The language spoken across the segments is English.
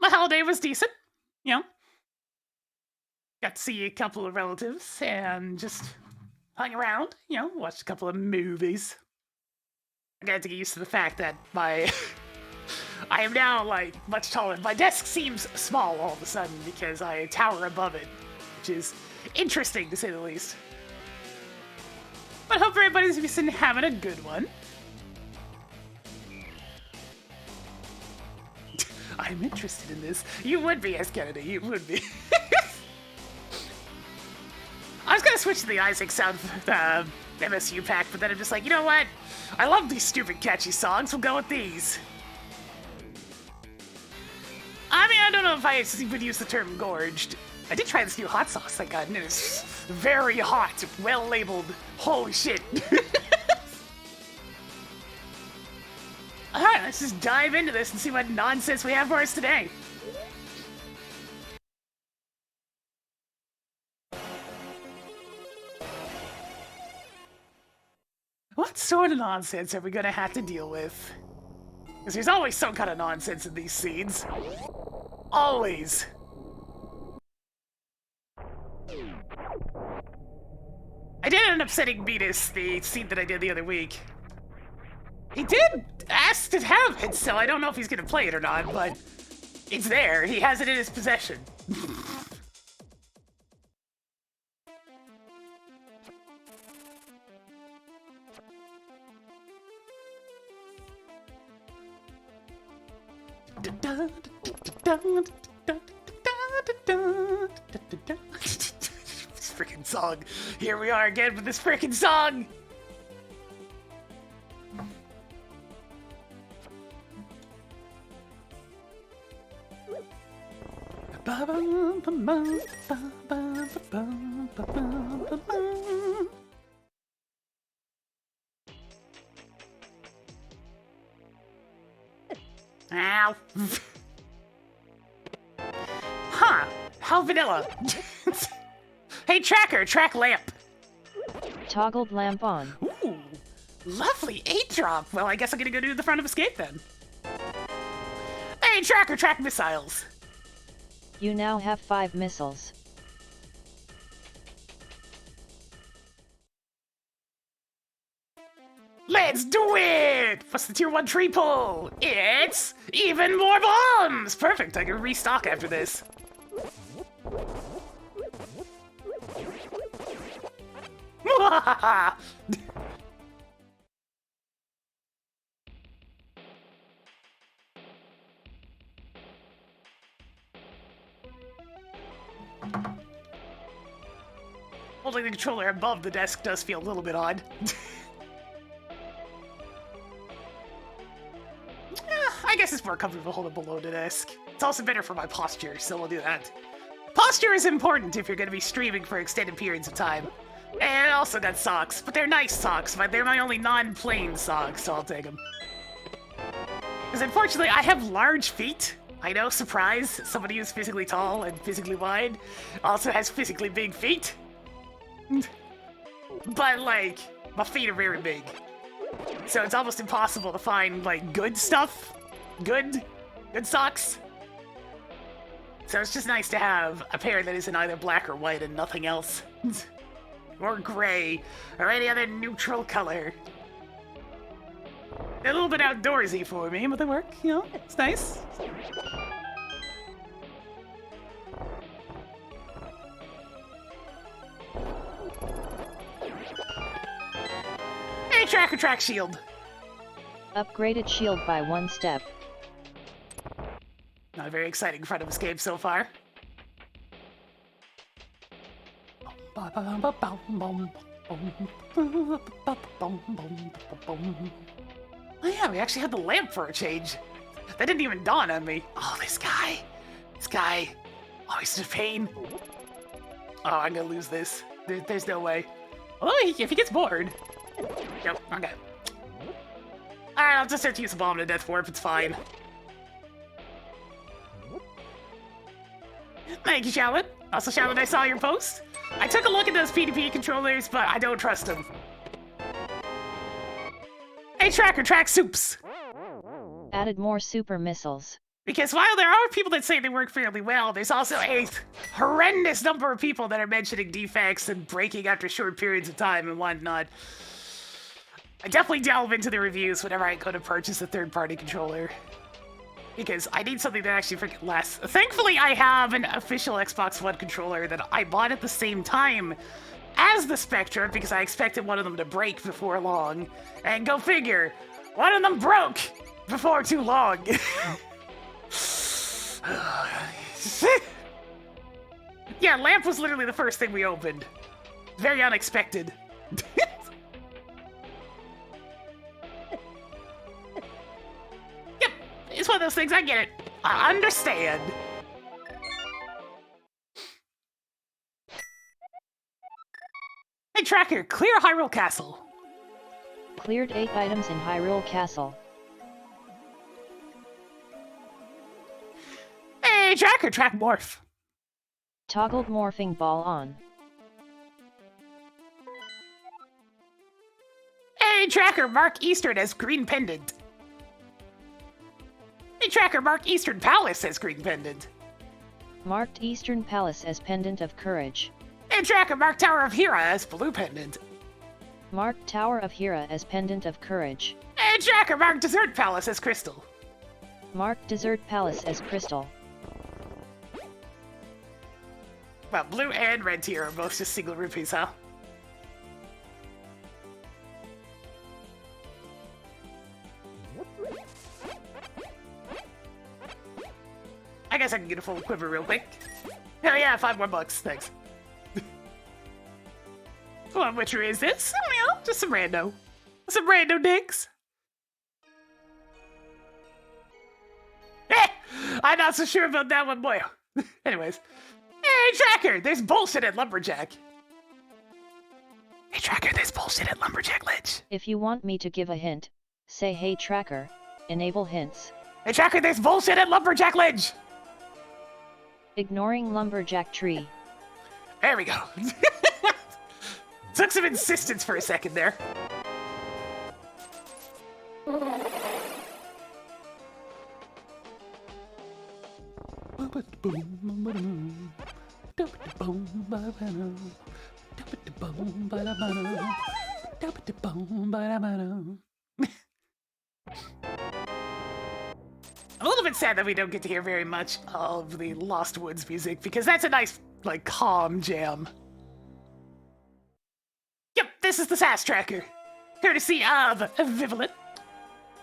My holiday was decent. You know, got to see a couple of relatives and just hung around. You know, watched a couple of movies. I got to get used to the fact that my I am now like much taller. My desk seems small all of a sudden because I tower above it, which is interesting to say the least. But hope everybody's been having a good one. I'm interested in this. You would be, S. Kennedy. You would be. I was gonna switch to the Isaac sound MSU pack, but then I'm just like, you know what? I love these stupid catchy songs. We'll go with these. I mean, I don't know if I would use the term gorged. I did try this new hot sauce I got, and it is very hot, well labeled. Holy shit. Alright, let's just dive into this and see what nonsense we have for us today. What sort of nonsense are we gonna have to deal with? Because there's always some kind of nonsense in these scenes. Always. I did end up sending Beatus the scene that I did the other week. He did ask to have it, so I don't know if he's gonna play it or not, but it's there. He has it in his possession. This freaking song. Here we are again with this freaking song. Ow. Huh. How vanilla. Hey, tracker, track lamp. Toggled lamp on. Ooh, lovely 8-drop. Well, I guess I'm gonna go do the front of escape then. Hey, tracker, track missiles. You now have 5 missiles. Let's do it! What's the tier 1 tree pull? It's even more bombs! Perfect, I can restock after this. Holding the controller above the desk does feel a little bit odd. I guess it's more comfortable to hold it below the desk. It's also better for my posture, so we'll do that. Posture is important if you're going to be streaming for extended periods of time. And I also got socks, but they're nice socks, but they're my only non-plain socks, so I'll take them. Because unfortunately, I have large feet. I know, surprise, somebody who's physically tall and physically wide also has physically big feet. But, like, my feet are very big. So it's almost impossible to find, like, good stuff. Good socks. So it's just nice to have a pair that isn't either black or white and nothing else. Or gray, or any other neutral color. They're a little bit outdoorsy for me, but they work, you know, it's nice. Hey, tracker, track shield. Upgraded shield by 1 step. Not a very exciting front of escape so far. Oh yeah, we actually had the lamp for a change. That didn't even dawn on me. Oh, this guy. This guy. Oh, he's in pain. Oh, I'm gonna lose this. There's no way. Oh, if he gets bored. Yep, okay. Alright, I'll just have to use a bomb to death warp, it's fine. Thank you, Shaolin. Also, Shaolin, I saw your post. I took a look at those PDP controllers, but I don't trust them. Hey, tracker, track soups. Added more super missiles. Because while there are people that say they work fairly well, there's also a horrendous number of people that are mentioning defects and breaking after short periods of time and whatnot. I definitely delve into the reviews whenever I go to purchase a third-party controller. Because I need something that actually freaking lasts. Thankfully, I have an official Xbox One controller that I bought at the same time as the Spectra because I expected one of them to break before long. And go figure, one of them broke before too long. Yeah, lamp was literally the first thing we opened. Very unexpected. Yep, it's one of those things, I get it. I understand. Hey Tracker, clear Hyrule Castle. Cleared 8 items in Hyrule Castle. Hey Tracker, track morph. Toggled morphing ball on. Hey Tracker, mark Eastern as green pendant. Hey Tracker, mark Eastern Palace as green pendant. Marked Eastern Palace as pendant of courage. Hey Tracker, mark Tower of Hera as blue pendant. Marked Tower of Hera as pendant of courage. Hey Tracker, mark Desert Palace as crystal. Marked Desert Palace as crystal. Well, blue and red tier are both just single rupees, huh? I guess I can get a full quiver real quick. Oh yeah, $5 more, thanks. What witchery is this? You know, just some rando. Some rando digs. Eh, I'm not so sure about that one, boy. Anyways. Hey, Tracker, there's bullshit at Lumberjack. Hey, Tracker, there's bullshit at Lumberjack Ledge. If you want me to give a hint, say hey Tracker, enable hints. Hey, Tracker, there's bullshit at Lumberjack Ledge. Ignoring Lumberjack Tree. There we go. Took some insistence for a second there. I'm a little bit sad that we don't get to hear very much of the Lost Woods music, because that's a nice, like, calm jam. Yep, this is the SAS Tracker, courtesy of Vivalent,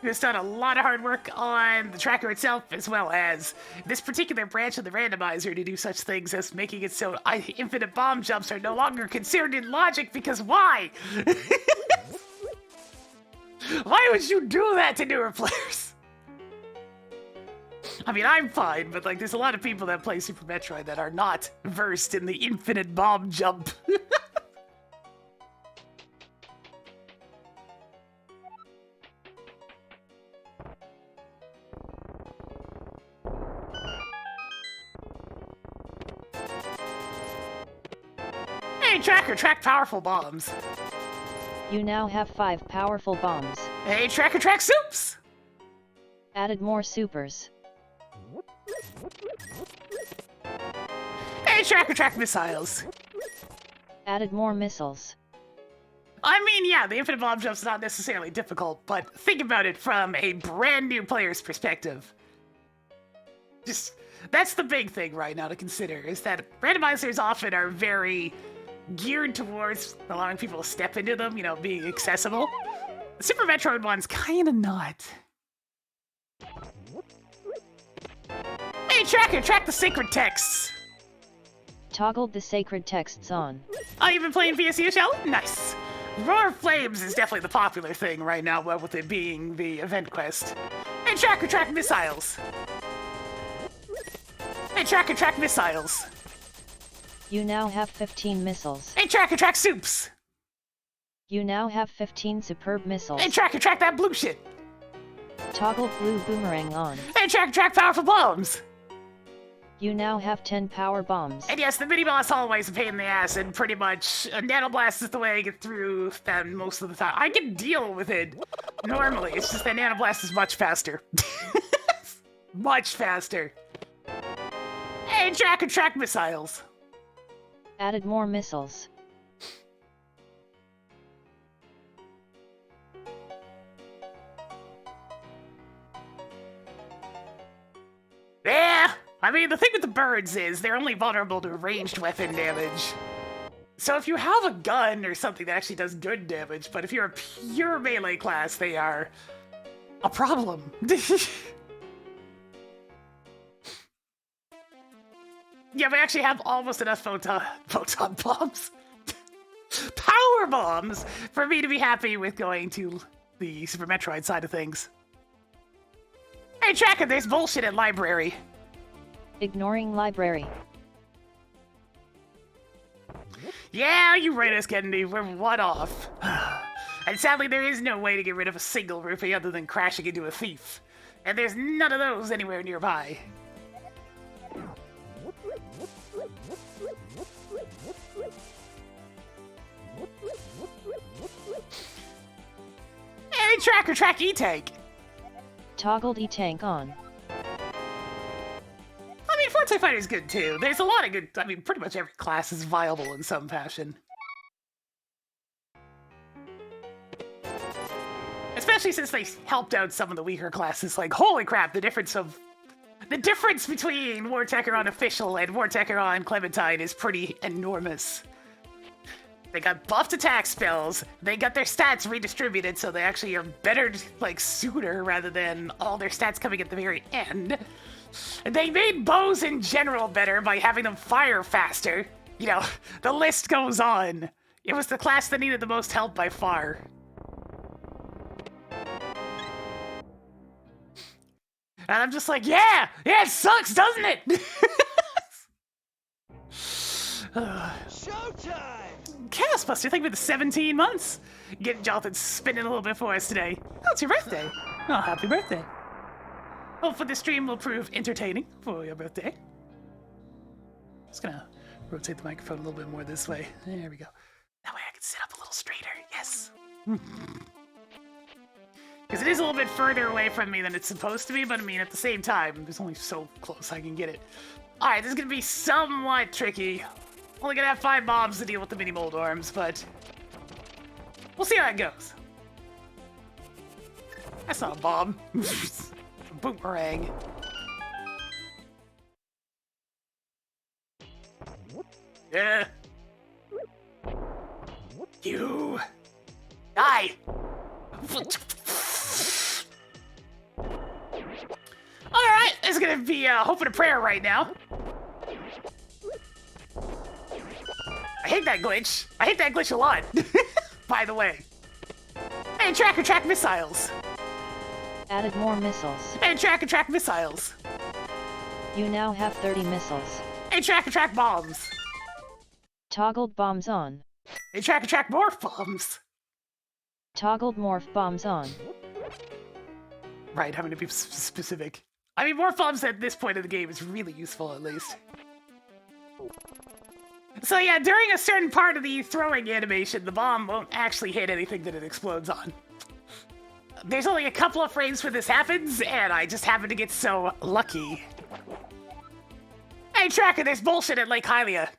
who has done a lot of hard work on the tracker itself, as well as this particular branch of the randomizer to do such things as making it so infinite bomb jumps are no longer considered in logic, because why? Why would you do that to newer players? I mean, I'm fine, but like, there's a lot of people that play Super Metroid that are not versed in the infinite bomb jump. Hey, Tracker, track powerful bombs. You now have 5 powerful bombs. Hey, Tracker, track soups. Added more supers. Hey, Tracker, track missiles. Added more missiles. I mean, yeah, the infinite bomb jump's not necessarily difficult, but think about it from a brand new player's perspective. Just, that's the big thing right now to consider, is that randomizers often are very geared towards allowing people to step into them, you know, being accessible. The Super Metroid one's kinda not. Hey, Tracker, track the sacred texts. Toggled the sacred texts on. Oh, you've been playing VSU, Shell? Nice. Roar of Flames is definitely the popular thing right now, well, with it being the event quest. Hey, Tracker, track missiles. Hey, Tracker, track missiles. You now have 15 missiles. Hey, Tracker, track soups. You now have 15 superb missiles. Hey, Tracker, track that blue shit. Toggled blue boomerang on. Hey, Tracker, track powerful bombs. You now have 10 power bombs. And yes, the mini-boss hallway is a pain in the ass, and pretty much a nanoblast is the way I get through them most of the time. I can deal with it normally, it's just that nanoblast is much faster. Much faster. And track missiles. Added more missiles. Yeah, I mean, the thing with the birds is they're only vulnerable to ranged weapon damage. So if you have a gun or something that actually does good damage, but if you're a pure melee class, they are a problem. Yeah, we actually have almost enough photon bombs. Power bombs for me to be happy with going to the Super Metroid side of things. Hey, Tracker, there's bullshit at library. Ignoring library. Yeah, you right, us Kennedy. We're one off. And sadly, there is no way to get rid of a single rupee other than crashing into a thief. And there's none of those anywhere nearby. Hey, Tracker, track E-Tank. Toggled E-Tank on. I mean, Forte Fighter's good too. There's a lot of good. I mean, pretty much every class is viable in some fashion. Especially since they helped out some of the weaker classes. Like, holy crap, the difference between Wartecker on Official and Wartecker on Clementine is pretty enormous. They got buffed attack spells, they got their stats redistributed so they actually are better, like, sooner rather than all their stats coming at the very end. They made bows in general better by having them fire faster. You know, the list goes on. It was the class that needed the most help by far. And I'm just like, yeah, it sucks, doesn't it? Showtime! Chaos Buster, thank you for the 17 months. Getting Jonathan spinning a little bit for us today. Oh, it's your birthday. Oh, happy birthday. Hopefully the stream will prove entertaining for your birthday. Just gonna rotate the microphone a little bit more this way. There we go. That way I can sit up a little straighter. Yes. Because it is a little bit further away from me than it's supposed to be, but I mean, at the same time, it's only so close I can get it. Alright, this is gonna be somewhat tricky. Only gonna have 5 bombs to deal with the mini mold arms, but we'll see how it goes. That's not a bomb. It's a boomerang. Yeah. You die. Alright, this is gonna be hope and a prayer right now. I hate that glitch. I hate that glitch a lot. By the way. Hey, track missiles. Added more missiles. Hey, track missiles. You now have 30 missiles. Hey, track bombs. Toggled bombs on. Hey, track morph bombs. Toggled morph bombs on. Right, having to be specific. I mean, morph bombs at this point of the game is really useful, at least. So yeah, during a certain part of the throwing animation, the bomb won't actually hit anything that it explodes on. There's only a couple of frames where this happens, and I just happen to get so lucky. Hey, Tracker, there's bullshit at Lake Hylia.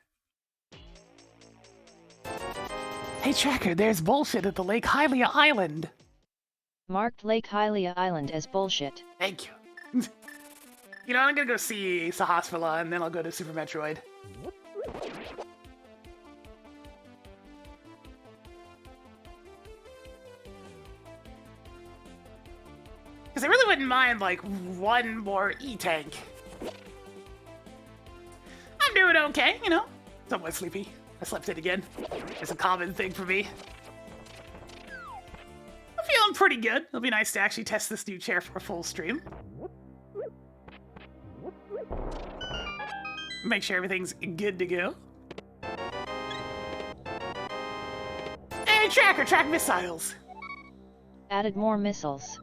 Hey, Tracker, there's bullshit at the Lake Hylia Island. Marked Lake Hylia Island as bullshit. Thank you. You know, I'm gonna go see Sahasrara, and then I'll go to Super Metroid. Because I really wouldn't mind, like, one more E-Tank. I'm doing okay, you know? Somewhat sleepy. I slept in again. It's a common thing for me. I'm feeling pretty good. It'll be nice to actually test this new chair for a full stream. Make sure everything's good to go. Hey, track missiles. Added more missiles.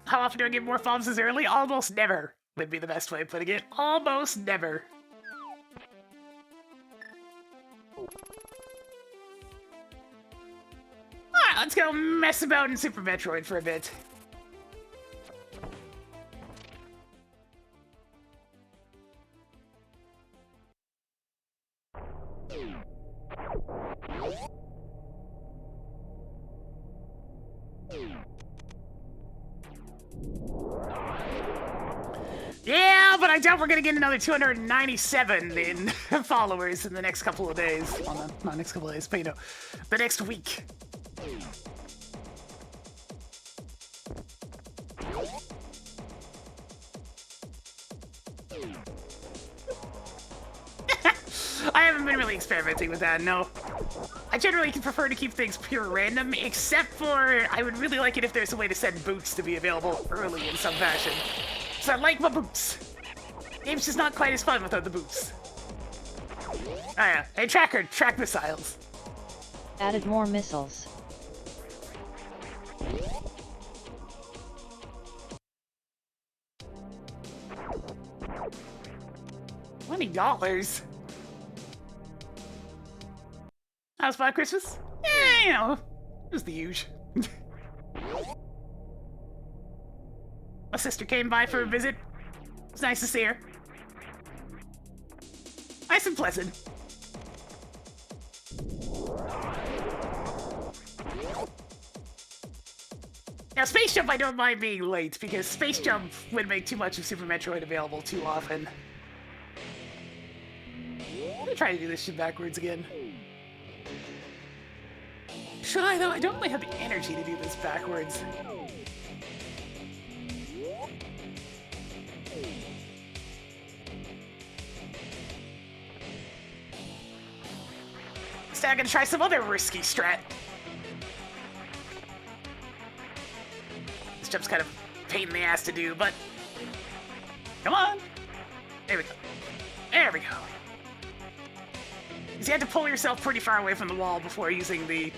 How often do I get more bombs this early? Almost never would be the best way of putting it. Almost never. Alright, Let's go mess about in Super Metroid for a bit. Yeah, but I doubt we're gonna get another 297 in followers in the next couple of days. Well, not next couple of days, but you know, the next week. I haven't been really experimenting with that, no. I generally prefer to keep things pure random, except for I would really like it if there's a way to send boots to be available early in some fashion. So I like my boots. Game's just not quite as fun without the boots. Oh yeah, hey Tracker, track missiles. Added more missiles. $20? How's Black Christmas? Yeah, you know, it was the usual. My sister came by for a visit. It was nice to see her. Nice and pleasant. Now, Space Jump I don't mind being late, because Space Jump would make too much of Super Metroid available too often. I'm gonna try to do this shit backwards again. Should I, though? I don't really have the energy to do this backwards. Instead, I'm gonna try some other risky strat. This jump's kind of a pain in the ass to do, but... Come on! There we go. There we go. Because you have to pull yourself pretty far away from the wall before using the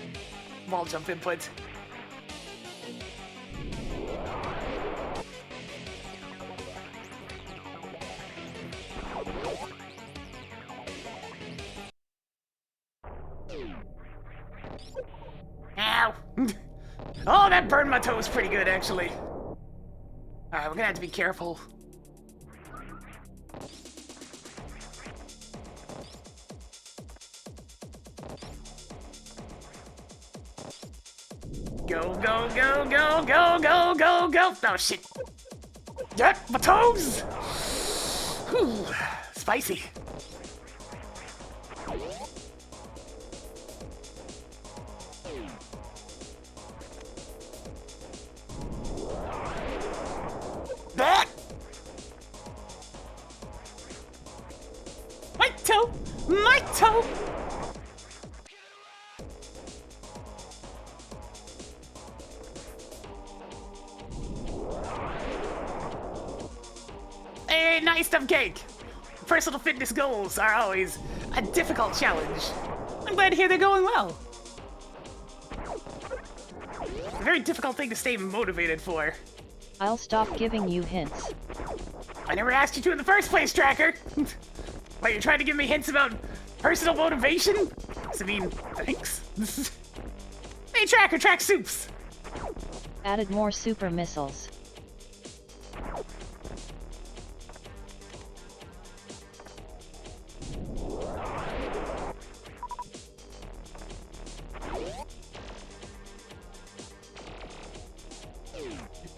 wall jump input. Ow! Oh, that burned my toes pretty good, actually. Alright, we're gonna have to be careful. Go, go, go, go, go, go, go, go! Oh, shit! Yeah, my toes! Whew, spicy. That! My toe! My toe! Hey, nice stuff cake! Personal fitness goals are always a difficult challenge. I'm glad to hear they're going well. It's a very difficult thing to stay motivated for. I'll stop giving you hints. I never asked you to in the first place, Tracker! Why, you're trying to give me hints about personal motivation? I mean, thanks. Hey, Tracker, track soups! Added more super missiles.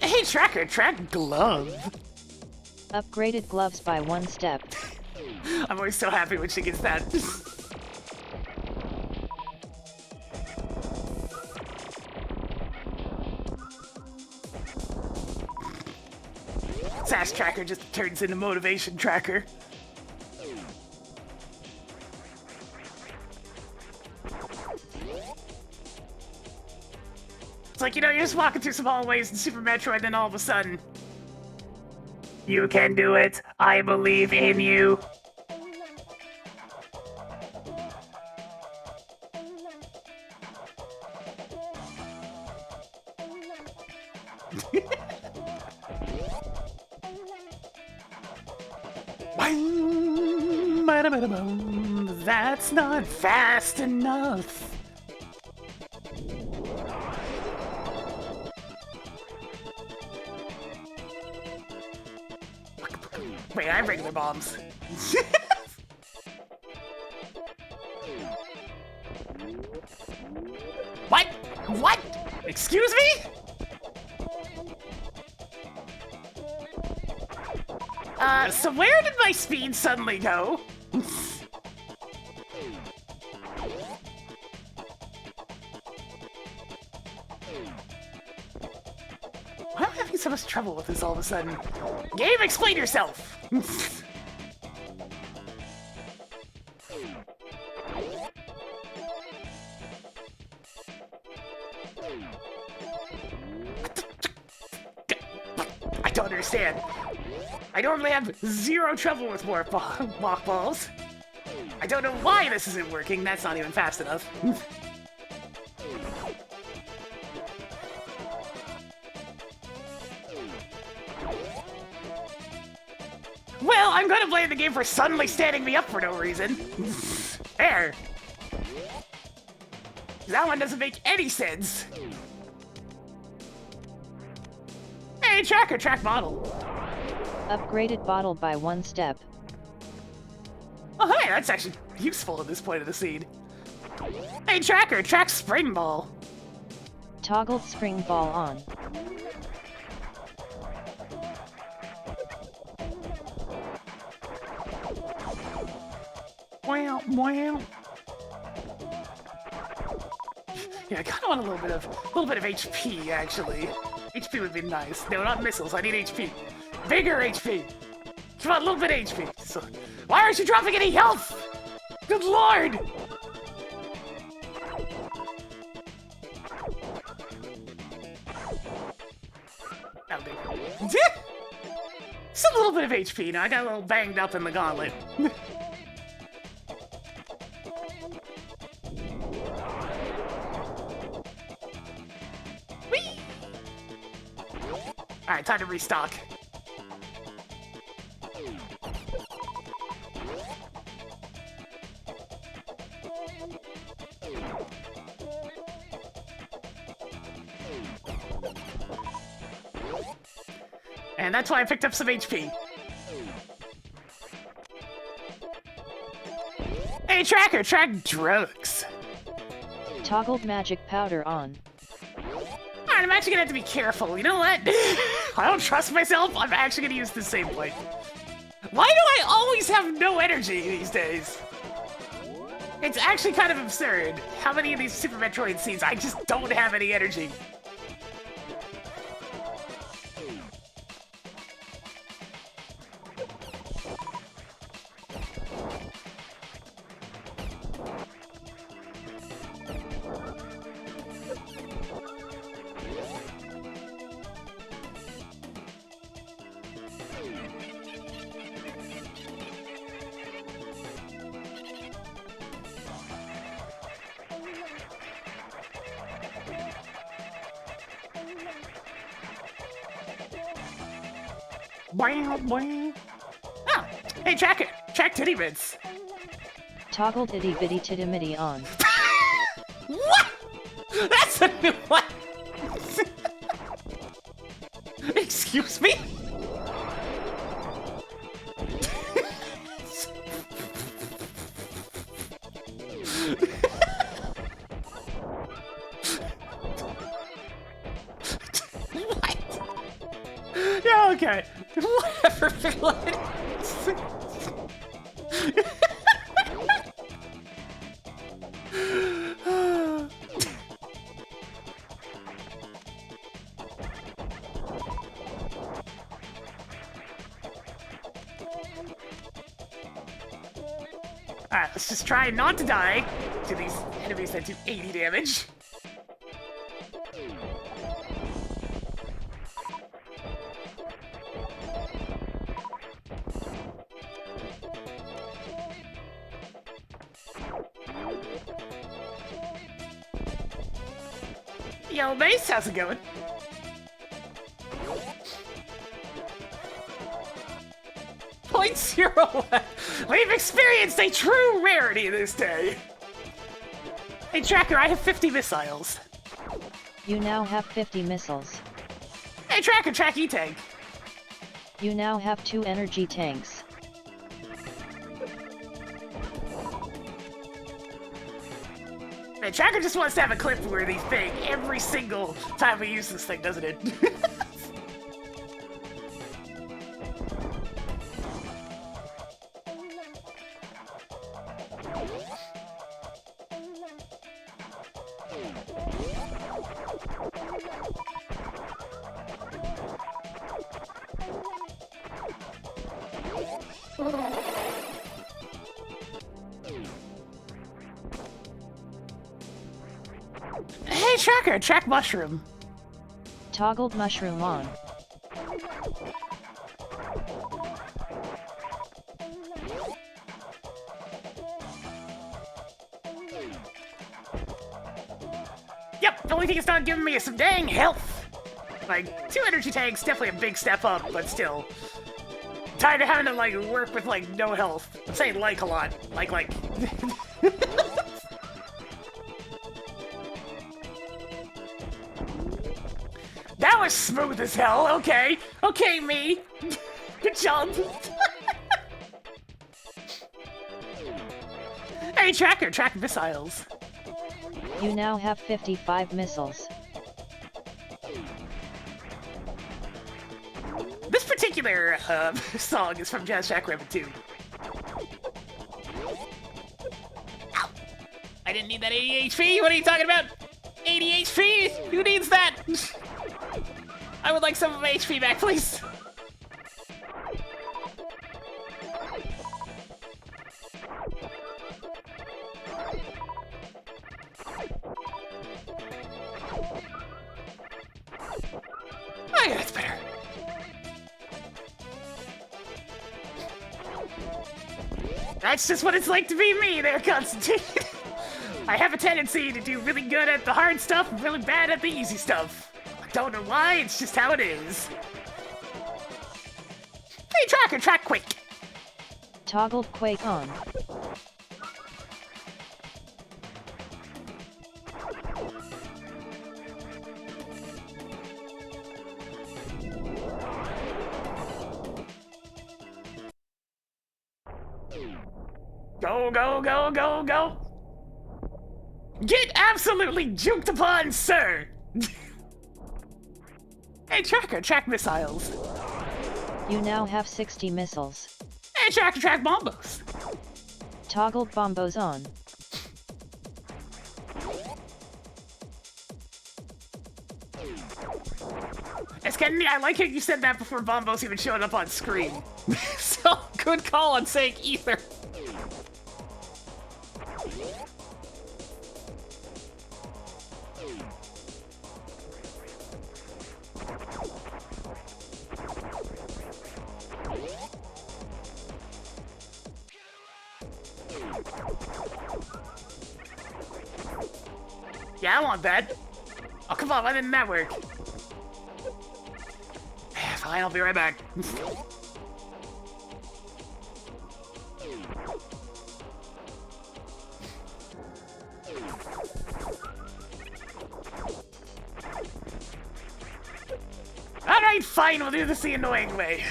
Hey, Tracker, track glove. Upgraded gloves by 1 step. I'm always so happy when she gets that. Sass Tracker just turns into Motivation Tracker. It's like, you know, you're just walking through some hallways in Super Metroid, then all of a sudden... You can do it. I believe in you. That's not fast enough. Wait, I have regular bombs. What? What? Excuse me? So where did my speed suddenly go? Why am I having so much trouble with this all of a sudden? Game, explain yourself! I don't understand. I normally have zero trouble with warp walk balls. I don't know why this isn't working. That's not even fast enough. Well, I'm gonna blame the game for suddenly standing me up for no reason. There. That one doesn't make any sense. Hey, tracker, track bottle. Upgraded bottle by 1 step. Oh, hey, that's actually useful at this point of the scene. Hey, tracker, track spring ball. Toggled spring ball on. Wow, wow. Yeah, I kind of want a little bit of HP actually. HP would be nice. No, not missiles. I need HP. Bigger HP. Come on, a little bit of HP. So, why aren't you dropping any health? Good lord! That'll do. Just a little bit of HP. Now I got a little banged up in the gauntlet. Whee! Alright, time to restock. And that's why I picked up some HP. Hey, tracker, track drugs. Toggled magic powder on. Alright, I'm actually gonna have to be careful. You know what? I don't trust myself. I'm actually gonna use the same plate. Why do I always have no energy these days? It's actually kind of absurd. How many of these Super Metroid scenes I just don't have any energy? Oh, hey, tracker, track titty bits. Toggled itty bitty titty mitty on. What? That's a new one. Excuse me? What? Yeah, okay. Whatever, Finland. Alright, let's just try not to die to these enemies that do 80 damage. Yo, Mace, how's it going? .01. We've experienced a true rarity this day. Hey, tracker, I have 50 missiles. You now have 50 missiles. Hey, tracker, track E-Tank. You now have 2 energy tanks. Man, Tracker just wants to have a clip-worthy thing every single time we use this thing, doesn't it? Hey, Tracker, track mushroom. Toggled mushroom on. Yep, the only thing it's not giving me is some dang health. Like, 2 energy tanks, definitely a big step up, but still. Tired of having to, like, work with, like, no health. I'm saying like a lot. Like. That was smooth as hell, okay. Okay, me. Good job. Hey, Tracker, track missiles. You now have 55 missiles. This particular song is from Jazz Jackrabbit 2. Ow! I didn't need that 80 HP. What are you talking about? 80 HP? Who needs that? I would like some of my HP back, please. Oh yeah, that's better. That's just what it's like to be me there, Constantine. I have a tendency to do really good at the hard stuff and really bad at the easy stuff. I don't know why, it's just how it is. Hey, Tracker, track quick. Toggled quake on. Go, go, go, go, go! Get absolutely juked upon, sir! Hey, Tracker, track missiles. You now have 60 missiles. Hey, Tracker, track bombos. Toggled bombos on. It's Kennedy, I like how you said that before bombos even showed up on screen. So, good call on saying ether. Yeah, I want that. Oh, come on, why didn't that work? Fine, I'll be right back. Alright, fine, we'll do this the annoying way.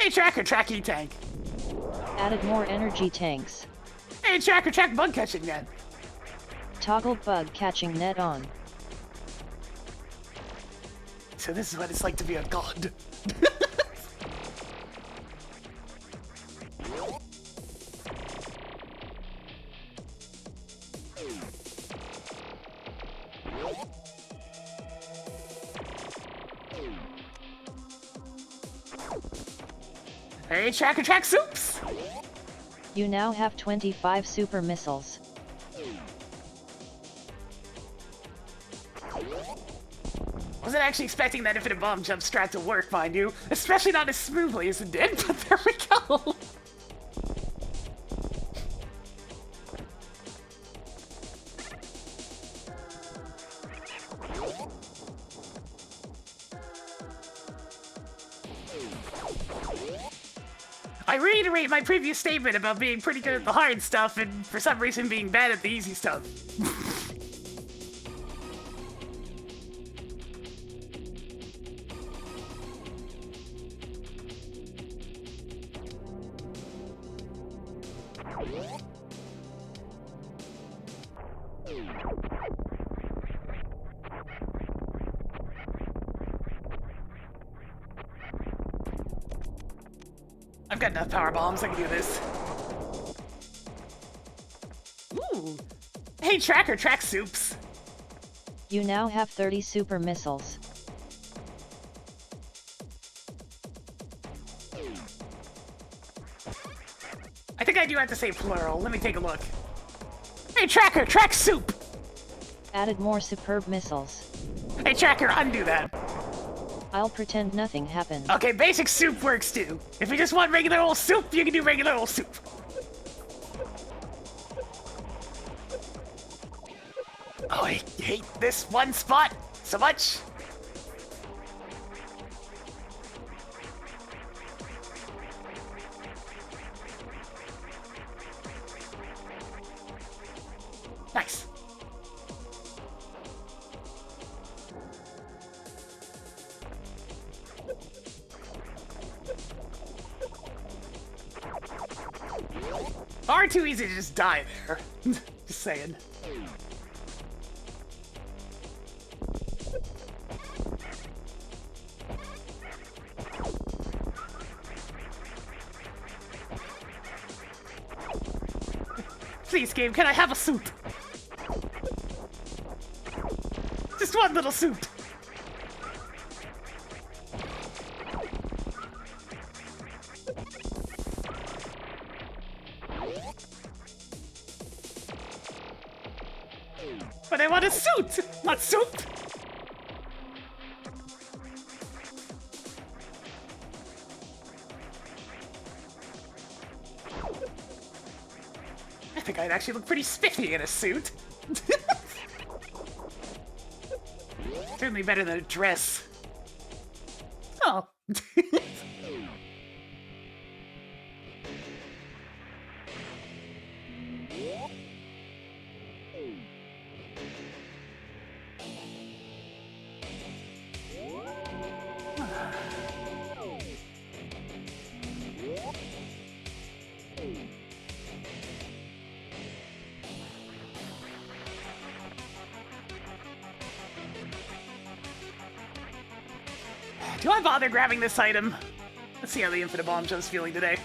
Hey, Tracker, track E-Tank. Added more energy tanks. Hey, Tracker, track bug catching net. Toggled bug catching net on. So this is what it's like to be a god. Hey, Tracker, track soups. You now have 25 super missiles. Wasn't actually expecting that infinite bomb jump strat to work, mind you. Especially not as smoothly as it did, but there we go. I reiterate my previous statement about being pretty good at the hard stuff and for some reason being bad at the easy stuff. I've got enough power bombs, I can do this. Ooh. Hey, Tracker, track soups. You now have 30 super missiles. I think I do have to say plural. Let me take a look. Hey, Tracker, track soup. Added more superb missiles. Hey, Tracker, undo that. I'll pretend nothing happened. Okay, basic soup works too. If you just want regular old soup, you can do regular old soup. Oh, I hate this one spot so much. Nice. Far too easy to just die there. Just saying. Please, game, can I have a soup? Just one little soup. But I want a suit, not soup. I think I'd actually look pretty spiffy in a suit. Certainly better than a dress. Oh. Do I bother grabbing this item? Let's see how the infinite bomb jump's feeling today.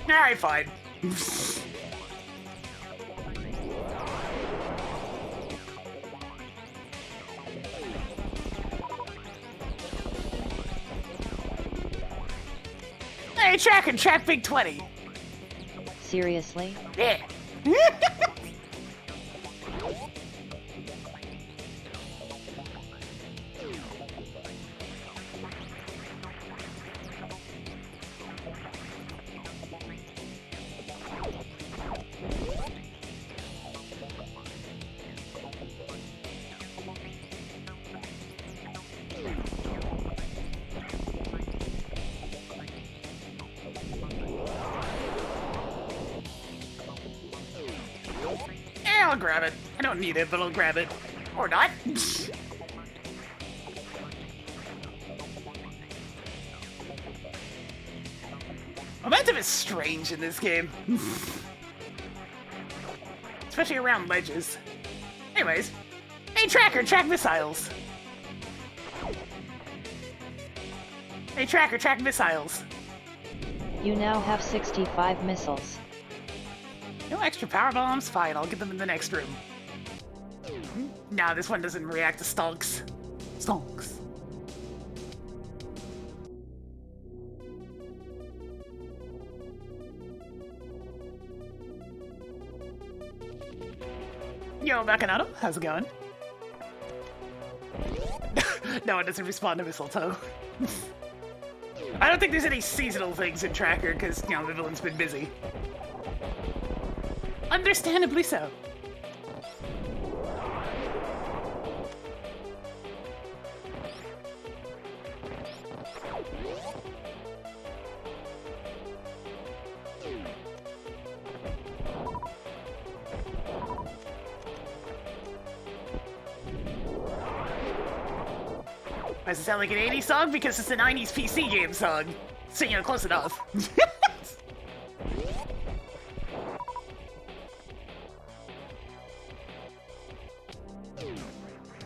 Alright, fine. Hey, track and track Big 20. Seriously? Yeah. I'll grab it. I don't need it, but I'll grab it. Or not. Momentum is strange in this game. Especially around ledges. Anyways. Hey, Tracker, track missiles. Hey, Tracker, track missiles. You now have 65 missiles. No extra power bombs? Fine, I'll get them in the next room. Nah, this one doesn't react to stonks. Stonks. Yo, Bacchanado, how's it going? No, it doesn't respond to mistletoe. I don't think there's any seasonal things in Tracker, because, you know, the villain's been busy. Understandably so. Does it sound like an 80s song? Because it's a 90s PC game song. So, you know, close enough.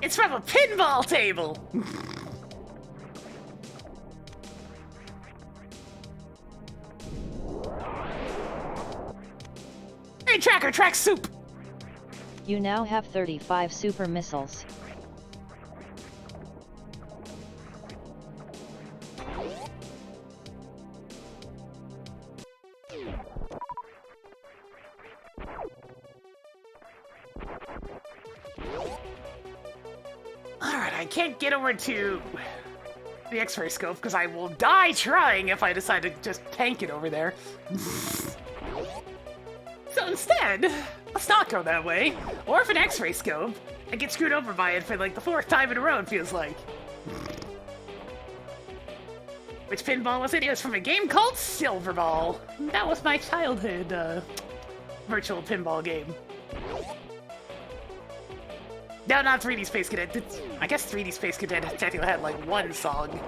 It's from a pinball table! Hey, Tracker, track soup! You now have 35 super missiles. Alright, I can't get over to the X-ray scope because I will die trying if I decide to just tank it over there. So instead, let's not go that way. Or if an X-ray scope, and get screwed over by it for like the 4th time in a row, it feels like. Which pinball was it? It was from a game called Silverball. That was my childhood virtual pinball game. No, not 3D Space Cadet. I guess 3D Space Cadet technically had like one song.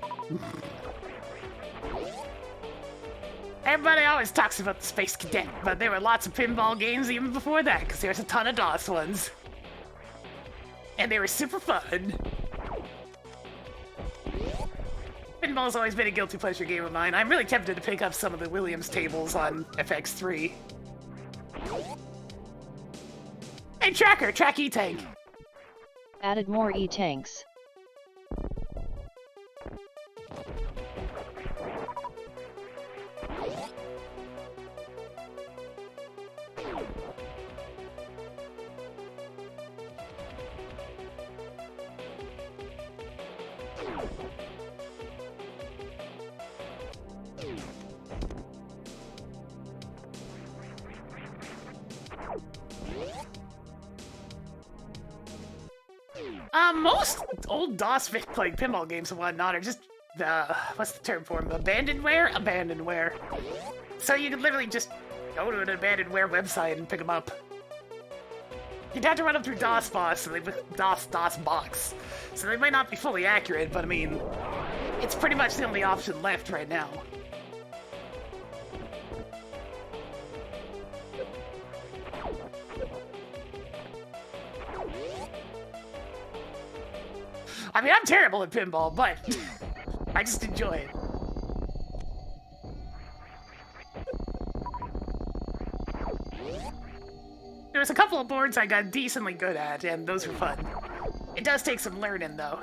Everybody always talks about the Space Cadet, but there were lots of pinball games even before that, because there's a ton of DOS ones. And they were super fun. Pinball's always been a guilty pleasure game of mine. I'm really tempted to pick up some of the Williams tables on FX3. Hey, Tracker, track E-Tank. Added more E-tanks. Most old DOS like pinball games and whatnot are just what's the term for them? Abandonware? Abandonware. So you can literally just go to an abandonware website and pick them up. You'd have to run them through DOSBox, so DOSBox. So they might not be fully accurate, but I mean, it's pretty much the only option left right now. I mean, I'm terrible at pinball, but I just enjoy it. There was a couple of boards I got decently good at, and those were fun. It does take some learning, though.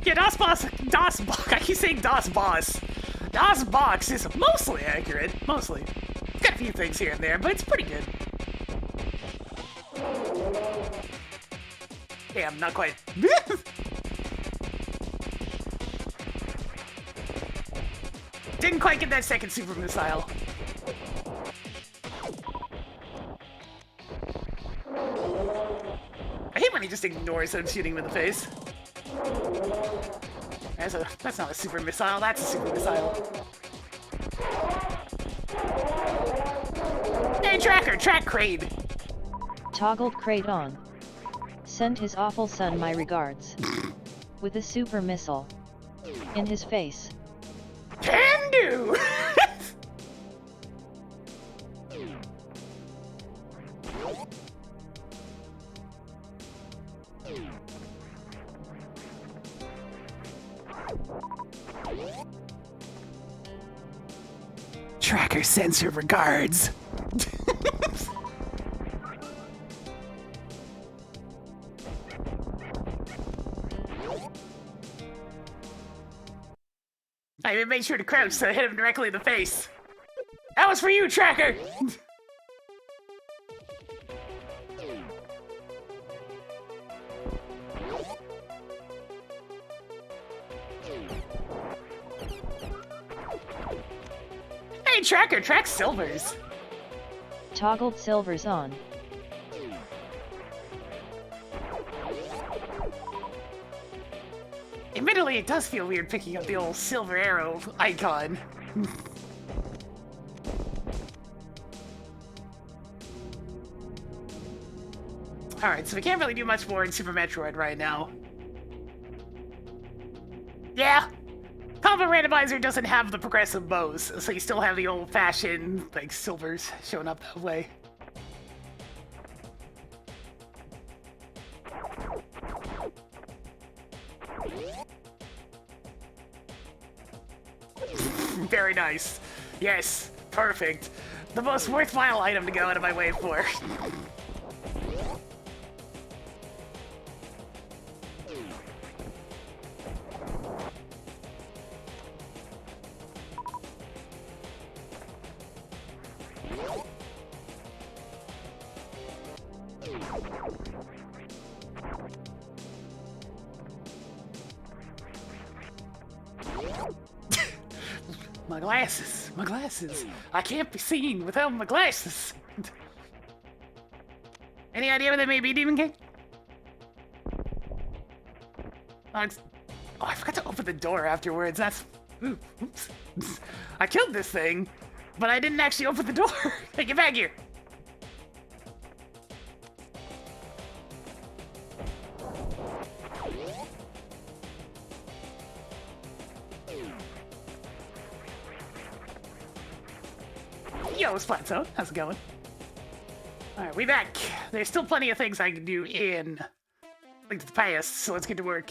Yeah, DOSBox, I keep saying DOSBox. DOSBox is mostly accurate, mostly. It's got a few things here and there, but it's pretty good. Damn, not quite. Didn't quite get that second super missile. I hate when he just ignores him shooting him in the face. That's not a super missile, that's a super missile. Hey, Tracker, track Kraid. Toggled Kraid on. Send his awful son my regards. With a super missile. In his face. Can do! Tracker sends her regards. I even made sure to crouch so I hit him directly in the face. That was for you, Tracker! Hey, Tracker, track silvers. Toggled silvers on. Admittedly, it does feel weird picking up the old silver arrow icon. Alright, so we can't really do much more in Super Metroid right now. Yeah! Combo Randomizer doesn't have the progressive bows, so you still have the old-fashioned, like, silvers showing up that way. Very nice. Yes, perfect. The most worthwhile item to go out of my way for. My glasses, my glasses. I can't be seen without my glasses. Any idea what that may be, Demon King? Oh, I forgot to open the door afterwards. That's... Oops. I killed this thing, but I didn't actually open the door. Hey, get back here. Yo, Splatzo. How's it going? Alright, we back. There's still plenty of things I can do in Link to the Past, so let's get to work.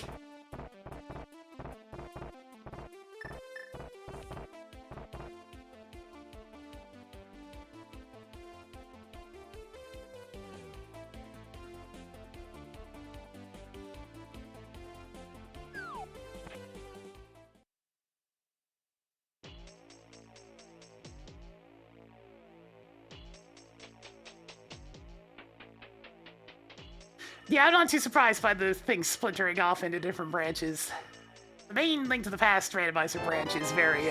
Yeah, I'm not too surprised by the things splintering off into different branches. The main Link to the Past randomizer branch is very,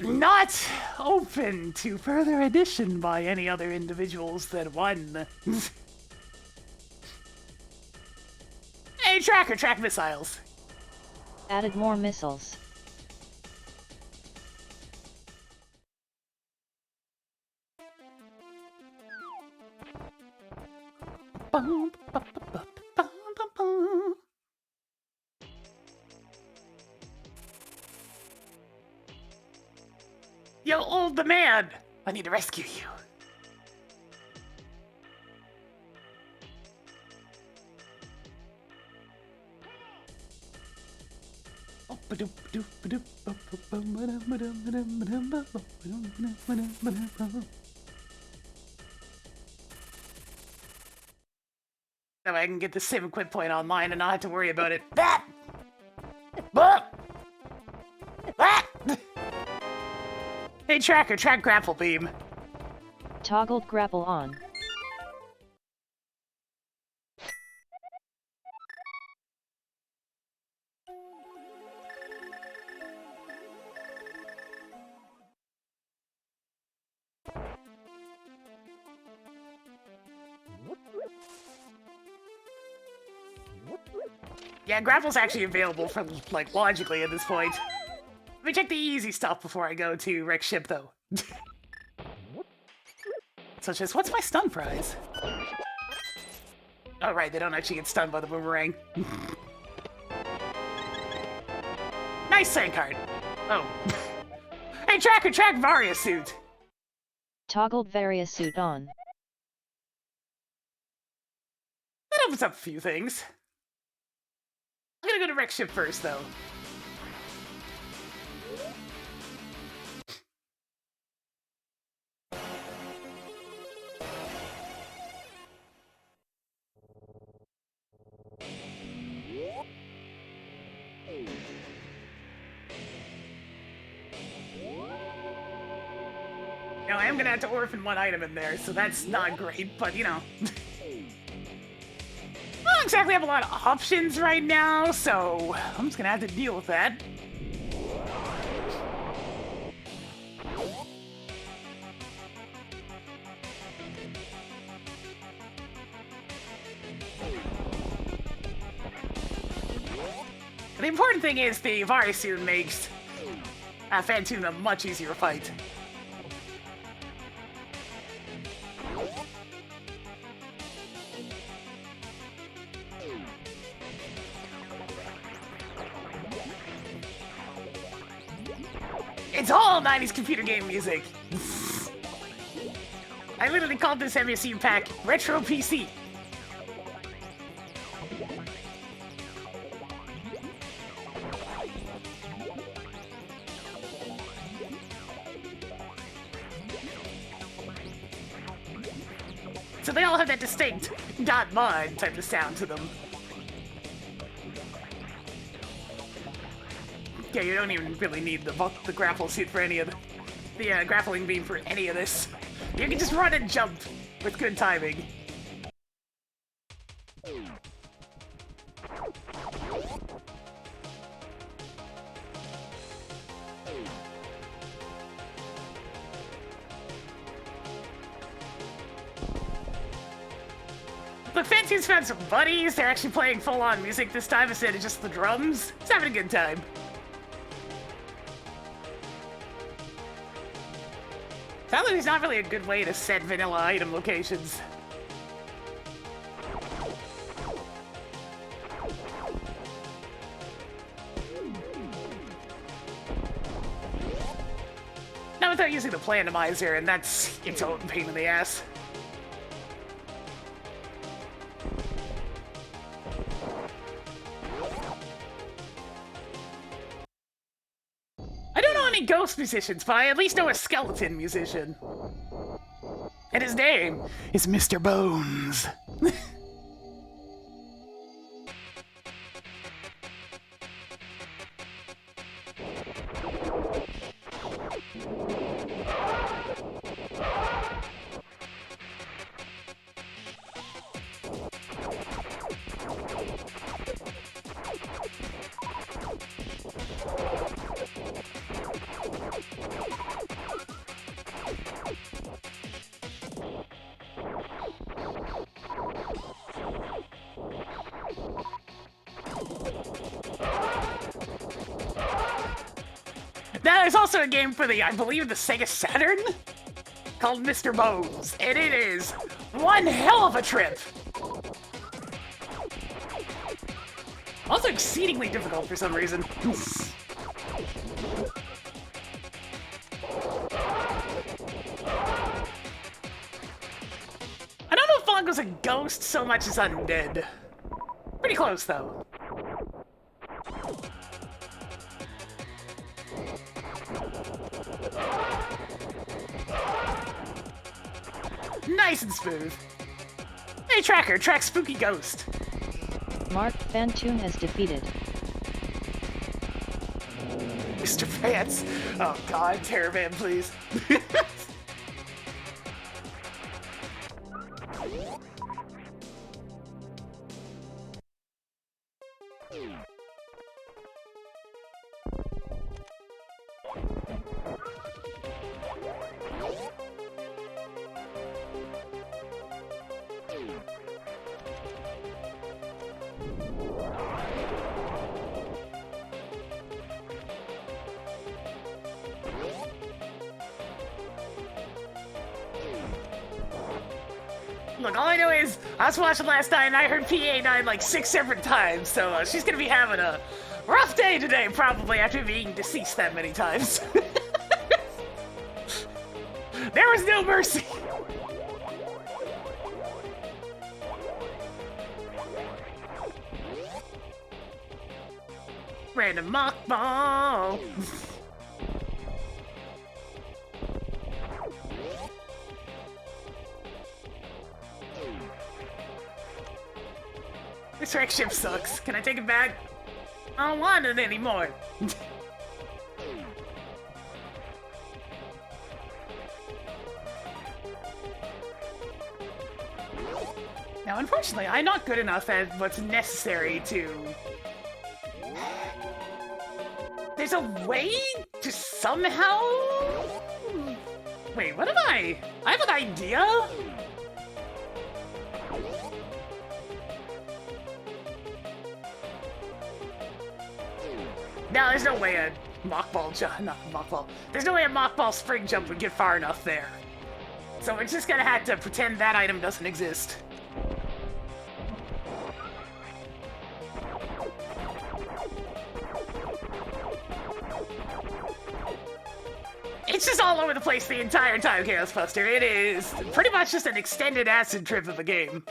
not open to further addition by any other individuals than one. Hey, Tracker, track missiles. Added more missiles. Bum, bum, bum, bum, bum, bum. Yo, old man! I need to rescue you. That way I can get the save and quit point online and not have to worry about it. That! Hey, Tracker, track grapple beam. Toggled grapple on. Yeah, grapple's actually available from, like, logically at this point. Let me check the easy stuff before I go to Rick's ship, though. Such as, what's my stun prize? Oh, right, they don't actually get stunned by the boomerang. Nice sand card. Oh. Hey, Tracker, track Varia suit. Toggled various suit on. That opens up a few things. I'm gonna go to Rick's ship first, though. Now, I am gonna have to orphan one item in there, so that's not great, but you know. I don't exactly have a lot of options right now, so I'm just gonna have to deal with that. The important thing is the Varisuit makes Phantoon a much easier fight. It's all 90s computer game music. I literally called this MSU pack Retro PC. So they all have that distinct .mod type of sound to them. Yeah, you don't even really need the grapple suit for any of the grappling beam for any of this. You can just run and jump with good timing. Look, Fancy's found some buddies. They're actually playing full-on music this time instead of just the drums. He's having a good time. Sadly, there's not really a good way to set vanilla item locations. Not without using the Randomizer, and that's its own pain in the ass. Ghost musicians, but I at least know a skeleton musician. And his name is Mr. Bones. Now, there's also a game for the, I believe, the Sega Saturn called Mr. Bones, and it is one hell of a trip. Also exceedingly difficult for some reason. I don't know if Fongo's a ghost so much as undead. Pretty close, though. Nice and smooth. Hey, Tracker, track Spooky Ghost. Mark Phantoon has defeated Mr. Pants. Oh god, Terrorman, please. Look, all I know is, I was watching last night and I heard PA9 like 6 separate times, so she's gonna be having a rough day today, probably, after being deceased that many times. There was no mercy! Random mock ball! This wreck ship sucks. Can I take it back? I don't want it anymore. Now, unfortunately, I'm not good enough at what's necessary to... There's a way to somehow... Wait, what am I? I have an idea? No, there's no way a mockball jump, not mockball. There's no way a mockball spring jump would get far enough there. So we're just gonna have to pretend that item doesn't exist. It's just all over the place the entire time, Chaos Buster. It is pretty much just an extended acid trip of a game.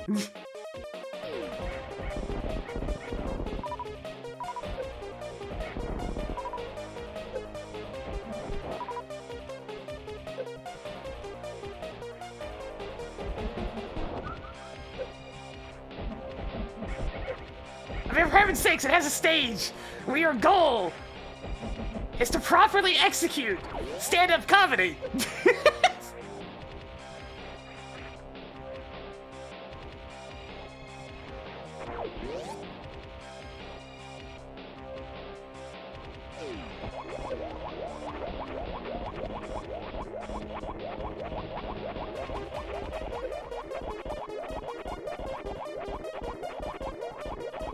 I mean, for heaven's sakes, it has a stage where your goal is to properly execute stand-up comedy.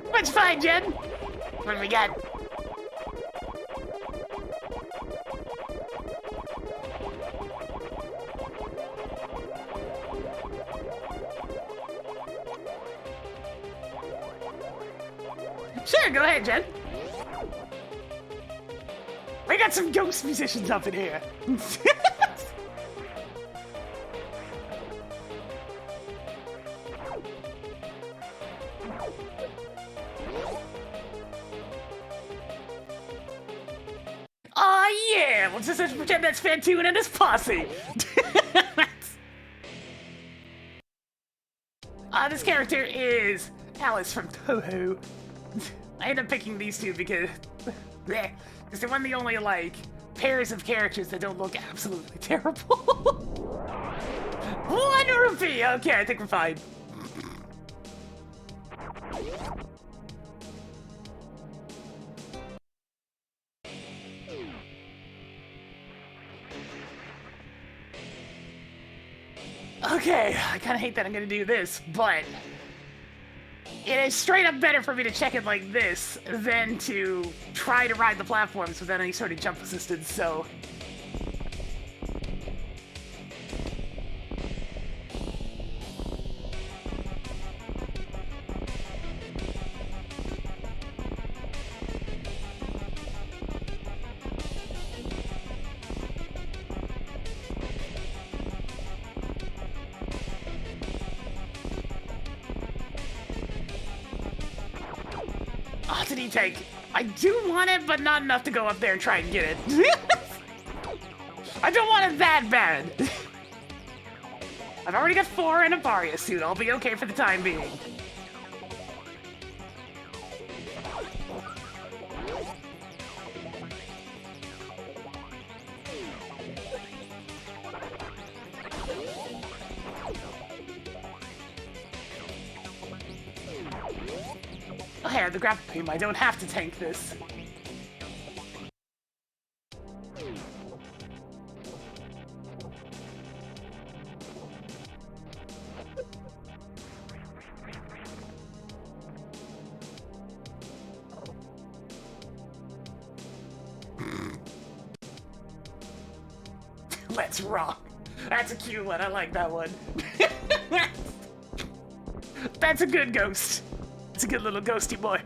What's fine, Jen? What do we got? Sure, go ahead, Jen. We got some ghost musicians up in here. Oh yeah, we'll just pretend that's Fantoon and his posse. This character is Alice from Toho. I ended up picking these two because they're one of the only, like, pairs of characters that don't look absolutely terrible. 1 rupee! Okay, I think we're fine. Okay, I kind of hate that I'm gonna do this, but it is straight up better for me to check it like this than to try to ride the platforms without any sort of jump assistance, so... Oh, did he take? I do want it, but not enough to go up there and try and get it. I don't want it that bad. I've already got 4 in a Varia suit. I'll be okay for the time being. Oh, hey, the grapple beam. I don't have to tank this. Let's rock. That's a cute one. I like that one. That's a good ghost. It's a good little ghosty boy.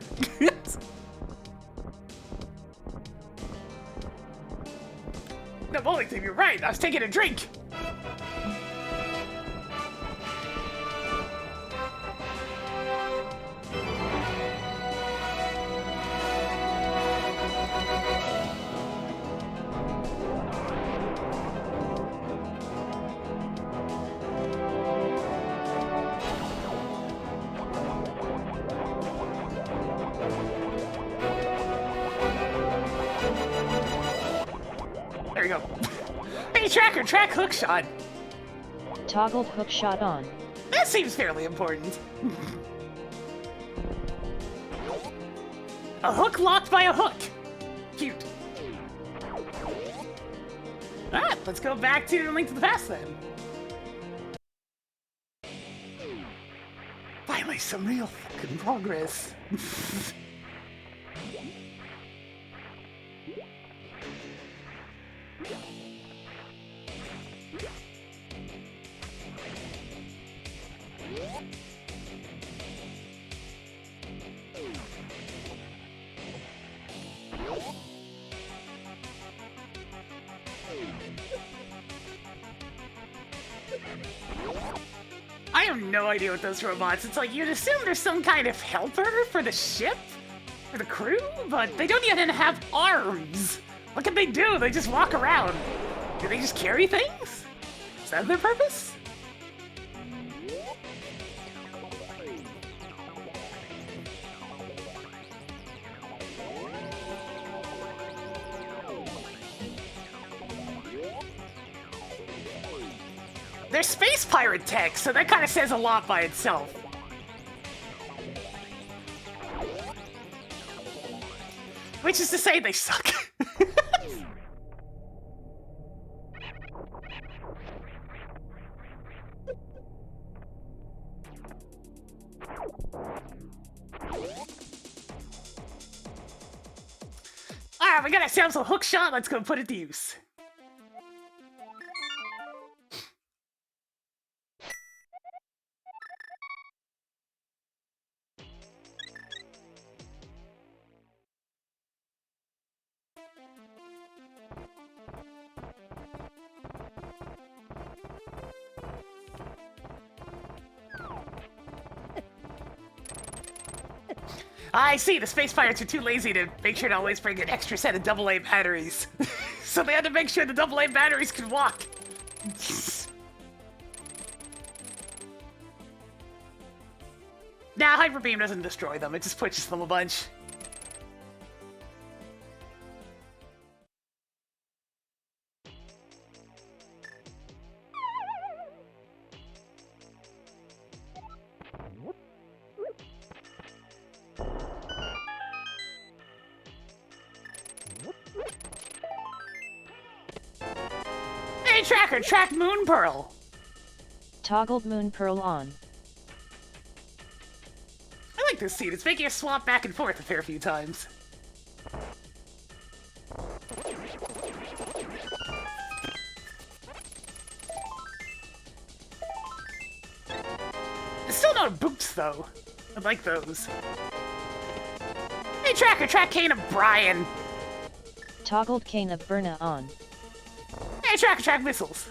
No, bowling team, you're right. I was taking a drink. There you go. Hey, tracker, track hook shot. Toggled hook shot on. That seems fairly important. A hook locked by a hook. Cute. Alright, let's go back to Link to the Past then. Finally, some real fucking progress. I have no idea what those robots. It's like you'd assume there's some kind of helper for the ship, for the crew, but they don't even have arms. What can they do? They just walk around. Do they just carry things? Is that their purpose? They're space pirate tech, so that kind of says a lot by itself. Which is to say, they suck. Alright, we got ourselves a hook shot. Let's go put it to use. I see, the space pirates are too lazy to make sure to always bring an extra set of AA batteries. So they had to make sure the AA batteries could walk. Nah, Hyper Beam doesn't destroy them, it just pushes them a bunch. Hey Tracker, track Moon Pearl! Toggled Moon Pearl on. I like this scene, it's making us swap back and forth a fair few times. It's still no boots though. I like those. Hey Tracker, track Cane of Brian! Toggled Cane of Berna on. Hey Tracker, track missiles!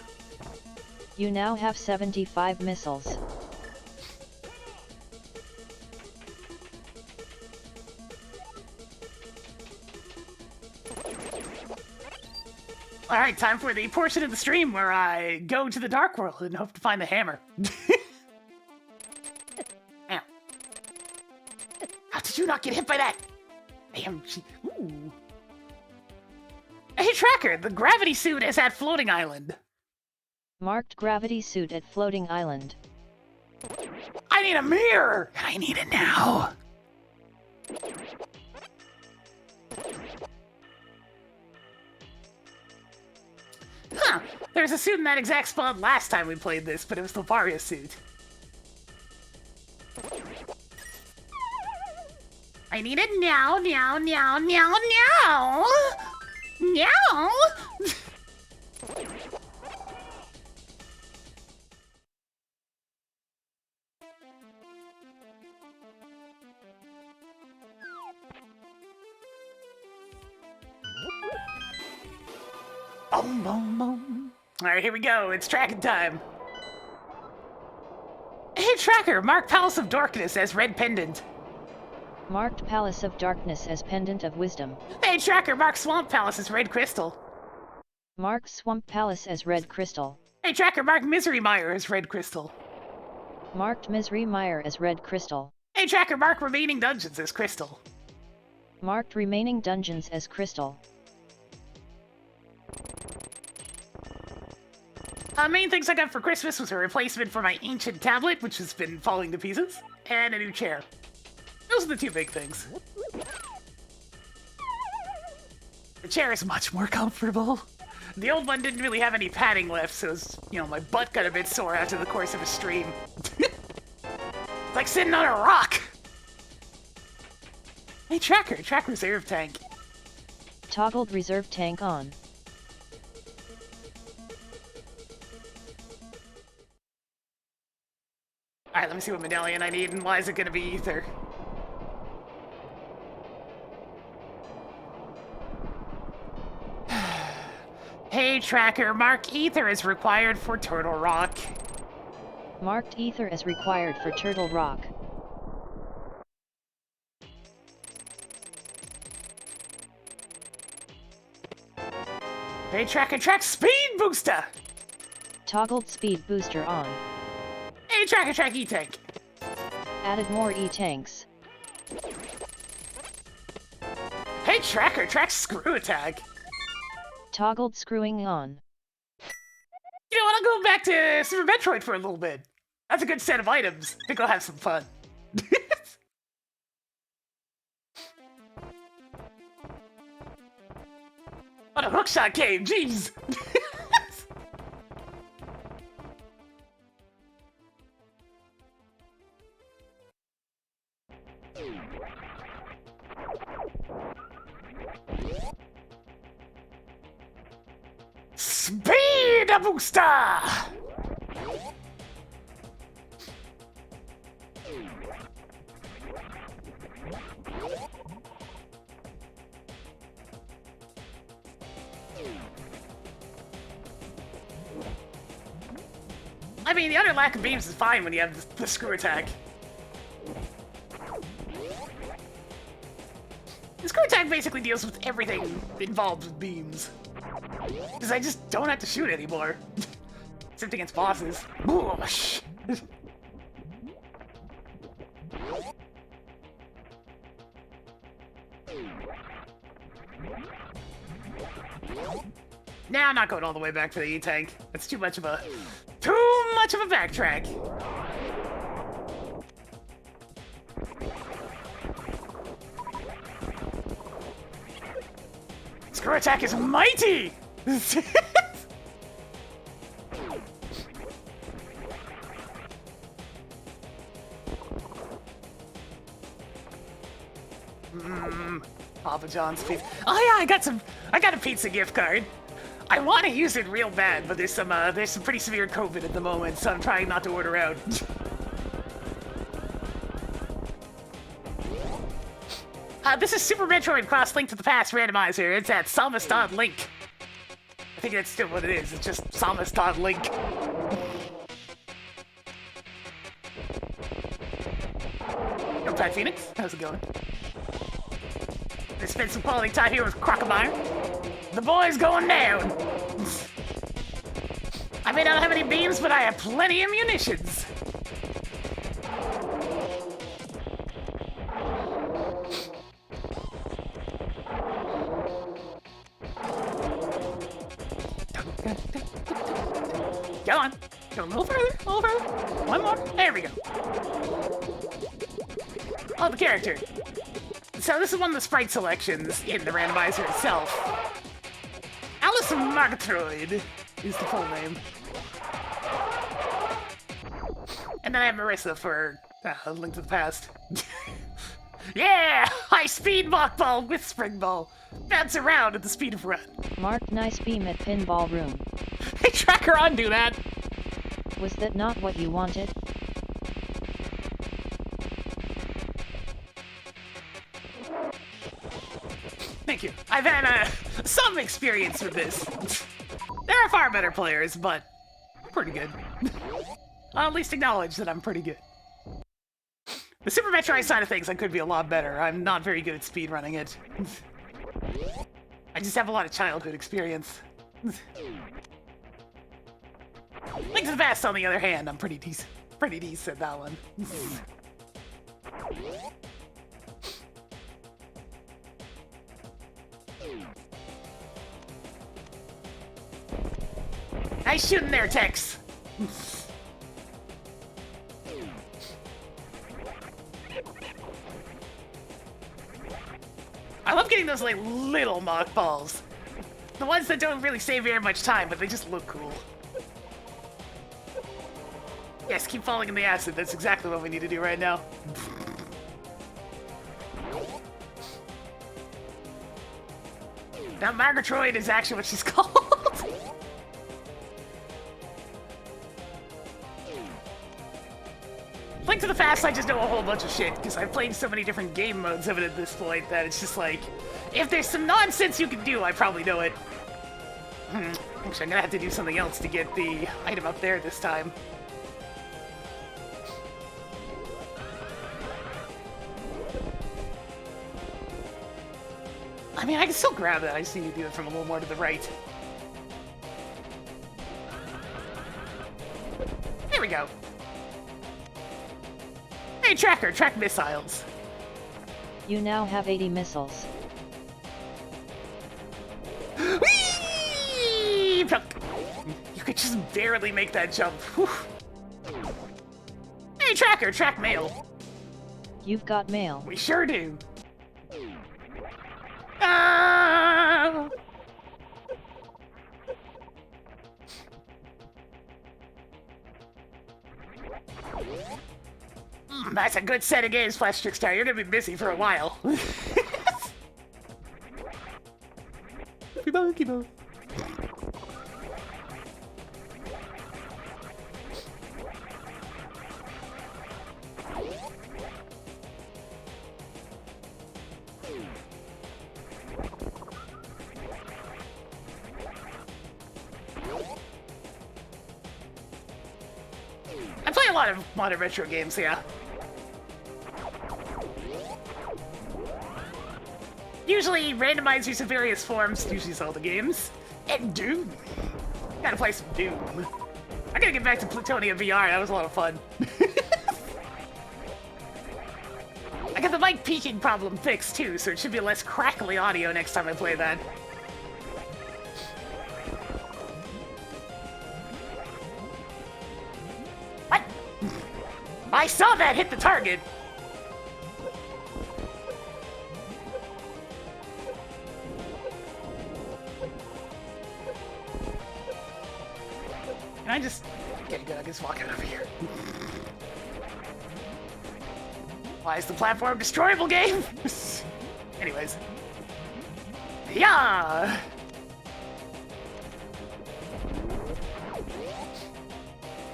You now have 75 missiles. Alright, time for the portion of the stream where I go to the Dark World and hope to find the hammer. Ow. How did you not get hit by that? Damn, ooh. Hey Tracker, the gravity suit is at Floating Island. Marked gravity suit at Floating Island. I need a mirror! I need it now. Huh, there was a suit in that exact spot last time we played this, but it was the Varia suit. I need it now, now, now, now, now! Now! Boom, boom, boom. Alright, here we go. It's tracking time. Hey, Tracker, mark Palace of Darkness as red pendant. Marked Palace of Darkness as Pendant of Wisdom. Hey, Tracker, mark Swamp Palace as red crystal. Marked Swamp Palace as red crystal. Hey, Tracker, mark Misery Mire as red crystal. Marked Misery Mire as red crystal. Hey, Tracker, mark Remaining Dungeons as crystal. Marked Remaining Dungeons as crystal. Main things I got for Christmas was a replacement for my ancient tablet, which has been falling to pieces, and a new chair. Those are the two big things. The chair is much more comfortable. The old one didn't really have any padding left, so it was, my butt got a bit sore after the course of a stream. It's like sitting on a rock! Hey, track reserve tank. Toggled reserve tank on. Alright, let me see what medallion I need, and why is it gonna be ether? Hey, Tracker, mark ether is required for Turtle Rock. Marked ether is required for Turtle Rock. Hey, track speed booster! Toggled speed booster on. Hey, track e-tank. Added more e-tanks. Hey, track screw attack. Toggled screwing on. You know what, I'll go back to Super Metroid for a little bit. That's a good set of items. I think I'll have some fun. What a hookshot game, jeez! Speed booster! I mean, the utter lack of beams is fine when you have the screw attack. The screw attack basically deals with everything involved with beams. Because I just don't have to shoot anymore. Except against bosses. Whoosh! Nah, I'm not going all the way back for the E-Tank. That's too much of a backtrack. Screw attack is mighty! Papa John's pizza. Oh yeah, I got a pizza gift card. I want to use it real bad, but there's some pretty severe COVID at the moment, so I'm trying not to order out. This is Super Metroid Cross Link to the Past Randomizer. It's at Samus.link. I think that's still what it is. It's just Samus.link. Yo, Pat Phoenix, how's it going? I spent some quality time here with Crocomire. The boy's going down. I may not have any beams, but I have plenty of munitions. Go on. Go a little further, a little further. One more. There we go. Oh, the character. So this is one of the sprite selections in the randomizer itself. Alice Metroid is the full name. And then I have Marissa for Link to the Past. Yeah! High speed mock ball with spring ball. Bounce around at the speed of run. Marked nice beam at pinball room. Hey, Tracker on, do that! Was that not what you wanted? Thank you. I've had some experience with this. There are far better players, but I'm pretty good. I'll at least acknowledge that I'm pretty good. The Super Metroid side of things, I could be a lot better. I'm not very good at speedrunning it. I just have a lot of childhood experience. Link to the Past, on the other hand, I'm pretty decent at that one. Nice shooting there, Tex. I love getting those, like, little mock balls. The ones that don't really save very much time, but they just look cool. Yes, keep falling in the acid. That's exactly what we need to do right now. Now, Metroid is actually what she's called. Link to the Past, I just know a whole bunch of shit, because I've played so many different game modes of it at this point that it's just like, if there's some nonsense you can do, I probably know it. Actually, I'm gonna have to do something else to get the item up there this time. I mean, I can still grab that. I just need to do it from a little more to the right. There we go. Hey, Tracker, track missiles. You now have 80 missiles. Whee! You could just barely make that jump. Whew. Hey, Tracker, track mail. You've got mail. We sure do. Ah! That's a good set of games, Flash Trickstar. You're gonna be busy for a while. Keep on, keep on. I play a lot of modern retro games, yeah. Usually randomizers of various forms, usually Zelda games. And Doom. Gotta play some Doom. I gotta get back to Plutonia VR, that was a lot of fun. I got the mic peaking problem fixed too, so it should be less crackly audio next time I play that. What? I saw that hit the target! I just... Okay, good, I can just walk out over here. Why is the platform destroyable game? Anyways. Yeah!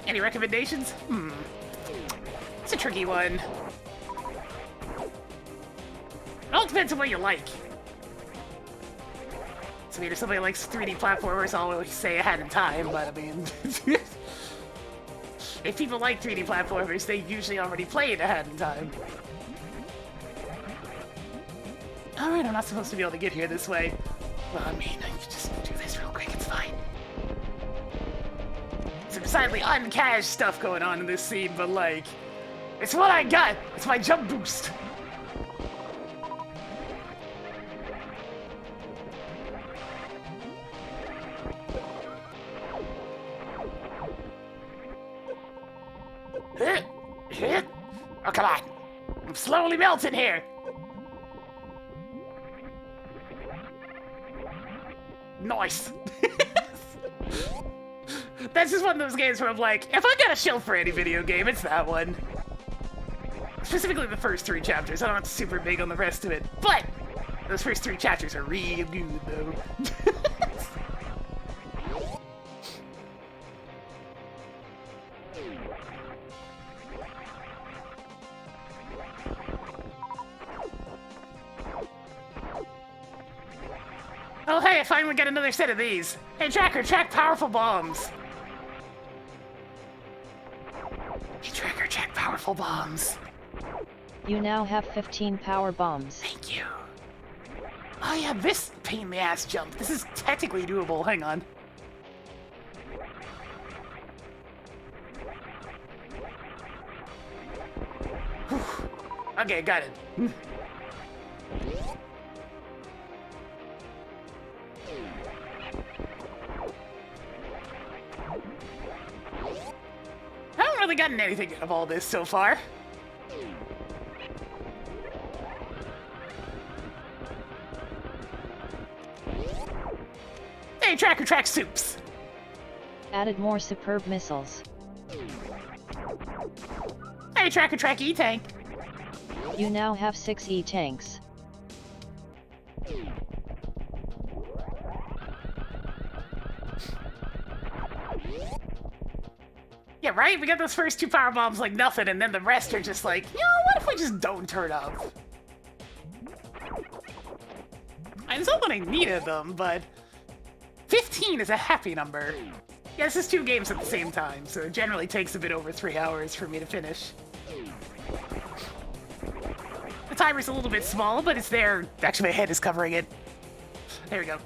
Any recommendations? It's a tricky one. It all depends on what you like. I mean, if somebody likes 3D platformers, I'll always say ahead in time, but I mean... if people like 3D platformers, they usually already played ahead in time. Alright, I'm not supposed to be able to get here this way. Well, I mean, I can just do this real quick, it's fine. Some decidedly uncash stuff going on in this scene, but like... it's what I got! It's my jump boost! Oh, come on. I'm slowly melting here. Nice. That's just one of those games where I'm like, if I got a shield for any video game, it's that one. Specifically the first 3 chapters. I'm not super big on the rest of it, but those first 3 chapters are real good, though. Oh hey, I finally got another set of these. Hey Tracker, track powerful bombs. Hey Tracker, track powerful bombs. You now have 15 power bombs. Thank you. Oh yeah, this pain in the ass jump. This is technically doable. Hang on. Whew. Okay, got it. gotten anything out of all this so far. Hey, Tracker Track Soups! Added more superb missiles. Hey, Tracker Track E-Tank! You now have 6 E-tanks. Yeah, right? We got those first 2 power bombs like nothing, and then the rest are just like, you know, what if we just don't turn up? I know that I needed them, but 15 is a happy number. Yeah, this is 2 games at the same time, so it generally takes a bit over 3 hours for me to finish. The timer's a little bit small, but it's there. Actually, my head is covering it. There we go.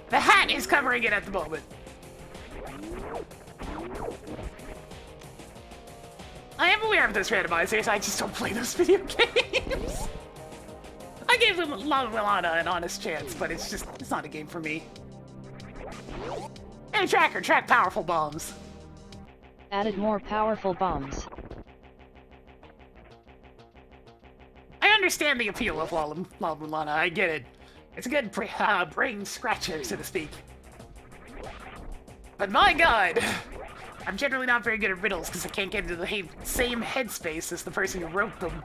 The hat is covering it at the moment. I am aware of those randomizers, I just don't play those video games. I gave them Lana an honest chance, but it's not a game for me. Hey, Tracker, track powerful bombs. Added more powerful bombs. I understand the appeal of Lana, I get it. It's a good brain scratcher, so to speak. But my god! I'm generally not very good at riddles because I can't get into the same headspace as the person who wrote them.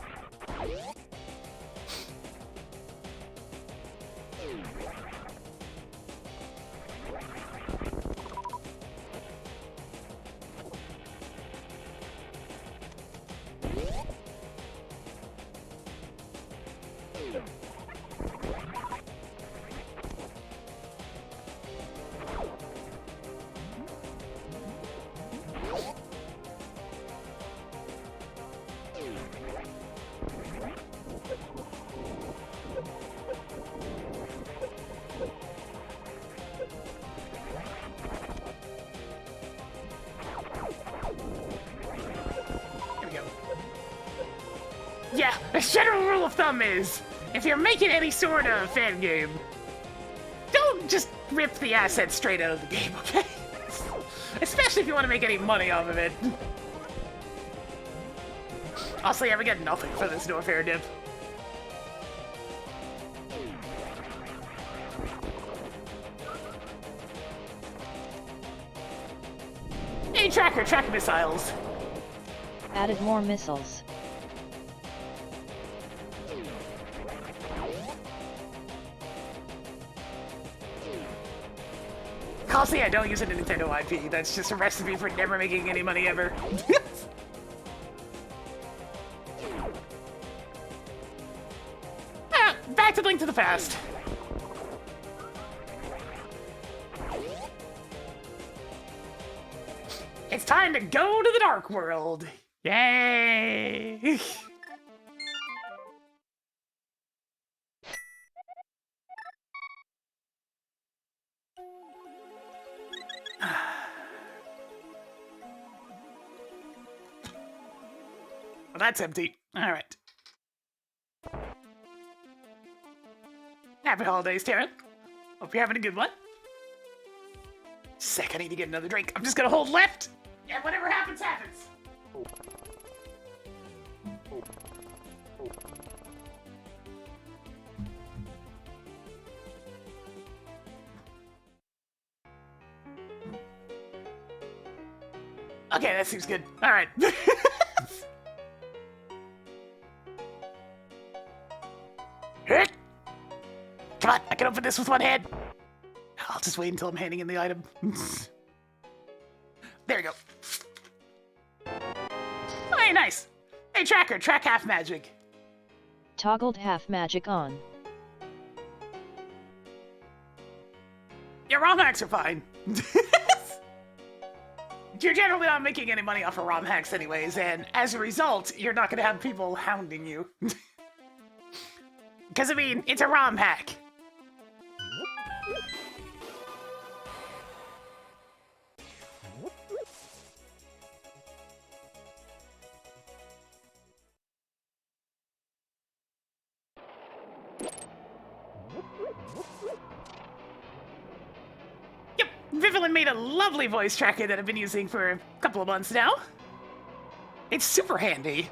Yeah, the general rule of thumb is, if you're making any sort of fan game, don't just rip the assets straight out of the game, okay? Especially if you want to make any money off of it. Also, yeah, we get nothing for this Norfair dip. Hey, Tracker, track missiles. Added more missiles. Honestly, I don't use a Nintendo IP. That's just a recipe for never making any money ever. Back to Link to the Past. It's time to go to the Dark World. Yay! Well, that's empty. All right. Happy holidays, Taryn. Hope you're having a good one. Sick, I need to get another drink. I'm just gonna hold left, and whatever happens, happens. Okay, that seems good. All right. Come on, I can open this with one hand. I'll just wait until I'm handing in the item. There you go. Hey, nice. Hey, Tracker, track half magic. Toggled half magic on. Yeah, ROM hacks are fine. You're generally not making any money off of ROM hacks anyways, and as a result, you're not gonna have people hounding you. Because, I mean, it's a ROM hack. Evelyn made a lovely voice tracker that I've been using for a couple of months now. It's super handy.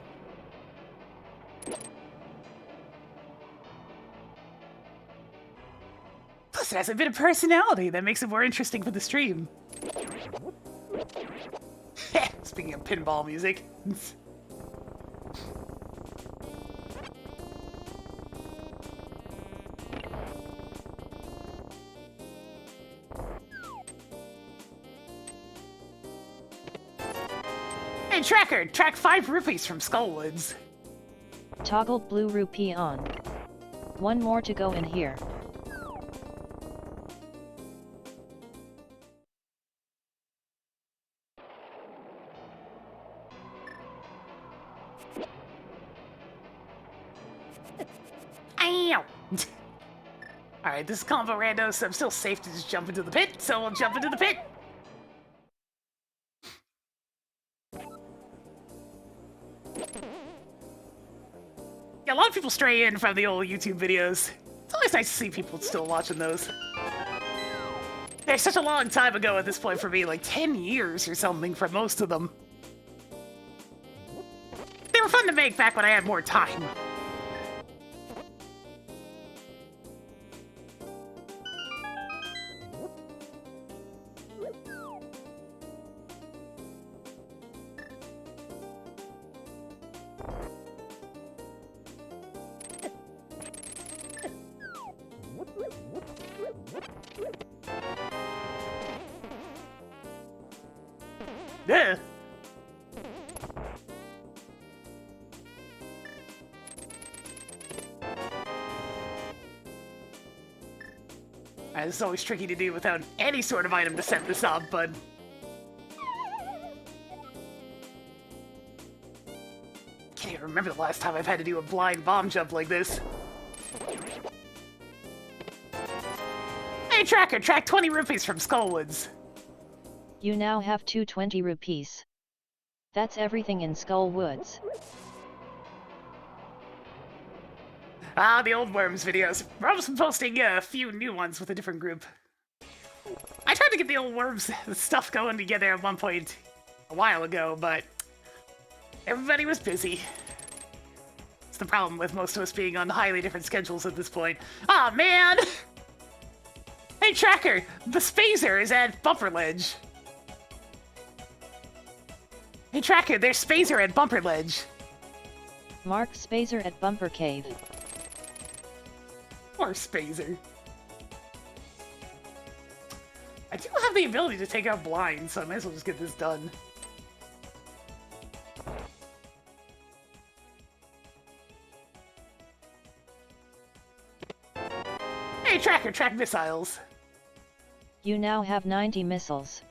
Plus, it has a bit of personality that makes it more interesting for the stream. Speaking of pinball music. Hey, Tracker! Track 5 rupees from Skullwoods. Toggled blue rupee on. One more to go in here. Ow! Alright, this is combo rando, so I'm still safe to just jump into the pit, so we'll jump into the pit! Yeah, a lot of people stray in from the old YouTube videos. It's always nice to see people still watching those. They're such a long time ago at this point for me, like 10 years or something for most of them. They were fun to make back when I had more time. Yeah. This is always tricky to do without any sort of item to set this up, but... Can't even remember the last time I've had to do a blind bomb jump like this. Hey, Tracker! Track 20 rupees from Skullwoods. You now have 220 rupees. That's everything in Skullwoods. Ah, the old Worms videos. We're almost posting a few new ones with a different group. I tried to get the old Worms stuff going together at one point a while ago, but everybody was busy. It's the problem with most of us being on highly different schedules at this point. Aw, man! Hey, Tracker! The Spazer is at Bumper Ledge. Hey, Tracker, there's Spazer at Bumper Ledge. Mark Spazer at Bumper Cave. Or Spazer. I do have the ability to take out blinds, so I might as well just get this done. Hey, Tracker, track missiles. You now have 90 missiles.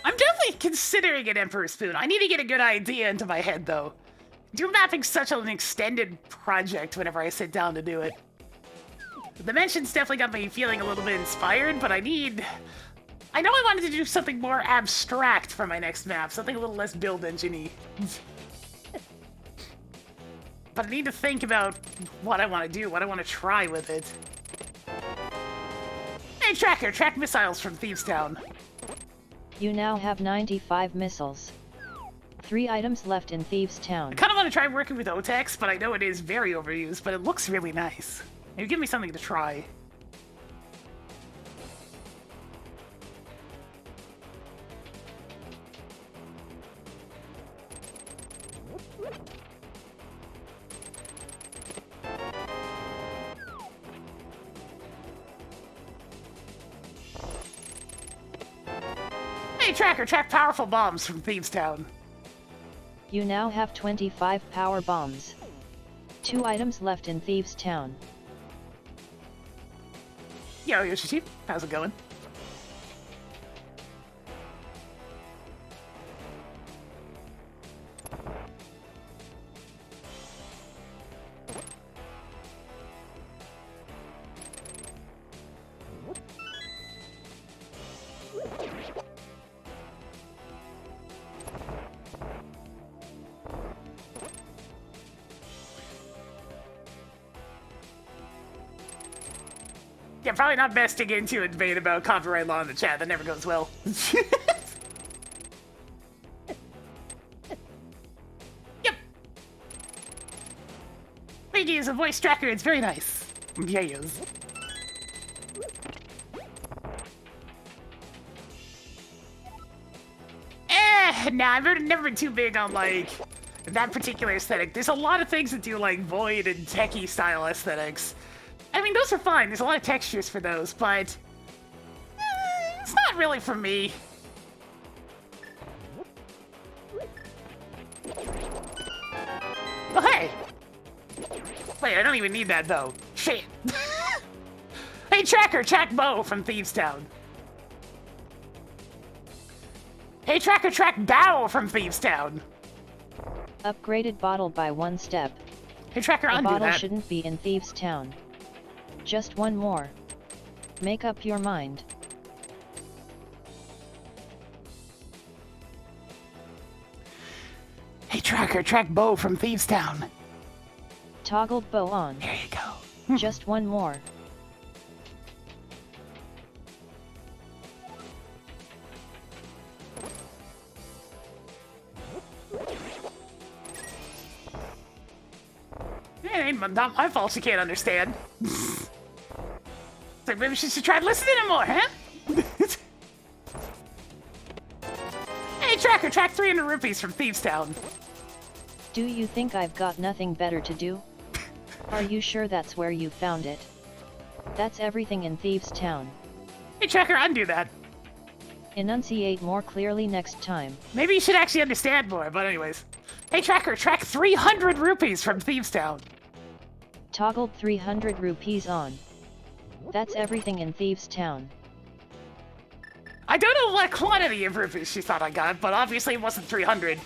I'm definitely considering an Emperor Spoon. I need to get a good idea into my head, though. Do mapping's such an extended project whenever I sit down to do it. The Dimensions definitely got me feeling a little bit inspired, but I know I wanted to do something more abstract for my next map, something a little less build engine-y. But I need to think about what I want to do, what I want to try with it. Hey, Tracker, track missiles from Thieves Town. You now have 95 missiles. 3 items left in Thieves Town. I kind of want to try working with Otex, but I know it is very overused, but it looks really nice. Maybe give me something to try. Hey, Tracker, track powerful bombs from Thieves Town. You now have 25 power bombs. 2 items left in Thieves Town. Yo, Yoshi, how's it going? Yeah, probably not best to get into a debate about copyright law in the chat. That never goes well. Yep. We can use a voice tracker. It's very nice. Yes. Nah, I've never been too big on, like, that particular aesthetic. There's a lot of things that do, like, void and techie style aesthetics. I mean, those are fine. There's a lot of textures for those, but it's not really for me. Oh, hey! Wait, I don't even need that, though. Shit. Hey, Tracker, track Bo from Thieves Town. Hey, Tracker, track Bow from Thieves Town. Upgraded bottle by 1 step. Hey, Tracker, The undo bottle that. shouldn't be in Thieves Town. Just one more. Make up your mind. Hey, Tracker, track Bo from Thieves Town. Toggled bow on. There you go. Just one more. It ain't not my fault she can't understand. So maybe she should try listening more, huh? Hey, Tracker, track 300 rupees from Thieves Town. Do you think I've got nothing better to do? Are you sure that's where you found it? That's everything in Thieves Town. Hey, Tracker, undo that. Enunciate more clearly next time. Maybe you should actually understand more, but anyways. Hey, Tracker, track 300 rupees from Thieves Town. Toggled 300 rupees on. That's everything in Thieves Town. I don't know what quantity of rupees she thought I got, but obviously it wasn't 300.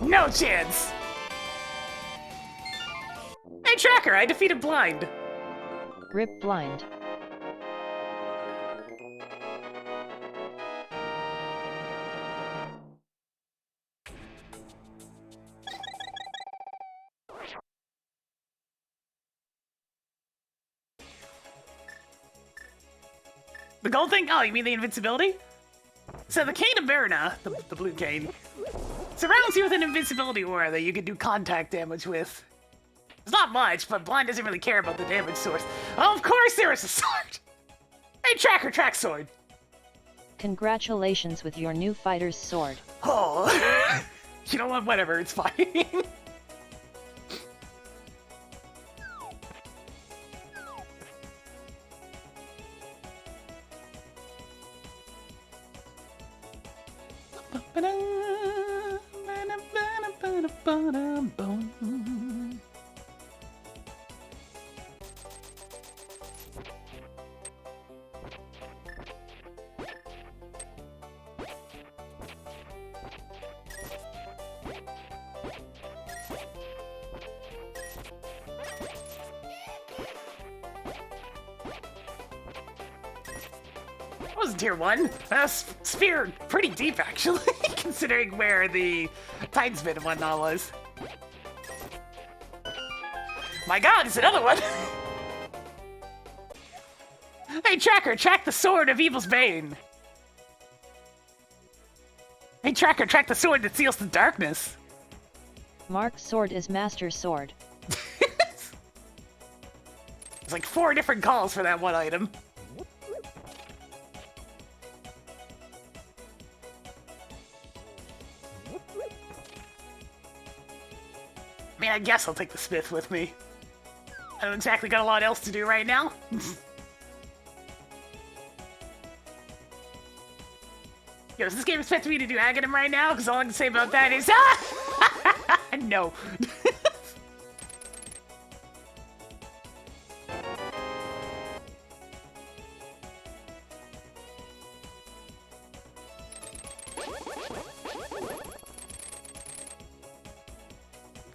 No chance! Hey, Tracker, I defeated Blind. Rip blind. The gold thing? Oh, you mean the invincibility? So the Cane of Marina, the blue cane, surrounds you with an invincibility aura that you can do contact damage with. It's not much, but Blind doesn't really care about the damage source. Oh, of course there is a sword! Hey, Tracker, track sword! Congratulations with your new fighter's sword. Oh, you know what? Whatever, it's fine. That wasn't tier 1. Spear pretty deep, actually, considering where the Titanspin and whatnot was. My god, it's another one! Hey, Tracker, track the sword of Evil's Bane. Hey, Tracker, track the sword that seals the darkness. Mark's sword is Master Sword. There's like 4 different calls for that one item. I mean, I guess I'll take the Smith with me. I don't exactly got a lot else to do right now. Yo, does this game expect me to do Aghanim right now? Because all I can say about that is, no.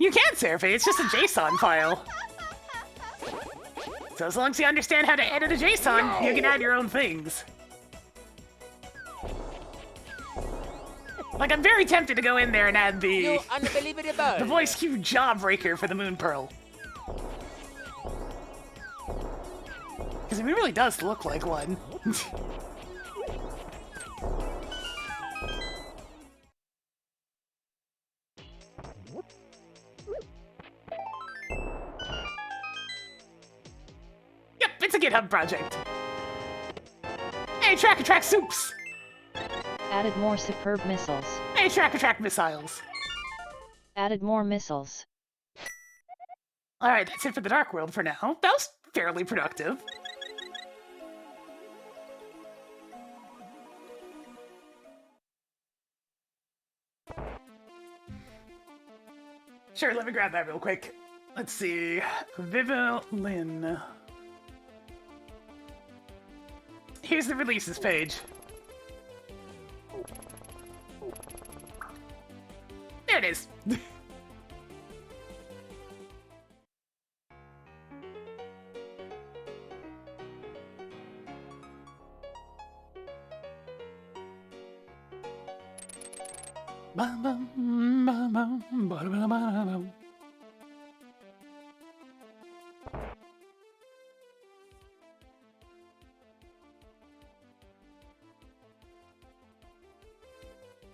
You can surf it, it's just a JSON file. So as long as you understand how to edit a JSON, you can add your own things. Like, I'm very tempted to go in there and add the voice cue jawbreaker for the Moon Pearl. Because it really does look like one. Yep, it's a GitHub project. Hey, track soups! Added more superb missiles. Hey, track missiles. Added more missiles. Alright, that's it for the Dark World for now. That was fairly productive. Sure, let me grab that real quick. Let's see. Vivalin. Here's the releases page. There it is.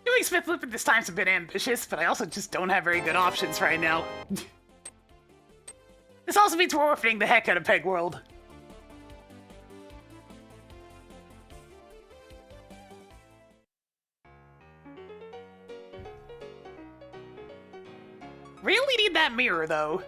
Doing Smith Loop at this time's a bit ambitious, but I also just don't have very good options right now. This also means we're orphaning the heck out of Peg World. Really need that mirror, though.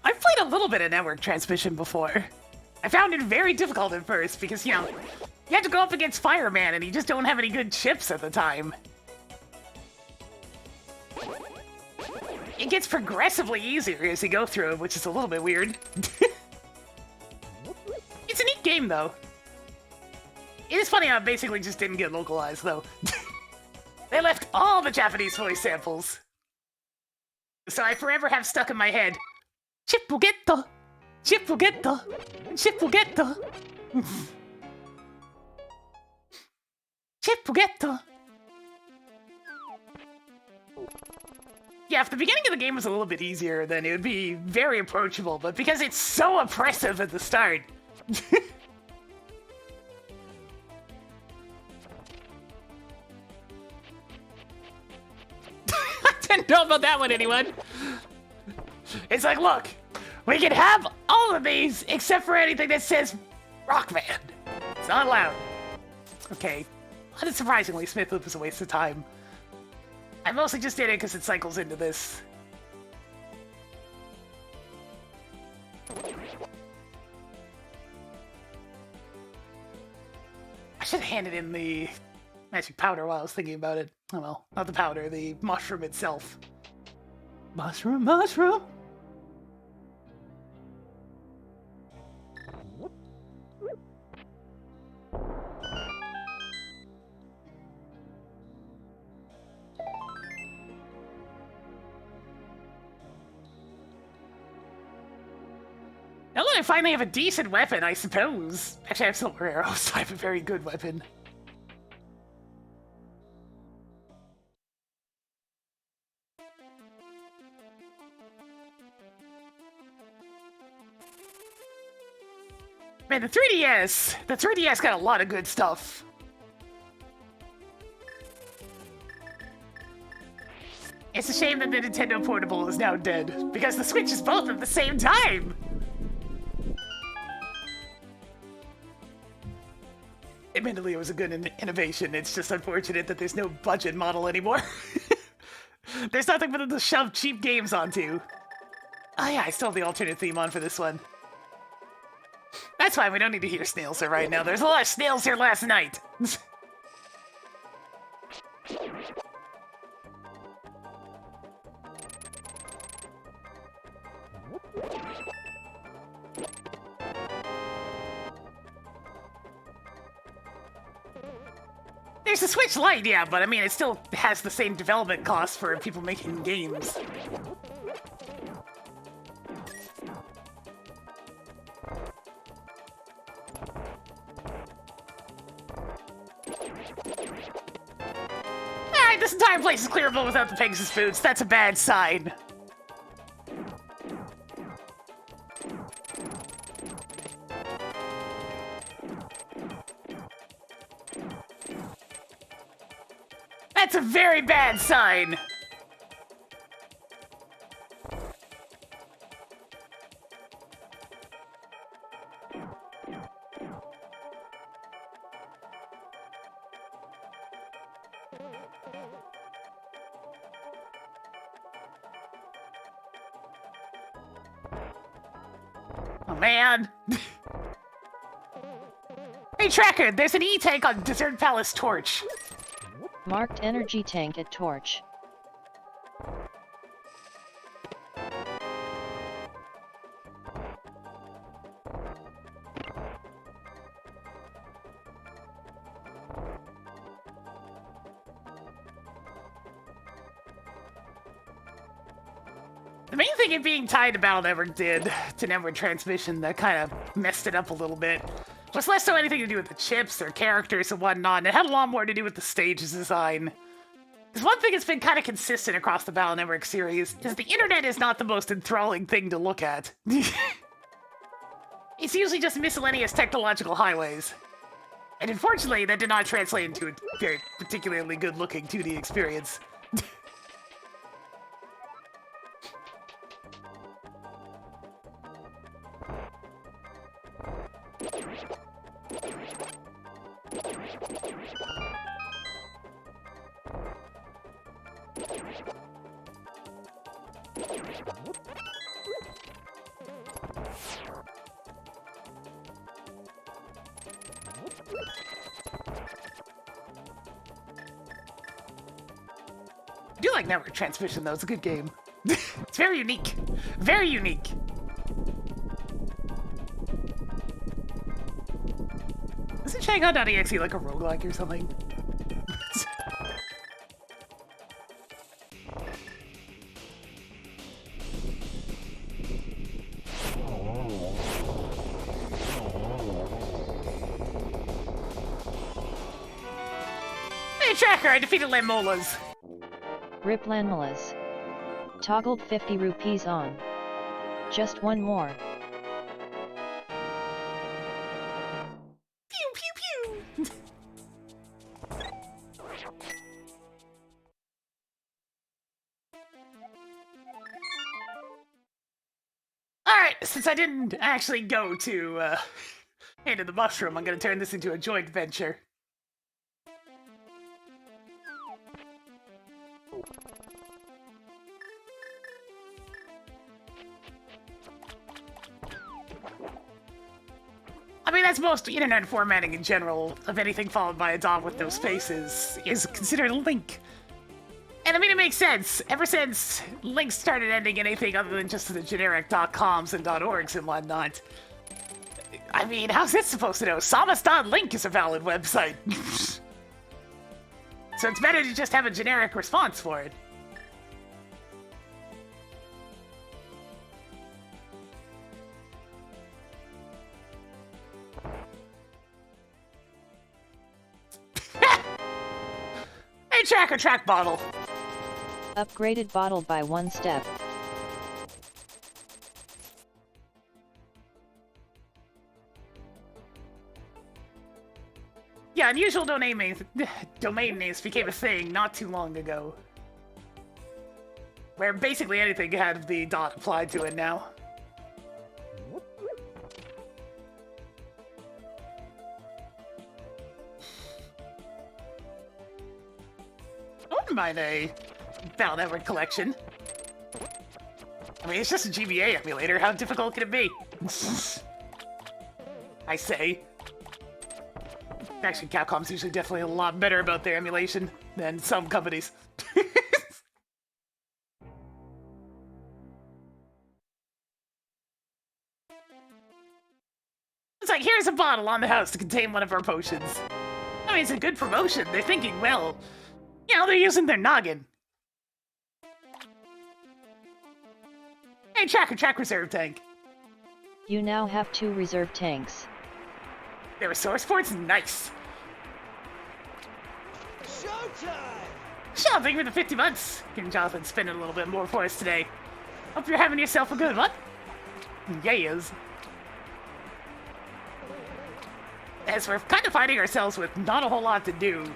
I've played a little bit of network transmission before. I found it very difficult at first because, you know, you have to go up against Fireman and you just don't have any good chips at the time. It gets progressively easier as you go through it, which is a little bit weird. It's a neat game, though. It is funny how it basically just didn't get localized, though. They left all the Japanese voice samples. So I forever have stuck in my head, Chippugetto! Chippugetto! Chippugetto! Chippugetto! Yeah, if the beginning of the game was a little bit easier, then it would be very approachable, but because it's so oppressive at the start... I didn't know about that one, anyone! It's like, look, we can have all of these except for anything that says Rock Band. It's not allowed. Okay, unsurprisingly, Smith Loop is a waste of time. I mostly just did it because it cycles into this. I should have handed in the magic powder while I was thinking about it. Oh well, not the powder, the mushroom itself. Mushroom, mushroom! Now that I finally have a decent weapon, I suppose. Actually, I have silver arrows, so I have a very good weapon. Man, the 3DS got a lot of good stuff. It's a shame that the Nintendo Portable is now dead, because the Switch is both at the same time! Admittedly, it was a good innovation. It's just unfortunate that there's no budget model anymore. There's nothing for them to shove cheap games onto. Oh yeah, I still have the alternate theme on for this one. That's fine, we don't need to hear snails here right now. There's a lot of snails here last night. There's a Switch Lite, yeah, but I mean, it still has the same development costs for people making games. Alright, this entire place is clearable without the Pegasus boots. That's a bad sign. That's a very bad sign. Oh man. Hey Tracker, there's an E-tank on Desert Palace Torch. Marked energy tank at Torch. The main thing it being tied to Battle Network did to Network Transmission that kind of messed it up a little bit was less so anything to do with the chips or characters and whatnot, and it had a lot more to do with the stage's design. Because one thing that's been kind of consistent across the Battle Network series is the internet is not the most enthralling thing to look at. It's usually just miscellaneous technological highways. And unfortunately, that did not translate into a very particularly good-looking 2D experience. I do like Network Transmission, though. It's a good game. It's very unique. Very unique. Isn't Shanghai.exe like a roguelike or something? Hey, Tracker, I defeated Lamolas. Rip Lanmalas. Toggled 50 rupees on. Just one more. Pew, pew, pew. Alright, since I didn't actually go to, Hand of the Mushroom, I'm gonna turn this into a joint venture. I mean, that's most internet formatting in general of anything followed by a dot with no spaces is considered a link. And I mean, it makes sense. Ever since links started ending anything other than just the generic .coms and .orgs and whatnot. I mean, how's it supposed to know? Samus.link is a valid website. So it's better to just have a generic response for it. Hey, Tracker, track bottle. Upgraded bottle by one step. Yeah, unusual domain names became a thing not too long ago. Where basically anything had the dot applied to it now. I wouldn't mind a Battle Network collection. I mean, it's just a GBA emulator. How difficult can it be? I say. Actually, Capcom's usually definitely a lot better about their emulation than some companies. It's like, here's a bottle on the house to contain one of our potions. I mean, it's a good promotion. They're thinking, well, you know, they're using their noggin. Hey, track reserve tank. You now have 2 reserve tanks. Their resource port's nice. Showtime! Sean, thank you for the 50 months. Getting Jonathan spending a little bit more for us today. Hope you're having yourself a good one. Yes. As we're kind of finding ourselves with not a whole lot to do,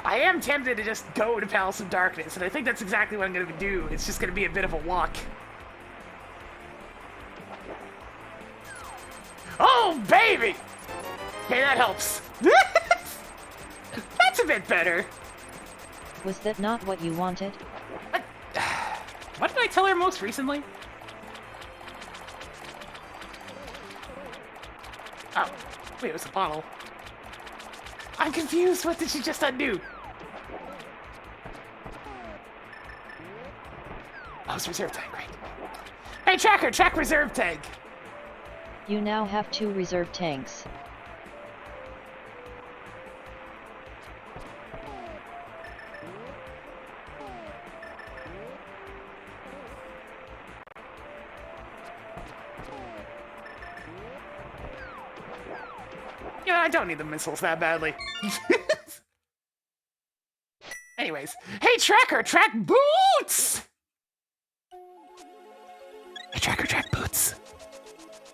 I am tempted to just go to Palace of Darkness, and I think that's exactly what I'm going to do. It's just going to be a bit of a walk. Oh, baby! Okay, that helps. That's a bit better. Was that not what you wanted? What did I tell her most recently? Oh, wait, it was a bottle. I'm confused. What did she just undo? Oh, it's reserve tank, right? Hey, Tracker, track reserve tank. You now have 2 reserve tanks. You know, I don't need the missiles that badly. Anyways, hey Tracker, track boots! Hey Tracker, track boots.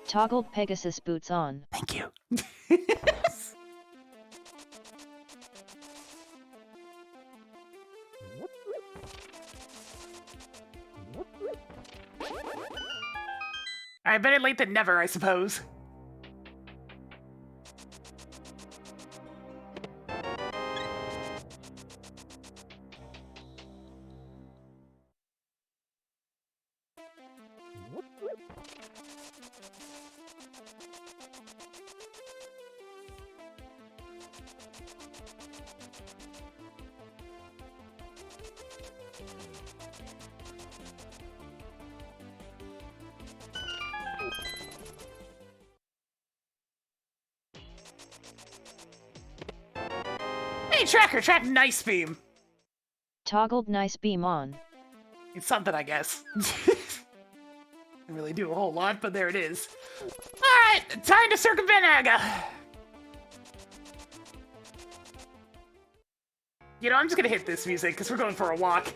Toggled Pegasus boots on. Thank you. Alright, better late than never, I suppose. Hey Tracker, track nice beam. Toggled nice beam on. It's something, I guess. Didn't really do a whole lot, but there it is. Alright, time to circumvent Aga. You know, I'm just gonna hit this music, because we're going for a walk.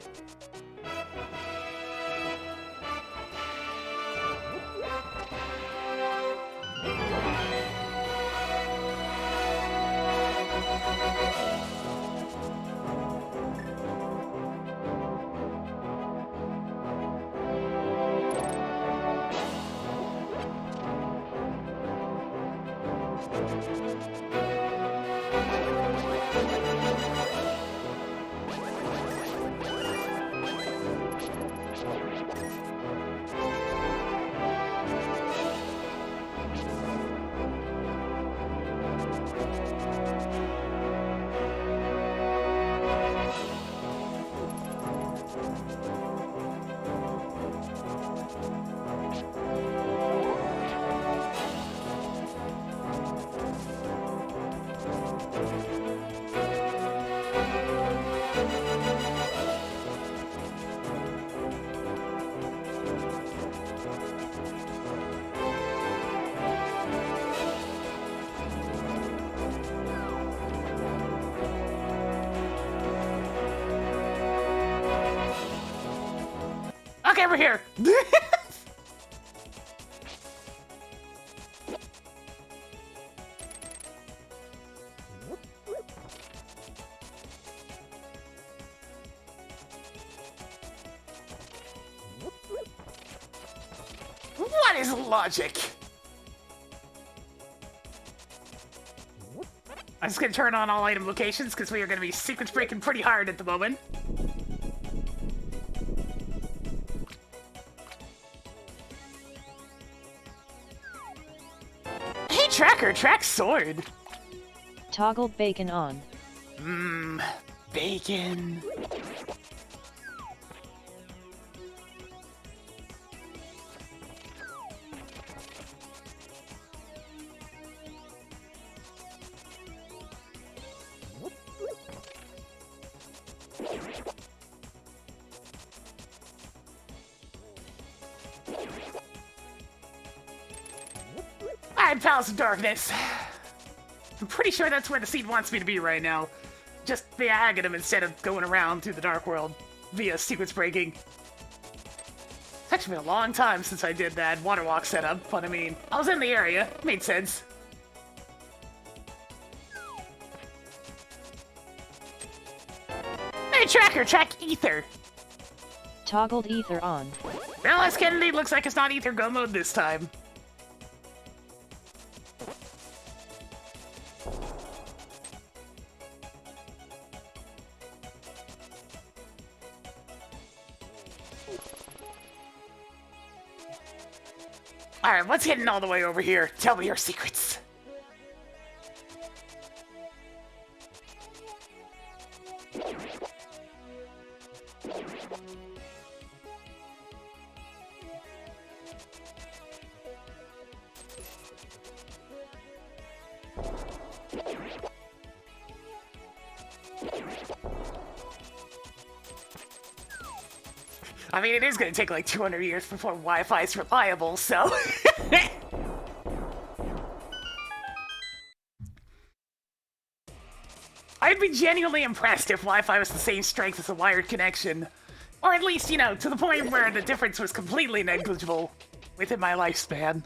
Okay, we're here. What is logic? I'm just gonna turn on all item locations because we are gonna be secrets breaking pretty hard at the moment. tracker, track sword. Toggled bacon on. Mmm, bacon. Alright, Palace of Darkness. I'm pretty sure that's where the seed wants me to be right now. Just via Aghanim instead of going around through the Dark World via sequence breaking. It's actually been a long time since I did that waterwalk setup, but I mean, I was in the area. Made sense. Hey, tracker, track ether. Toggled ether on. Well, as Kennedy looks like it's not ether go mode this time. Alright, what's hidden all the way over here? Tell me your secrets. I mean, it is going to take like 200 years before Wi-Fi is reliable, so... I'd be genuinely impressed if Wi-Fi was the same strength as a wired connection. Or at least, you know, to the point where the difference was completely negligible within my lifespan.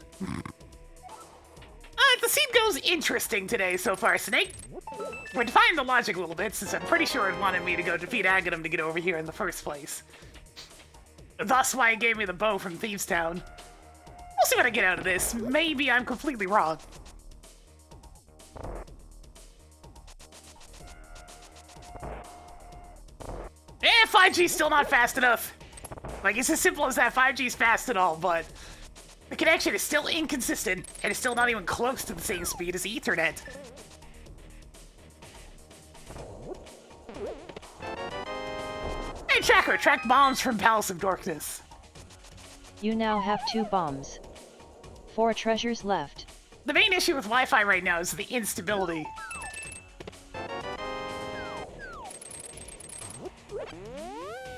The seed goes interesting today so far, Snake. We're defining the logic a little bit, since I'm pretty sure it wanted me to go defeat Aghanim to get over here in the first place. Thus why it gave me the bow from Thieves Town. We'll see what I get out of this. Maybe I'm completely wrong. 5G's still not fast enough. Like, it's as simple as that. 5G's fast and all, but the connection is still inconsistent, and it's still not even close to the same speed as Ethernet. Hey, tracker, track bombs from Palace of Darkness. You now have 2 bombs. 4 treasures left. The main issue with Wi-Fi right now is the instability.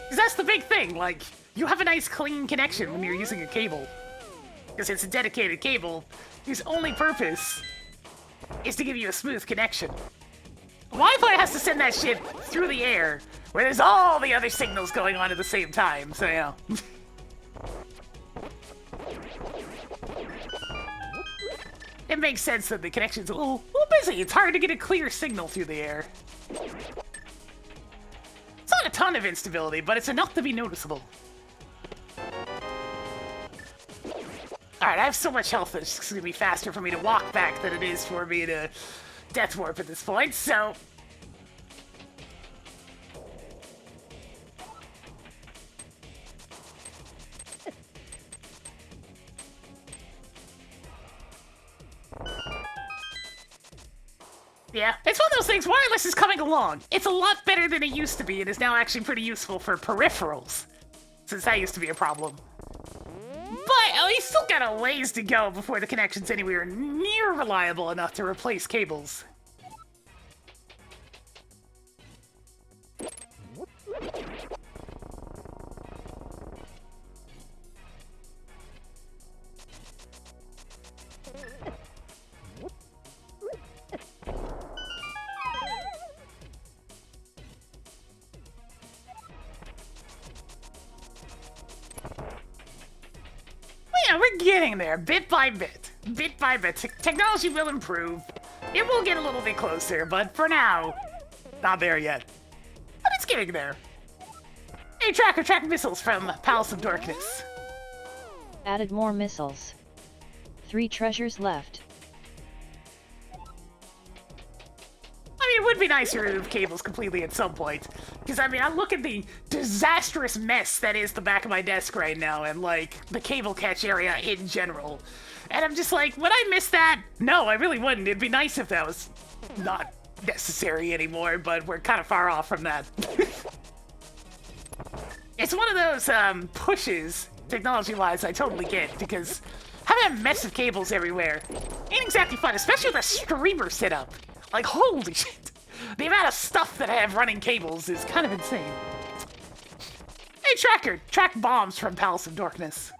Because that's the big thing, like, you have a nice clean connection when you're using a cable. Because it's a dedicated cable, whose only purpose is to give you a smooth connection. Wi-Fi has to send that shit through the air, where there's all the other signals going on at the same time, so you know. It makes sense that the connection's a little busy. It's hard to get a clear signal through the air. It's not a ton of instability, but it's enough to be noticeable. Alright, I have so much health that it's just gonna be faster for me to walk back than it is for me to death warp at this point, so... Yeah, it's one of those things. Wireless is coming along. It's a lot better than it used to be, and is now actually pretty useful for peripherals, since that used to be a problem. But we still got a ways to go before the connection's anywhere near reliable enough to replace cables. Yeah, we're getting there, bit by bit. Bit by bit. Technology will improve. It will get a little bit closer, but for now, not there yet. But it's getting there. Hey, tracker, track missiles from Palace of Darkness. Added more missiles. 3 treasures left. I mean, it would be nice to remove cables completely at some point. Because, I mean, I look at the disastrous mess that is the back of my desk right now, and, like, the cable catch area in general. And I'm just like, would I miss that? No, I really wouldn't. It'd be nice if that was not necessary anymore, but we're kind of far off from that. It's one of those pushes, technology-wise, I totally get, because having a mess of cables everywhere ain't exactly fun, especially with a streamer setup. Like, holy shit. The amount of stuff that I have running cables is kind of insane. Hey, Tracker, track bombs from Palace of Darkness.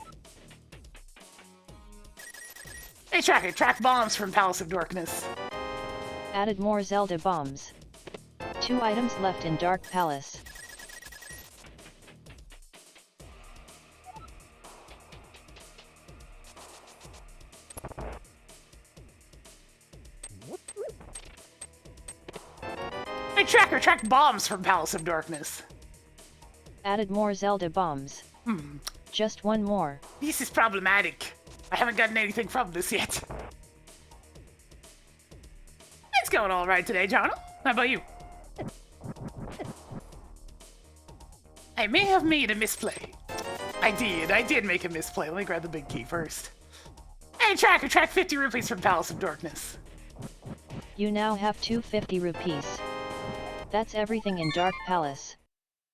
Hey, Tracker, track bombs from Palace of Darkness. Added more Zelda bombs. 2 items left in Dark Palace. Hey, Tracker, track bombs from Palace of Darkness. Added more Zelda bombs. Just 1 more. This is problematic. I haven't gotten anything from this yet. It's going all right today, John. How about you? I may have made a misplay. I did make a misplay. Let me grab the big key first. Hey, Tracker, track 50 rupees from Palace of Darkness. You now have 250 rupees. That's everything in Dark Palace.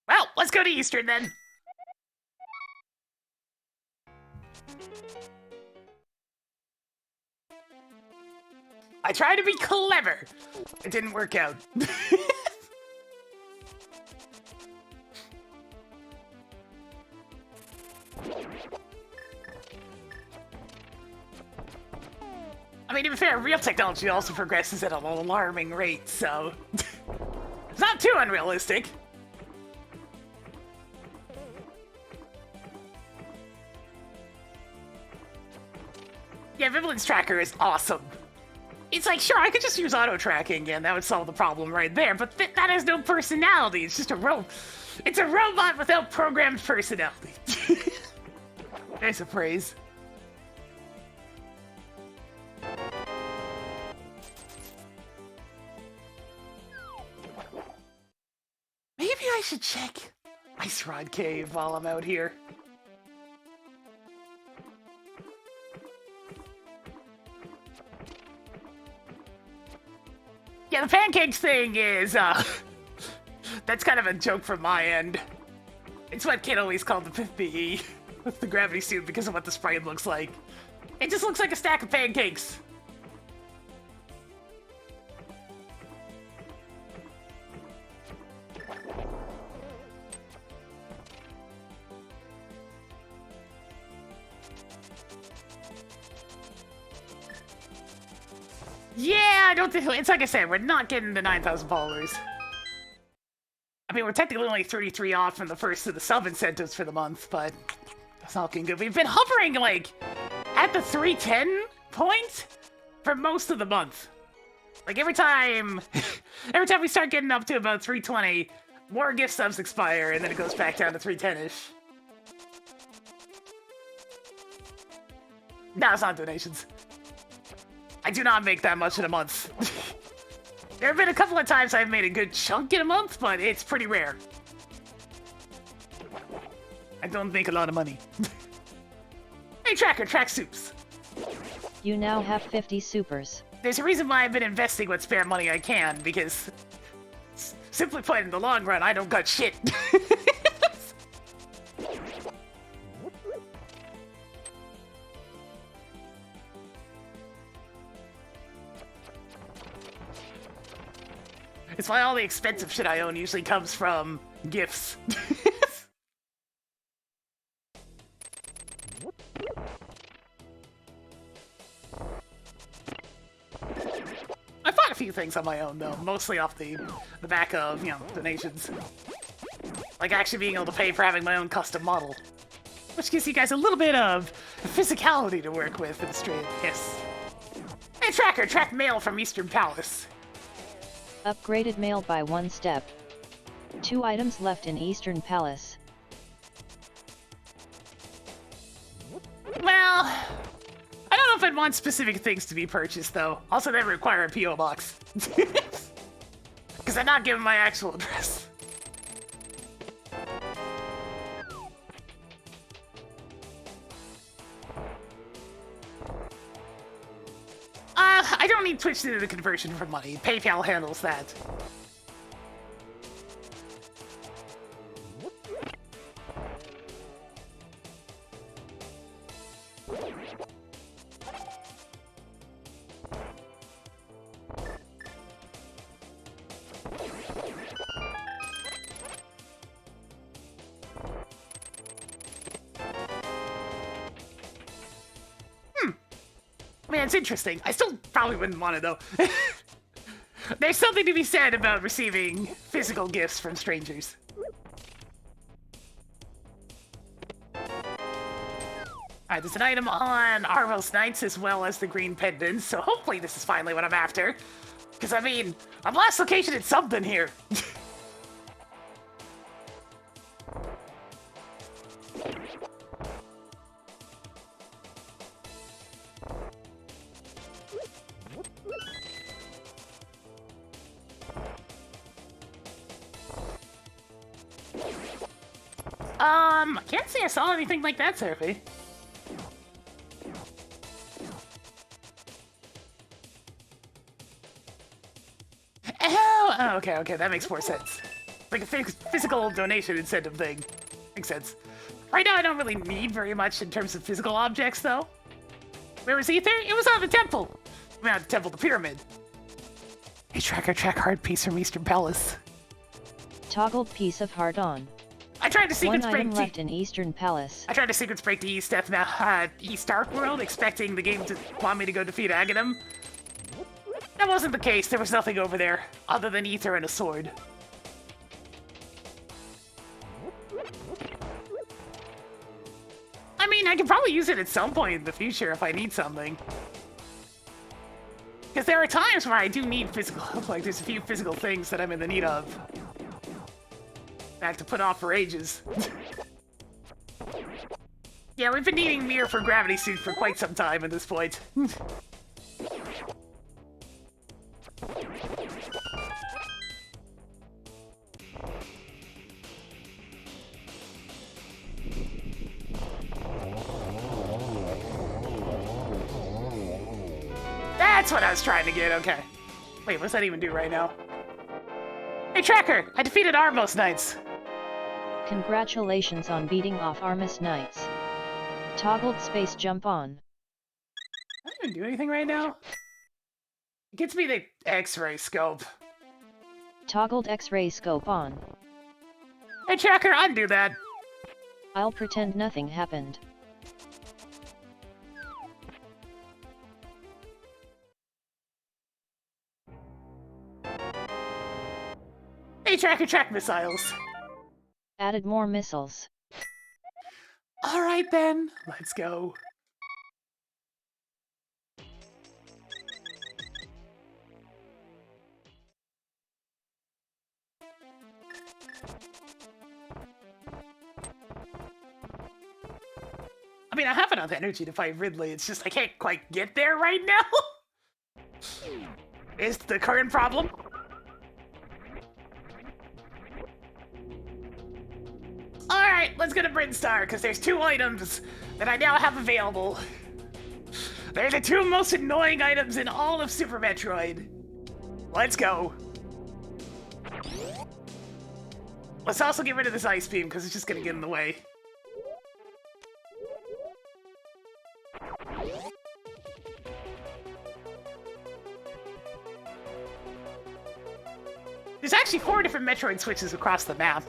Well, let's go to Eastern then. I tried to be clever. It didn't work out. I mean, to be fair, real technology also progresses at an alarming rate, so it's not too unrealistic. Yeah, Vivlin's tracker is awesome. It's like, sure, I could just use auto-tracking and that would solve the problem right there, but that has no personality. It's just it's a robot without programmed personality. There's a phrase. Maybe I should check Ice Rod Cave while I'm out here. Yeah, the pancakes thing is, that's kind of a joke from my end. It's what Kid always called the 5BE with the gravity suit because of what the sprite looks like. It just looks like a stack of pancakes. Yeah, I don't think it's like I said, we're not getting the 9,000 followers. I mean, we're technically only 33 off from the first of the sub incentives for the month, but that's not looking good. We've been hovering like at the 310 point for most of the month. Like every time we start getting up to about 320, more gift subs expire, and then it goes back down to 310-ish. No, it's not donations. I do not make that much in a month. There have been a couple of times I've made a good chunk in a month, but it's pretty rare. I don't make a lot of money. Hey, Tracker, track soups. You now have 50 supers. There's a reason why I've been investing what spare money I can, because simply put, in the long run, I don't got shit. It's why all the expensive shit I own usually comes from gifts. I bought a few things on my own, though, mostly off the back of, donations. Like actually being able to pay for having my own custom model. Which gives you guys a little bit of physicality to work with in a stream. Yes. Hey, Tracker, track mail from Eastern Palace. Upgraded mail by 1 step. 2 items left in Eastern Palace. Well, I don't know if I'd want specific things to be purchased, though. Also, they require a P.O. box. Because I'm not giving my actual address. I don't need Twitch to do the conversion for money. PayPal handles that. I mean, it's interesting. I still probably wouldn't want it, though. There's something to be said about receiving physical gifts from strangers. Alright, there's an item on Armos Knights as well as the green pendant, so hopefully this is finally what I'm after. Because, I mean, I'm last location at something here. I can't say I saw anything like that, Surfy. Oh, okay, that makes more sense. Like a physical donation incentive thing. Makes sense. Right now, I don't really need very much in terms of physical objects, though. Where was Ether? It was on the temple. I mean, not the temple, the pyramid. Hey, tracker, track hard piece from Eastern Palace. Toggled piece of heart on. I tried to sequence One break item left in Eastern Palace. I tried to sequence break the East Dark World, expecting the game to want me to go defeat Aghanim. That wasn't the case. There was nothing over there other than Ether and a sword. I mean, I could probably use it at some point in the future if I need something. Because there are times where I do need physical, like there's a few physical things that I'm in the need of. Back to put off for ages. Yeah, we've been needing Mir for Gravity Suit for quite some time at this point. That's what I was trying to get, okay. Wait, what's that even do right now? Hey, Tracker! I defeated Armos Knights! Congratulations on beating off Armos Knights. Toggled space jump on. I don't even do anything right now. It gets me the X-ray scope. Toggled X-ray scope on. Hey, Tracker, undo that. I'll pretend nothing happened. Hey, Tracker, track missiles. Added more missiles. Alright then, let's go. I mean, I have enough energy to fight Ridley, it's just I can't quite get there right now. Is the current problem. Alright, let's go to Brinstar, because there's 2 items that I now have available. They're the 2 most annoying items in all of Super Metroid. Let's go. Let's also get rid of this Ice Beam, because it's just going to get in the way. There's actually 4 different Metroid switches across the map.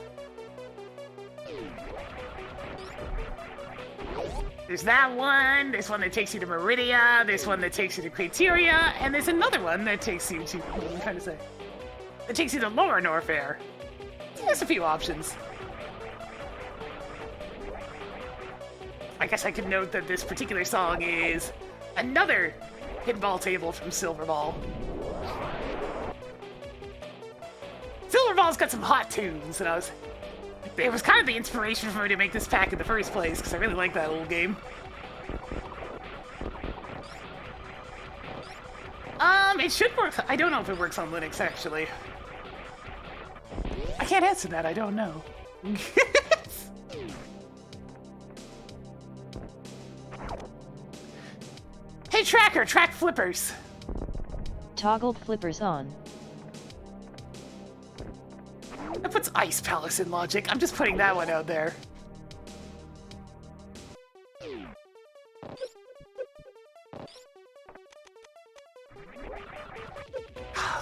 There's that one, there's one that takes you to Meridia, there's one that takes you to Criteria, and there's another one that takes you to, what am I trying to say? That takes you to Lower Norfair. There's a few options. I guess I could note that this particular song is another pinball table from Silverball. Silverball's got some hot tunes, and it was kind of the inspiration for me to make this pack in the first place, because I really like that old game. It should work. I don't know if it works on Linux, actually. can't answer that. I don't know. Hey, Tracker, track flippers. Toggled flippers on. That puts Ice Palace in logic. I'm just putting that one out there.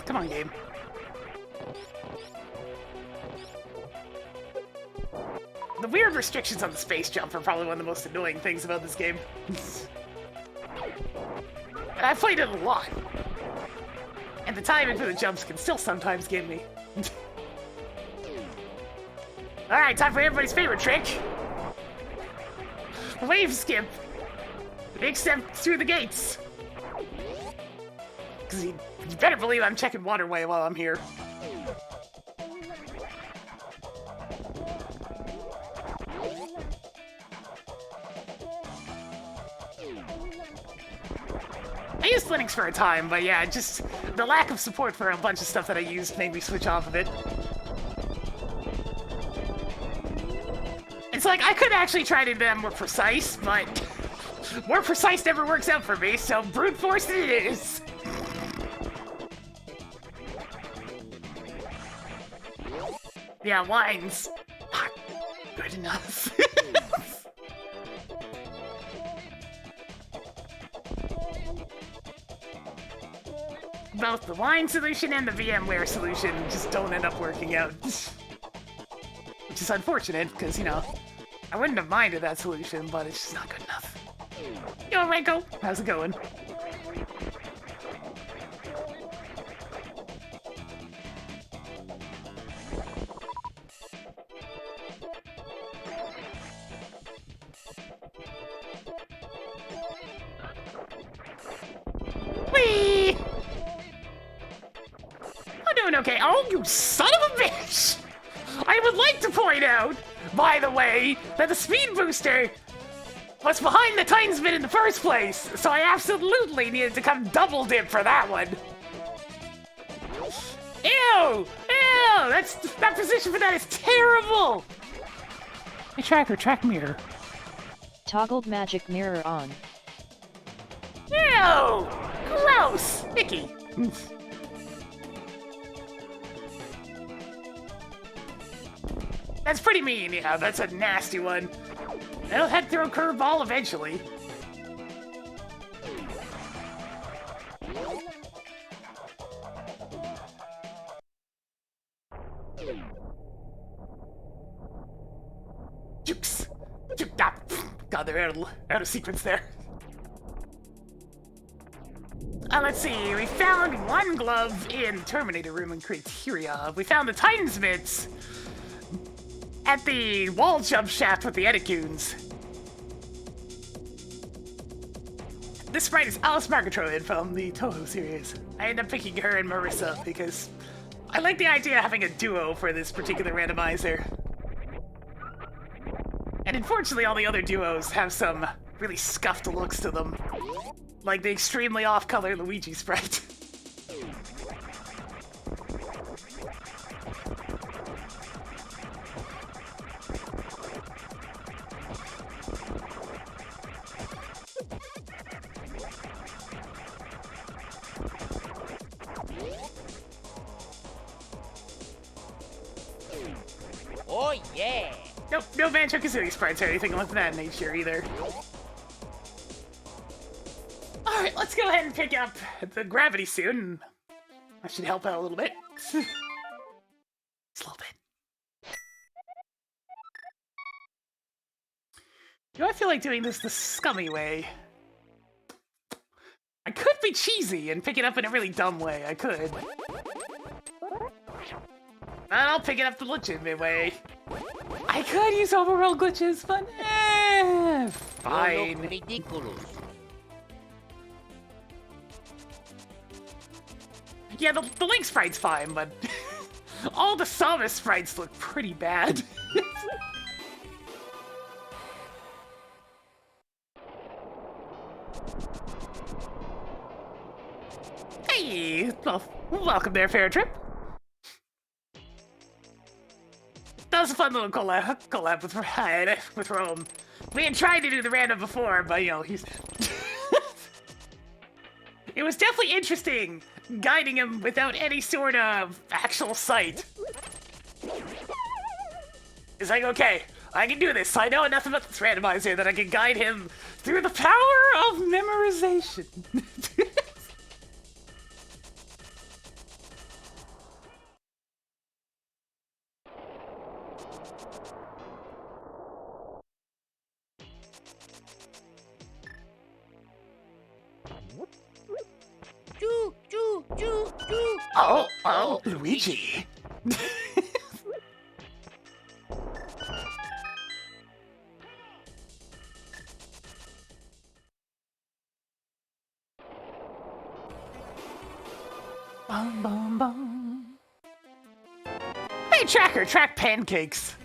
Come on, game. The weird restrictions on the space jump are probably one of the most annoying things about this game. And I've played it a lot. And the timing for the jumps can still sometimes get me. Alright, time for everybody's favorite trick. Wave skip. Big step through the gates. Because you better believe I'm checking waterway while I'm here. I used Linux for a time, but yeah, just the lack of support for a bunch of stuff that I used made me switch off of it. It's like, I could actually try to be more precise, but more precise never works out for me, so brute force it is! Yeah, lines. Not good enough. Both the line solution and the VMware solution just don't end up working out. Which is unfortunate, because, you know, I wouldn't have minded that solution, but it's just not good enough. Yo, Ranko, how's it going? Whee! I'm doing okay. Oh, you son of a bitch! I would like to point out, by the way, that the speed booster was behind the Titan's bit in the first place, so I absolutely needed to come double dip for that one. Ew! Ew! That position for that is terrible! Hey, Tracker, track mirror. Toggled magic mirror on. Ew! Gross! Icky. That's pretty mean, yeah, that's a nasty one. It'll head through a curveball eventually. Jukes! Juke! Ah, God, they're out of sequence there. Let's see, we found one glove in Terminator Room and Criteria. We found the Titan's mitts at the wall jump shaft with the Eticoons. This sprite is Alice Margatroyd from the Toho series. I ended up picking her and Marissa because I like the idea of having a duo for this particular randomizer. And unfortunately, all the other duos have some really scuffed looks to them. Like the extremely off-color Luigi sprite. Oh yeah! Nope, no Banjo-Kazooie sprites or anything like that nature either. Alright, let's go ahead and pick up the gravity suit, and that should help out a little bit. Just a little bit. Do I feel like doing this the scummy way? I could be cheesy and pick it up in a really dumb way, I could. But I'll pick it up the legitimate way. I could use overworld glitches, but fine. Ridiculous. Yeah, the Link sprite's fine, but all the Samus sprites look pretty bad. Hey, well, welcome there, Fair Trip. That was a fun little collab with Rome. We had tried to do the random before, but you know, he's... It was definitely interesting, guiding him without any sort of actual sight. It's like, okay, I can do this. I know enough about this randomizer that I can guide him through the power of memorization. Oh, Luigi. Bum, bum, bum. Hey, Tracker, track pancakes.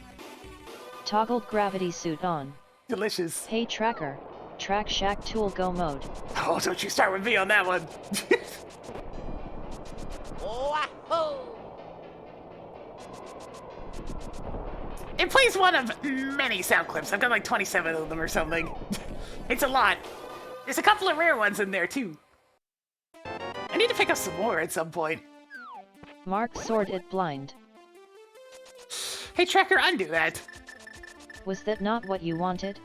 Toggled gravity suit on. Delicious. Hey Tracker, track Shack Tool Go mode. Oh, don't you start with me on that one. Wahoo! It plays one of many sound clips. I've got like 27 of them or something. It's a lot. There's a couple of rare ones in there too. I need to pick up some more at some point. Mark Sword It Blind. Hey Tracker, undo that. Was that not what you wanted?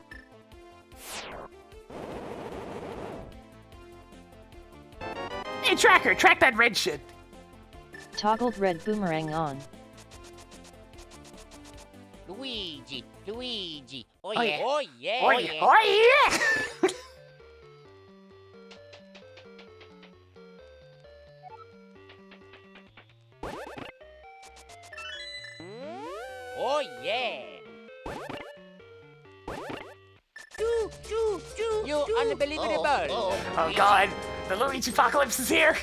Hey Tracker, track that red shit. Toggled red boomerang on. Luigi, Luigi. Oh, Oh yeah. yeah, oh yeah, Oh yeah! Oh yeah! oh yeah. You unbelievable. Oh god, the Luigi apocalypse is here!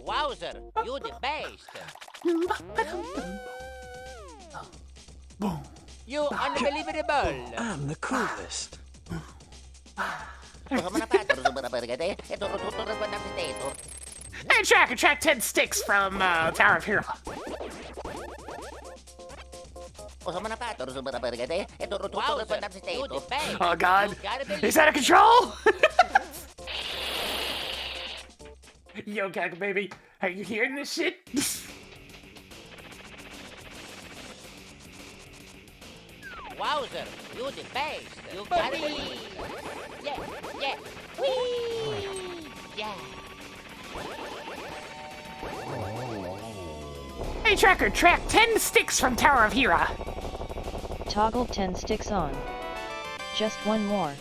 Wowzer, you the best. Boom. You unbelievable. I'm the coolest. Hey Tracker, track 10 sticks from Tower of Hero. Wowzer, you the best. Oh god, You gotta believe he's out of control! Yo, Cackle baby, are you hearing this shit? Wowzer, you the best. You gotta believe. Yeah, yeah. Whee! Yeah. Hey Tracker, track 10 sticks from Tower of Hero. Toggled 10 sticks on. Just one more.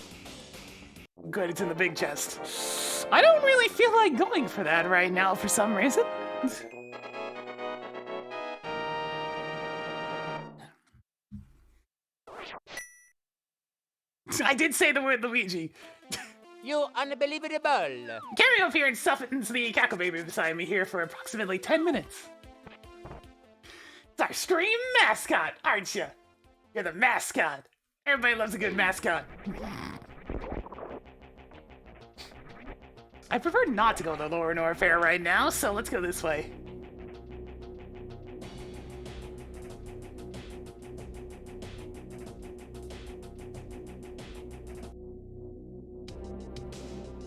Good, it's in the big chest. I don't really feel like going for that right now for some reason. I did say the word Luigi. You unbelievable. Carry up here and softens the Cackle baby beside me here for approximately 10 minutes. It's our stream mascot, aren't you? You're the mascot. Everybody loves a good mascot. I prefer not to go to Lower Norfair right now, so let's go this way.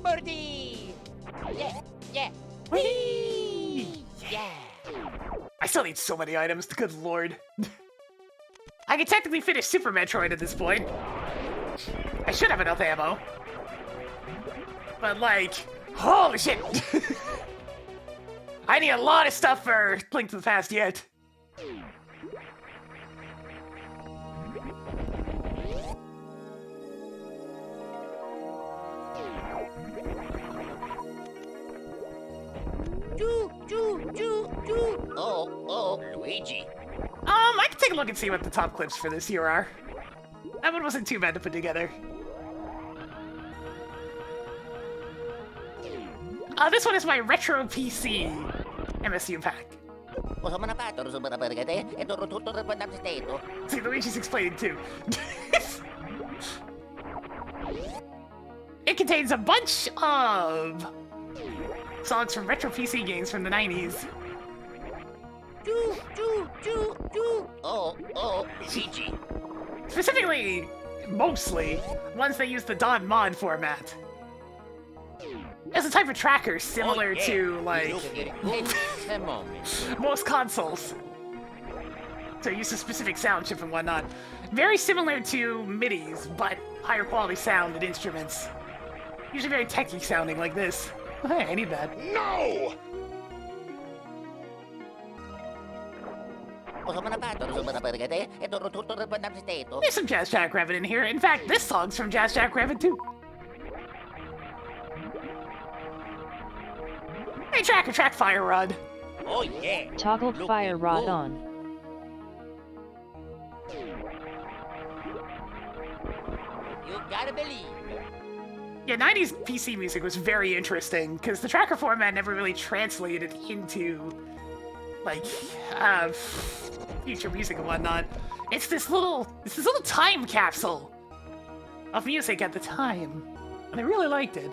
Birdie! Yeah, yeah. Whee! Yeah. I still need so many items, good lord. I can technically finish Super Metroid at this point. I should have enough ammo. But like, holy shit! I need a lot of stuff for Link to the Past yet. Oh, Luigi. I can take a look and see what the top clips for this year are. That one wasn't too bad to put together. This one is my Retro PC MSU pack. See, Luigi's explaining too. contains a bunch of songs from retro PC games from the 90s. Choo, choo, choo, choo. Oh, Luigi. Specifically, mostly, ones that use the .mod mod format. It's a type of tracker similar to, like, A moment. most consoles. So it uses a specific sound chip and whatnot. Very similar to MIDIs, but higher quality sound and instruments. Usually very techy sounding like this. Hey, I need that. No! There's some Jazz Jackrabbit in here. In fact, this song's from Jazz Jackrabbit too. Hey, track fire rod. Oh yeah. Toggled Looking fire rod good. on. You gotta believe. Yeah, 90s PC music was very interesting because the tracker format never really translated into, like, future music and whatnot. It's this little time capsule of music at the time, and I really liked it.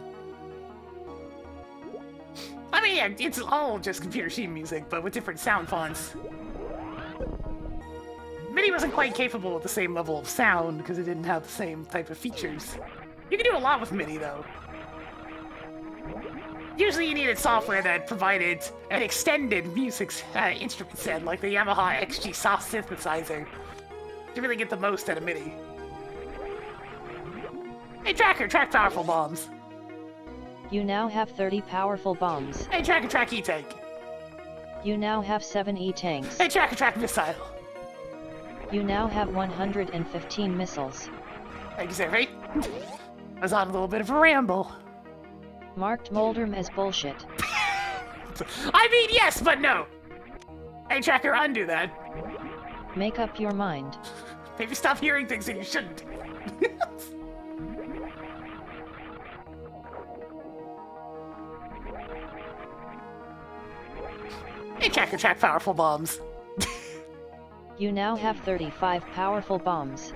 I mean, yeah, it's all just computer sheet music, but with different sound fonts. MIDI wasn't quite capable of the same level of sound because it didn't have the same type of features. You can do a lot with MIDI, though. Usually you needed software that provided an extended music instrument set, like the Yamaha XG soft synthesizer, to really get the most out of MIDI. Hey, track powerful bombs. You now have 30 powerful bombs. Hey, track E-tank. You now have 7 E-tanks. Hey, track missile. You now have 115 missiles. Thank you, Survey. I was on a little bit of a ramble. Marked Moldrum as bullshit. I mean, yes, but no. Hey, Tracker, undo that. Make up your mind. Maybe stop hearing things that you shouldn't. Hey, track powerful bombs. You now have 35 powerful bombs.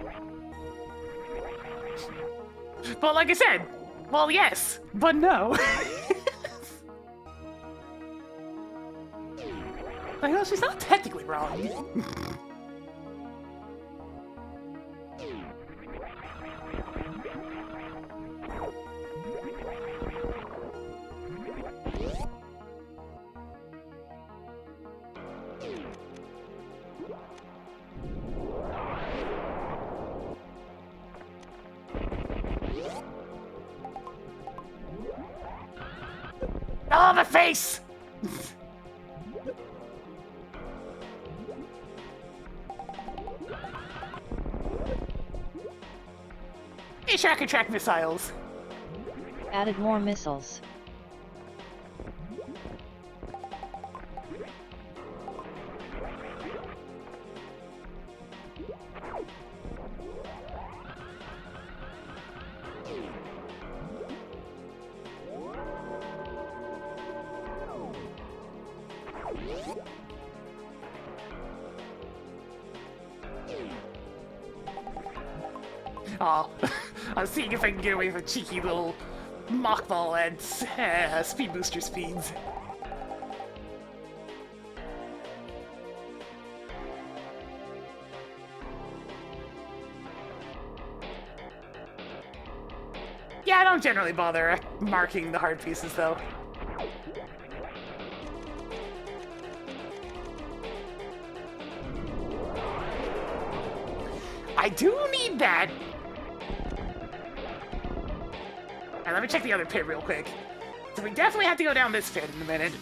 But like I said, well, yes, but no. Like, well, she's not technically wrong. Oh, my face! Hey, track missiles. Added more missiles. Oh, I was seeing if I can get away with a cheeky little mock ball at speed booster speeds. Yeah, I don't generally bother marking the hard pieces, though. I do need that. Alright, let me check the other pit real quick. So we definitely have to go down this pit in a minute.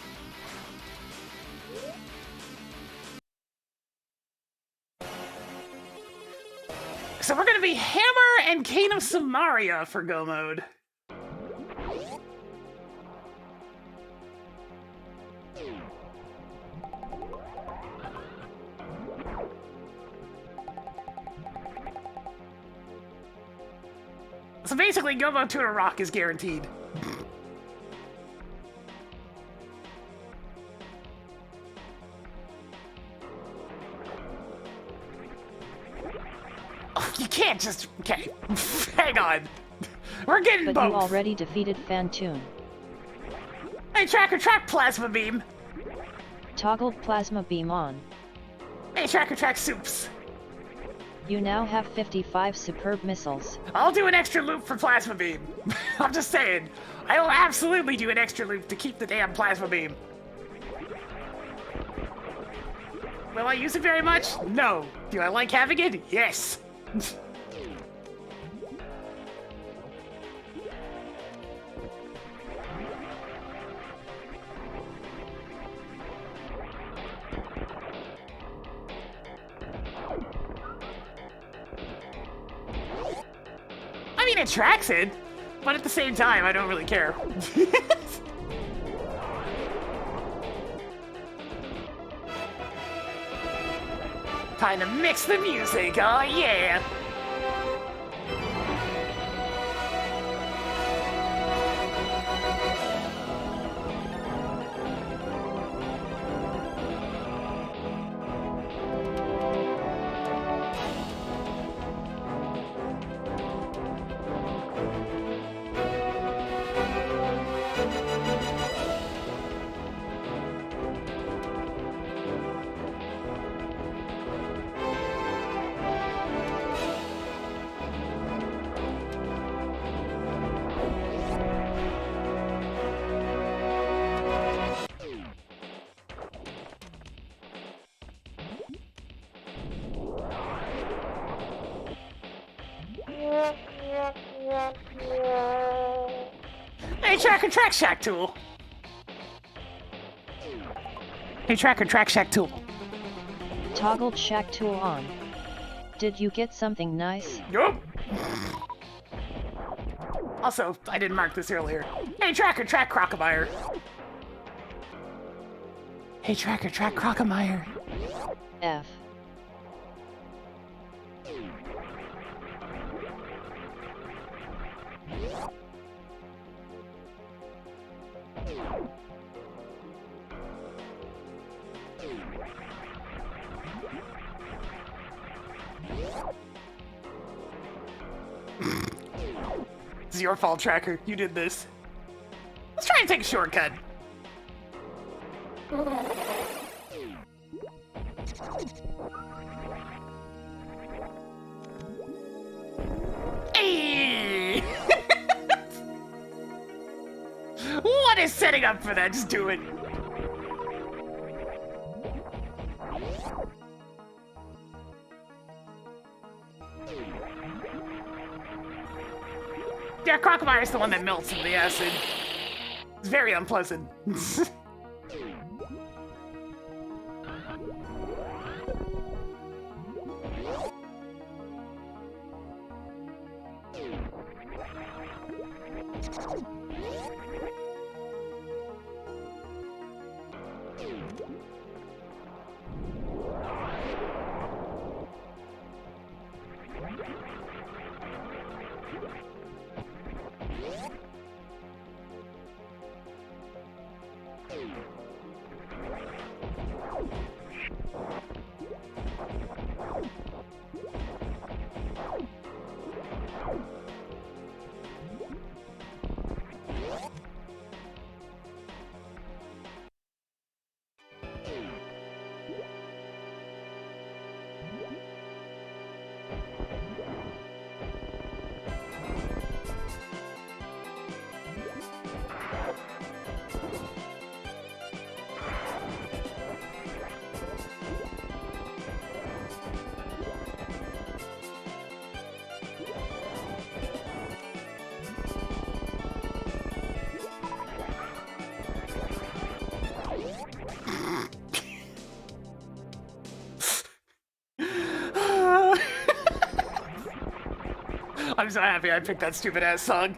So we're gonna be Hammer and Kane of Samaria for Go Mode. So basically, Go Mode 2 to Rock is guaranteed. Oh, you can't just... Okay, hang on. We're getting but both. you already defeated Fantoon. Hey, track plasma beam. Toggled plasma beam on. Hey, track soups. You now have 55 superb missiles. I'll do an extra loop for plasma beam. I'm just saying. I will absolutely do an extra loop to keep the damn plasma beam. Will I use it very much? No. Do I like having it? Yes. I mean, it tracks it, but at the same time, I don't really care. Time to mix the music, oh yeah! Hey, track shack tool. Hey, track shack tool. Toggled shack tool on. Did you get something nice? Yup. Also, I didn't mark this earlier. Hey, track Crocomire. Hey, track Crocomire. F. It's your fault, Tracker. You did this. Let's try and take a shortcut. Hey! What is setting up for that? Just do it. Yeah, Crocomire is the one that melts in the acid. It's very unpleasant. I'm so happy I picked that stupid ass song.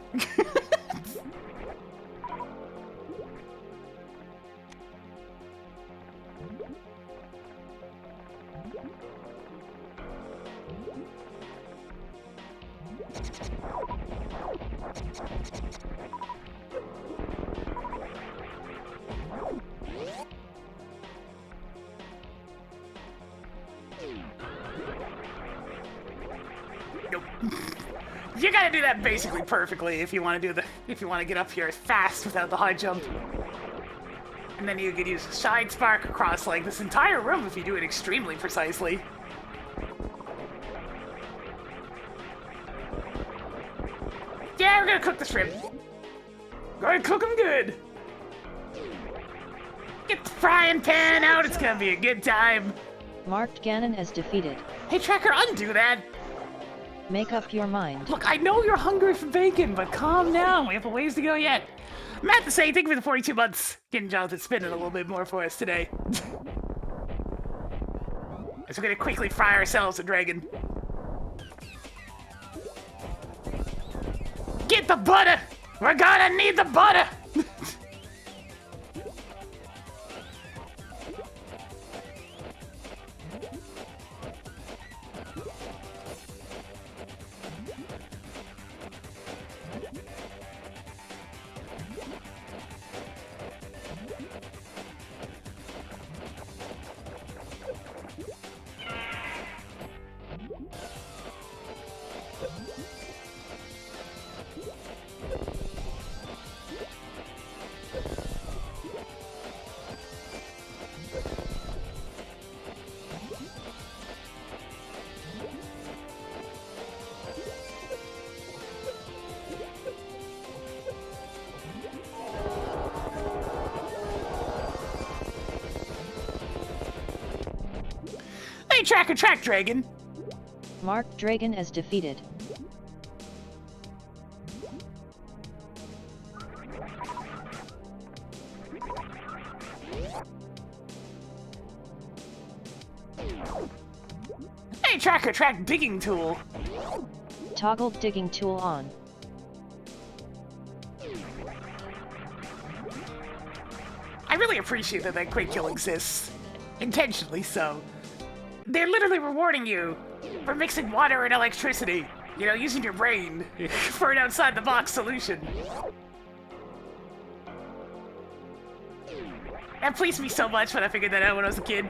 Nope. You gotta do that basically perfectly if you want to get up here fast without the high jump. And then you could use a Shine Spark across like this entire room if you do it extremely precisely. Yeah, we're gonna cook the shrimp. Gonna cook them good. Get the frying pan out, it's gonna be a good time. Marked Ganon as defeated. Hey Tracker, undo that. Make up your mind. Look, I know you're hungry for bacon, but calm down. We have a ways to go yet. Matt to say, thank you for the 42 months. Getting Jonathan spinning a little bit more for us today. So we're gonna quickly fry ourselves a dragon. Get the butter! We're gonna need the butter! Hey, Tracker, track dragon. Marked Dragon as defeated. Hey, Tracker, track digging tool. Toggled digging tool on. I really appreciate that quick kill exists. Intentionally so. They're literally rewarding you for mixing water and electricity. You know, using your brain for an outside-the-box solution. That pleased me so much when I figured that out when I was a kid.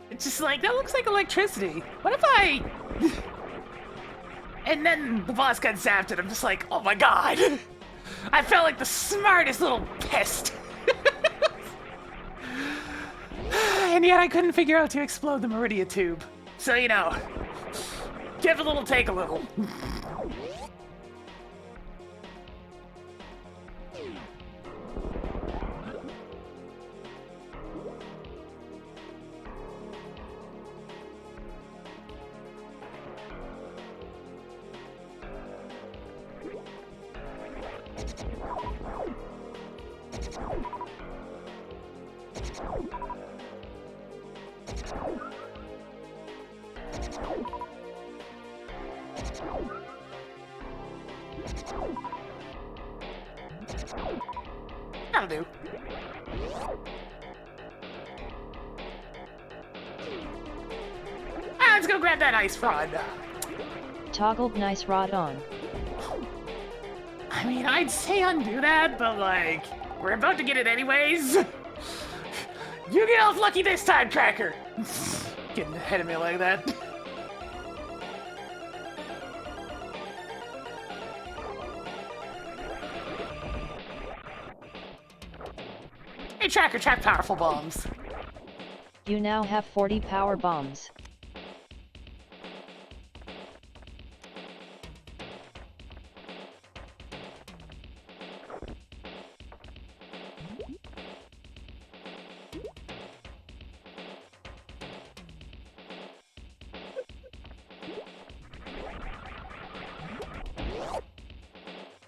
It's just like, that looks like electricity. What if I... And then the boss got zapped and I'm just like, oh my god. I felt like the smartest little pest. And yet I couldn't figure out to explode the Meridia tube. So, you know, give a little, take a little. That'll do. Let's go grab that ice rod. Toggled nice rod on. I mean, I'd say undo that, but like, we're about to get it anyways. You get off lucky this time, Tracker. Getting ahead of me like that. Hey, Tracker, track powerful bombs. You now have 40 power bombs.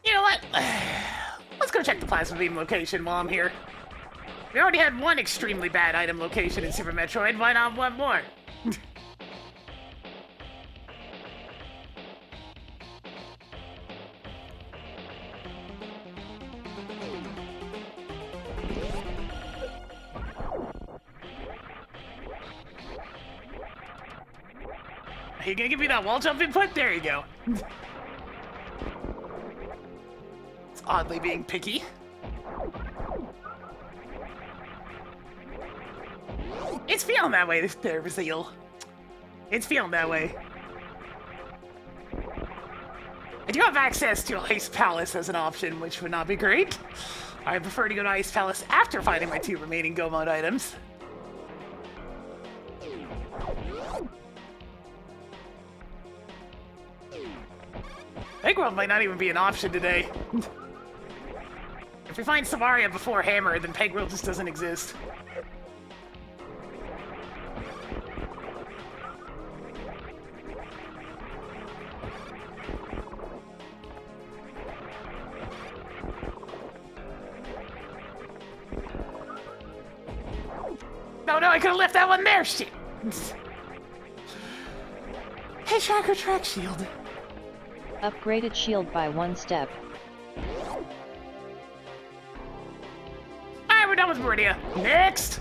You know what? Let's go check the plasma beam location while I'm here. We already had one extremely bad item location in Super Metroid, why not one more? Are you gonna give me that wall jump input? There you go. It's oddly being picky. It's feeling that way there, Bazil. It's feeling that way. I do have access to Ice Palace as an option, which would not be great. I prefer to go to Ice Palace after finding my 2 remaining Go Mode items. Egg World might not even be an option today. If we find Samaria before Hammer, then Peg World just doesn't exist. No, I could have left that one there, shit! Hey, Chakra Track Shield. Upgraded shield by 1 step. Alright, we're done with Meridia. Next!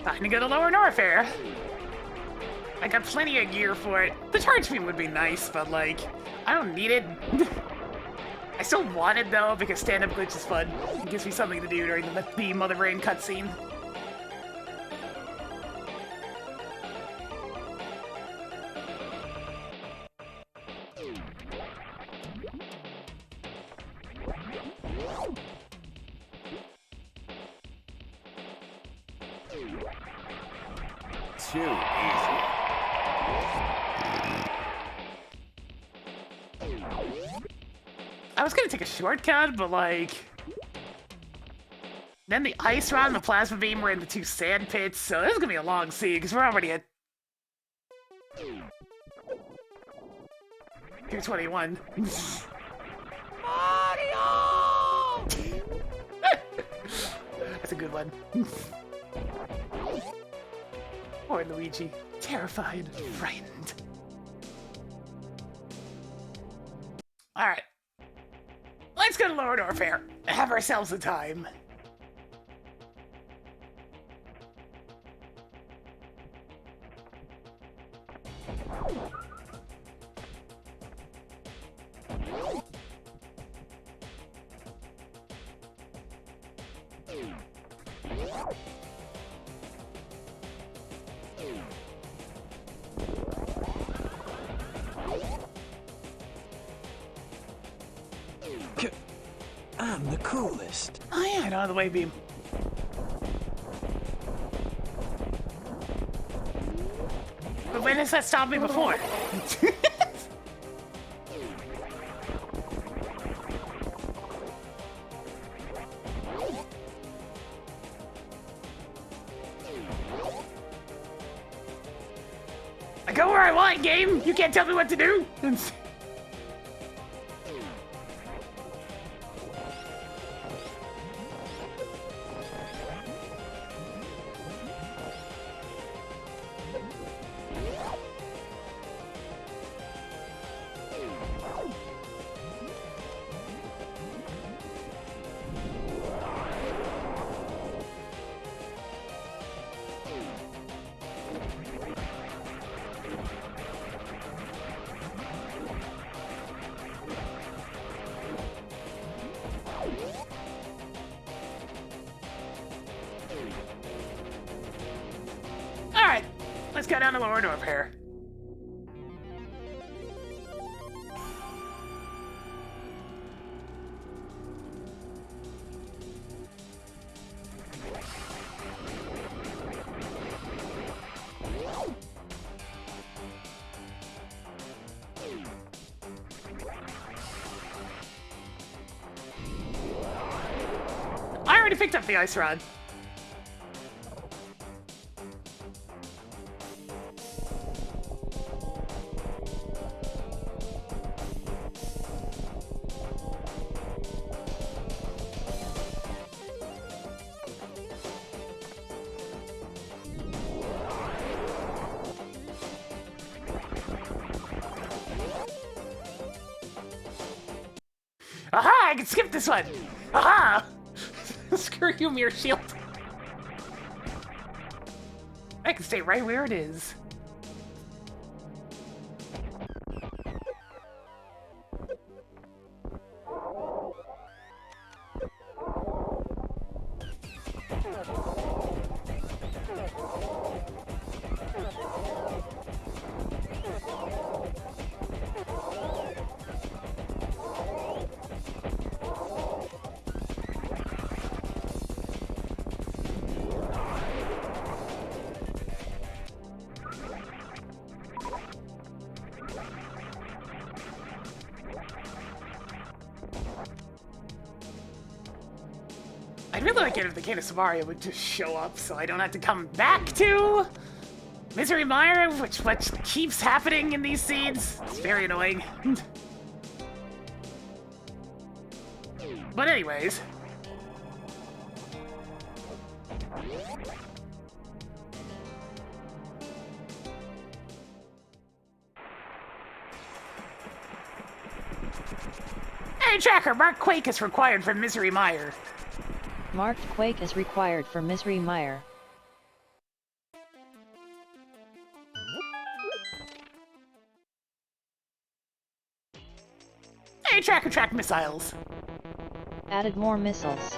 Time to go to Lower Norfair. I got plenty of gear for it. The charge beam would be nice, but like, I don't need it. I still want it though, because stand-up glitch is fun. It gives me something to do during the Mother Brain cutscene. Too easy. I was gonna take a shortcut, but like... Then the ice rod and the plasma beam were in the 2 sand pits, so this is gonna be a long scene, because we're already at... 221. Mario! That's a good one. Poor Luigi. Terrified, frightened. Alright. Let's go to Lower Norfair and have ourselves a time. I'm the coolest. Oh yeah, out of the way, beam. But when has that stopped me before? I go where I want, game! You can't tell me what to do! Alright, let's go down to Lower Norfair. I already picked up the ice rod. Aha! I can skip this one! Aha! Screw you, Mirror Shield. I can stay right where it is. I'd really like it if the King of Samaria would just show up so I don't have to come back to Misery Mire, which keeps happening in these seeds. It's very annoying. But anyways. Hey, Tracker, mark Quake is required for Misery Mire. Marked Quake is required for Misery Mire. Hey, Tracker, track missiles. Added more missiles.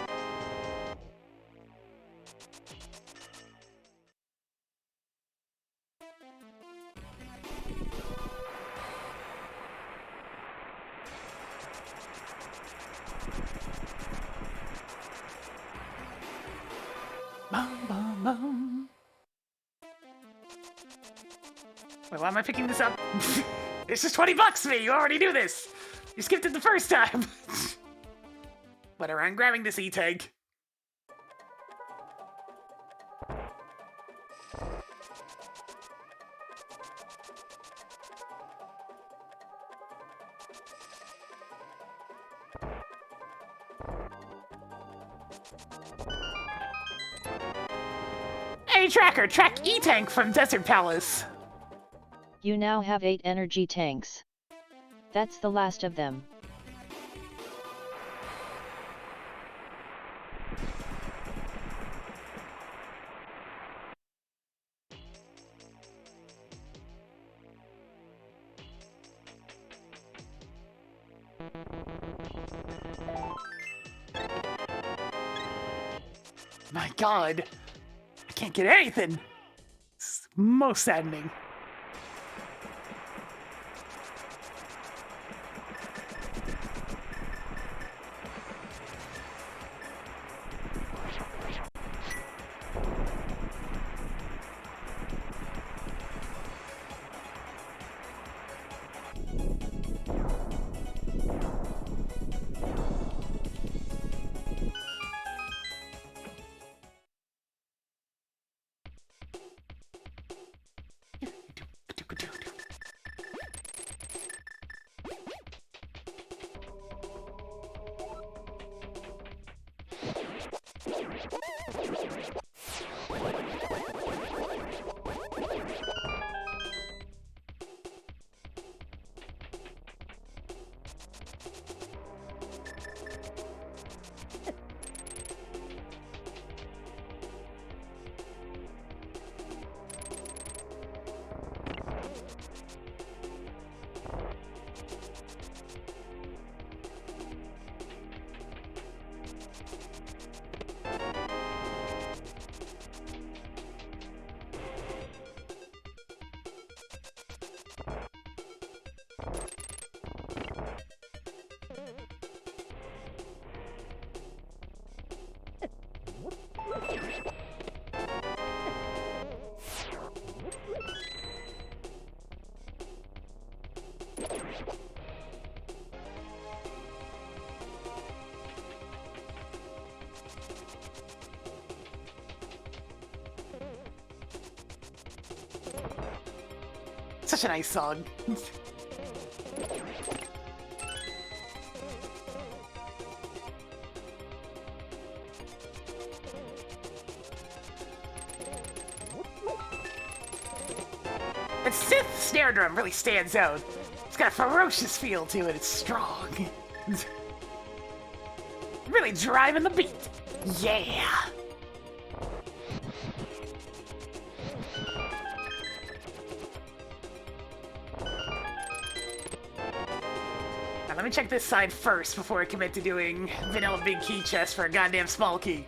Bum, bum, bum. Wait, why am I picking this up? It's just 20 bucks to me. You already knew this. You skipped it the first time. Whatever, I'm grabbing this E-tank. Hey, Tracker, track E-tank from Desert Palace. You now have 8 energy tanks. That's the last of them. My God, I can't get anything. It's most saddening. Such a nice song. That Sith snare drum really stands out. It's got a ferocious feel to it. It's strong. Really driving the beat. Yeah. Now let me check this side first before I commit to doing vanilla big key chest for a goddamn small key.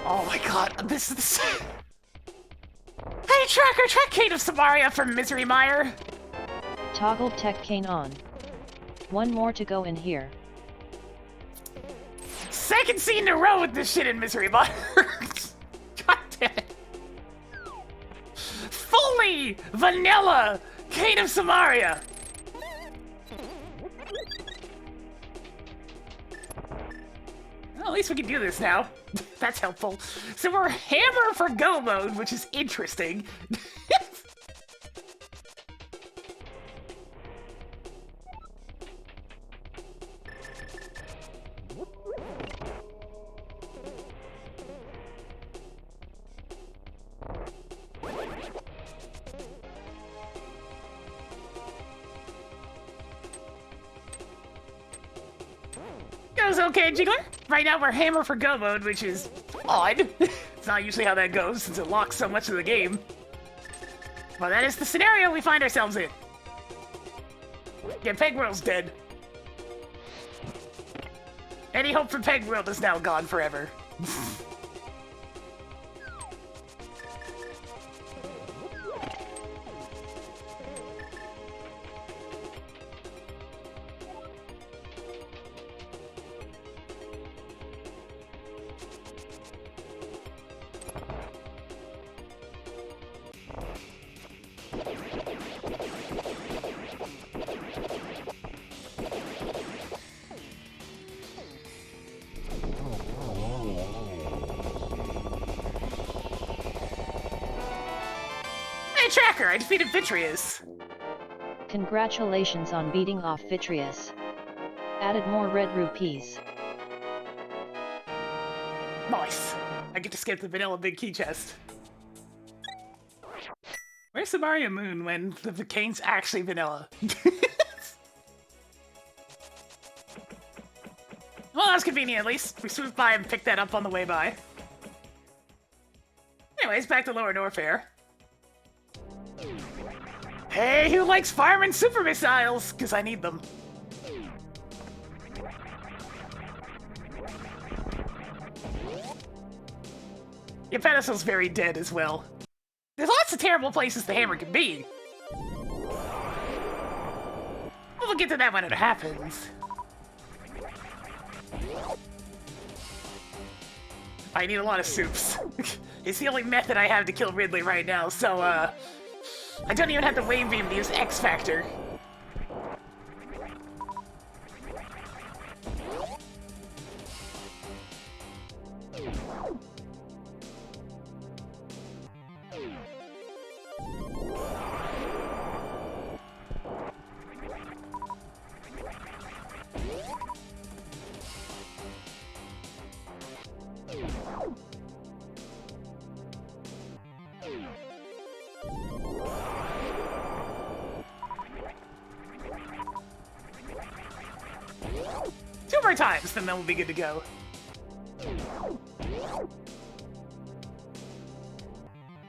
Oh my god, this is... Hey Tracker, track Kate of Samaria from Misery Mire. Toggle tech cane on. One more to go in here. Second scene in a row with this shit in Misery Mire. God damn it. Fully vanilla Kate of Samaria. Well, at least we can do this now. That's helpful. So we're hammer for go mode, which is interesting. Goes okay, Jiggler. Right now we're hammer for go mode, which is odd. It's not usually how that goes, since it locks so much of the game. Well, that is the scenario we find ourselves in. Yeah, Pegworld's dead. Any hope for Pegworld is now gone forever. Tracker, I defeated Vitreous. Congratulations on beating off Vitreous. Added more red rupees. Nice. I get to skip the vanilla big key chest. Where's Samaria Moon when the cane's actually vanilla? Well, that's convenient at least. We swooped by and picked that up on the way by. Anyways, back to Lower Norfair. Hey, who likes fireman super missiles? Because I need them. Your pedestal's very dead as well. There's lots of terrible places the hammer can be. We'll get to that when it happens. I need a lot of soups. It's the only method I have to kill Ridley right now, so, I don't even have to wave beam to use X Factor. Two more times, then we'll be good to go.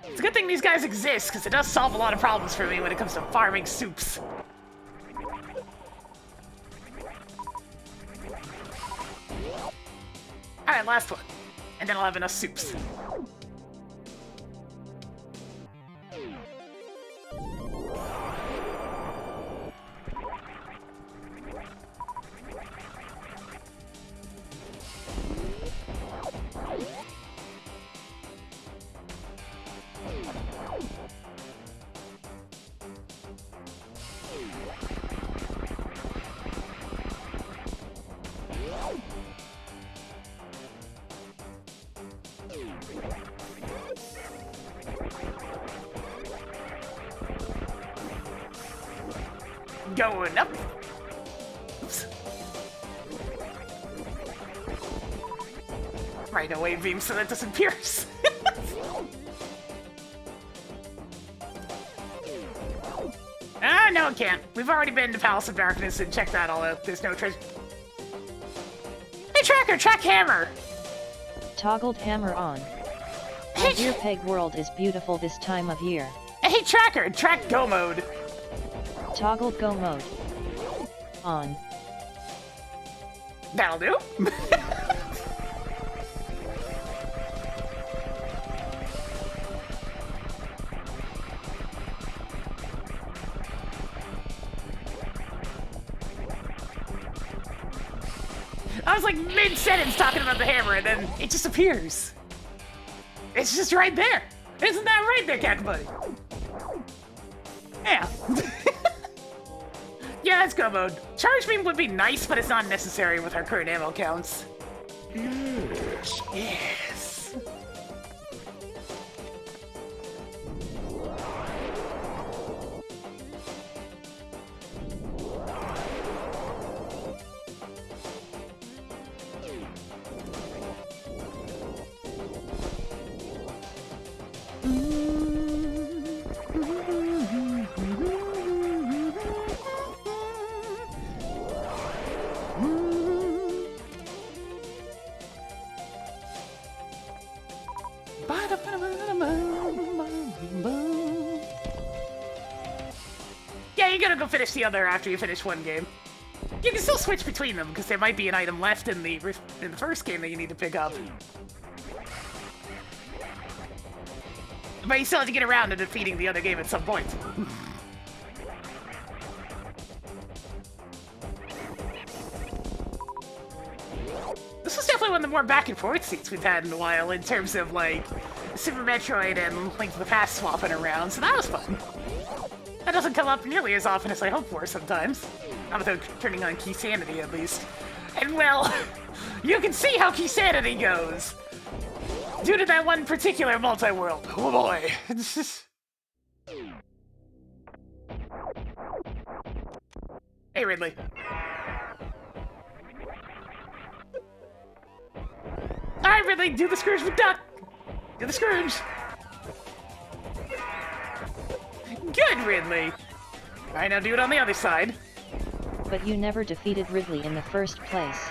It's a good thing these guys exist, because it does solve a lot of problems for me when it comes to farming soups. Alright, last one. And then I'll have enough soups. Going up. Oops. Right, no wave beam so that doesn't pierce. Ah, no, it can't. We've already been to Palace of Darkness and checked that all out. There's no treasure. Hey, Tracker, track hammer. Toggled hammer on. My dear Peg World is beautiful this time of year. Hey, Tracker, track go mode. Toggled go mode. On. That'll do. I was like mid-sentence talking about the hammer, and then it just appears. It's just right there. Isn't that right there, Cat Buddy? Yeah. Yeah, that's go mode. Charge beam would be nice, but it's not necessary with our current ammo counts. Yes. Yeah, you gotta go finish the other after you finish one game. You can still switch between them because there might be an item left in the first game that you need to pick up. But you still have to get around to defeating the other game at some point. This was definitely one of the more back and forth scenes we've had in a while in terms of like Super Metroid and Link to the Past swapping around, so that was fun. That doesn't come up nearly as often as I hope for sometimes. Not without turning on Key Sanity at least. And well, you can see how Key Sanity goes. Due to that one particular multi-world. Oh boy. Hey Ridley. Alright Ridley, do the Scrooge McDuck! Do the Scrooge! Good, Ridley! Alright, now do it on the other side. But you never defeated Ridley in the first place.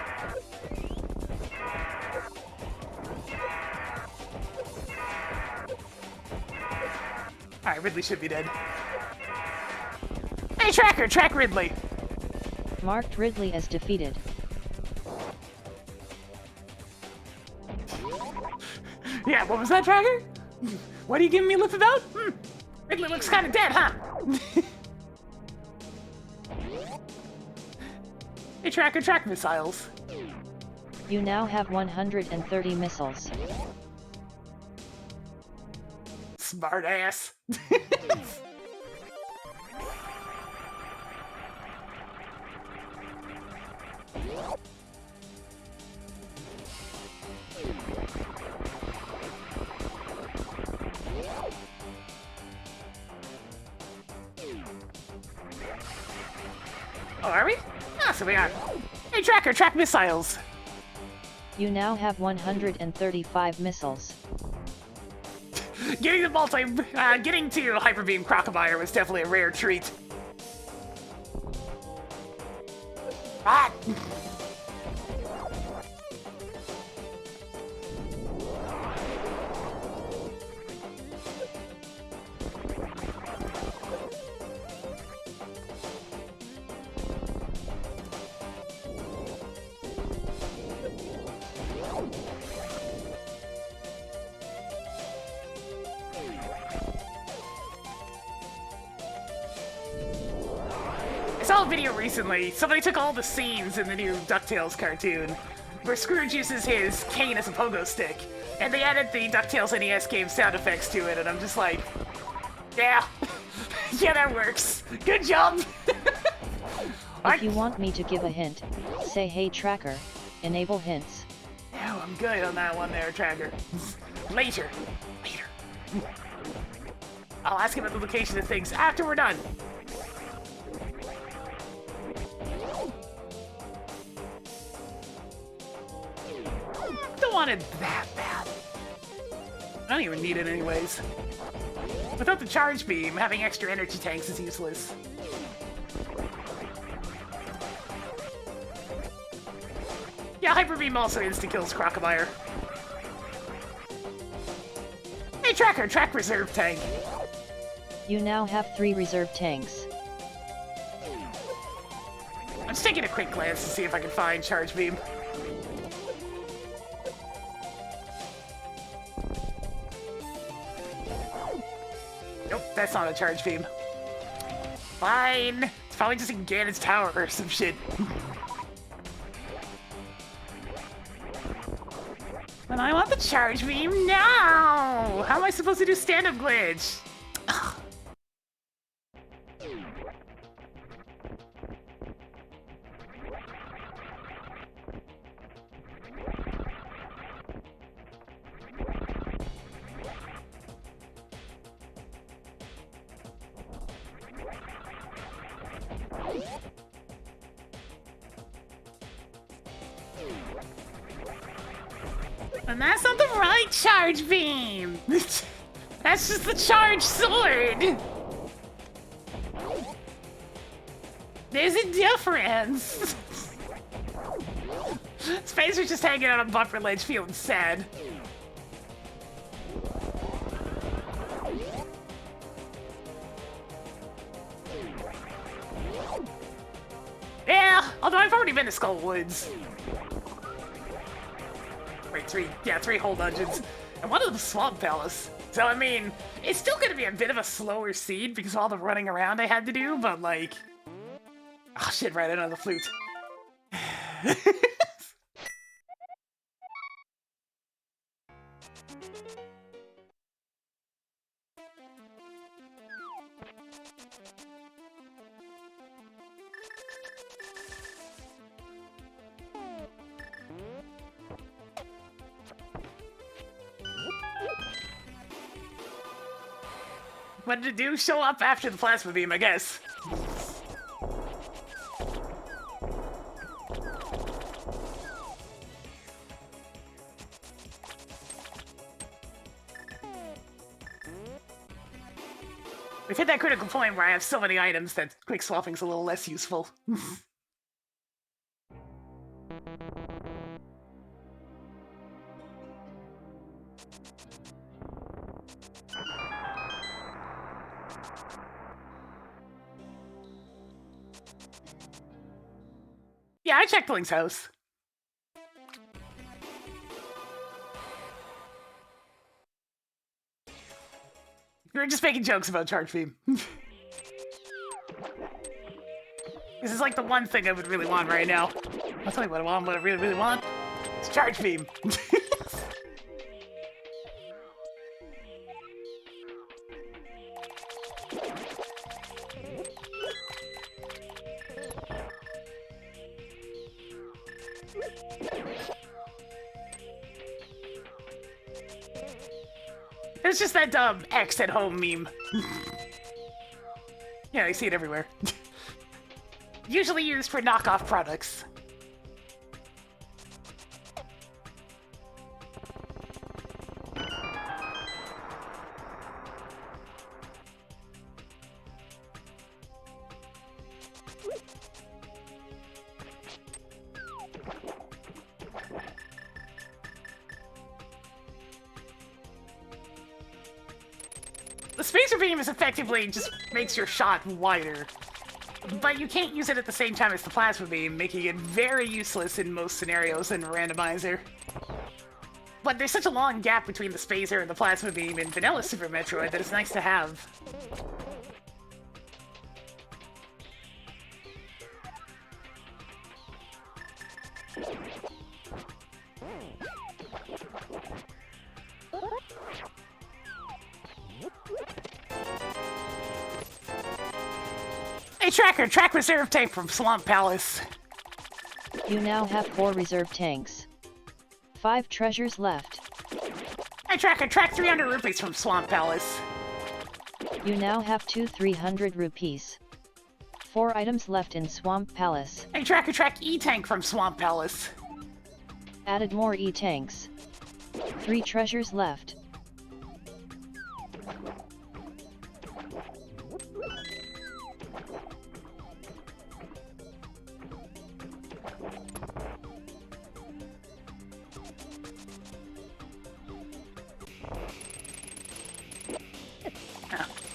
Alright, Ridley should be dead. Hey, Tracker! Track Ridley! Marked Ridley as defeated. Yeah, what was that, Tracker? What are you giving me a lip about? Ridley looks kinda dead, huh? Hey, Tracker, track missiles. You now have 130 missiles. Smart ass. Oh, are we? Ah, so we are. Hey, Tracker, track missiles. You now have 135 missiles. Getting to Hyper Beam Crocodile was definitely a rare treat. Ah! I saw a video recently, somebody took all the scenes in the new DuckTales cartoon, where Scrooge uses his cane as a pogo stick, and they added the DuckTales NES game sound effects to it, and I'm just like, yeah, yeah, that works. Good job. If you want me to give a hint, say hey Tracker, enable hints. No, I'm good on that one there, Tracker. Later. I'll ask him at the location of things after we're done. Don't want it that bad. I don't even need it anyways. Without the charge beam, having extra energy tanks is useless. Yeah, Hyper Beam also insta-kills Crocodile. Hey Tracker, track reserve tank. You now have 3 reserve tanks. I'm just taking a quick glance to see if I can find charge beam. Nope, that's not a charge beam. Fine. It's probably just in Ganon's tower or some shit. But I want the charge beam now! How am I supposed to do stand-up glitch? Ugh. And that's not the right charge beam! That's just the charge sword! There's a difference! Spacer's just hanging on a buffer ledge feeling sad. Yeah, although I've already been to Skull Woods. Wait, three whole dungeons. And one of them Swamp Palace. So, I mean, it's still gonna be a bit of a slower seed because of all the running around I had to do, but like... Oh shit, right, I know the flute. What did it do? Show up after the plasma beam, I guess. We've hit that critical point where I have so many items that quick swapping's a little less useful. Yeah, I checked Link's house. We were just making jokes about charge beam. This is like the one thing I would really want right now. I'll tell you what I want, what I really, really want. It's charge beam. It's just that dumb X at home meme. Yeah, I see it everywhere. Usually used for knockoff products. The spacer beam is effectively just makes your shot wider. But you can't use it at the same time as the plasma beam, making it very useless in most scenarios in Randomizer. But there's such a long gap between the spacer and the plasma beam in vanilla Super Metroid that it's nice to have. Hey Tracker, track reserve tank from Swamp Palace. You now have 4 reserve tanks. 5 treasures left. Hey Tracker, track 300 rupees from Swamp Palace. You now have 2 300 rupees. 4 items left in Swamp Palace. Hey Tracker, track E-tank from Swamp Palace. Added more E-tanks. 3 treasures left.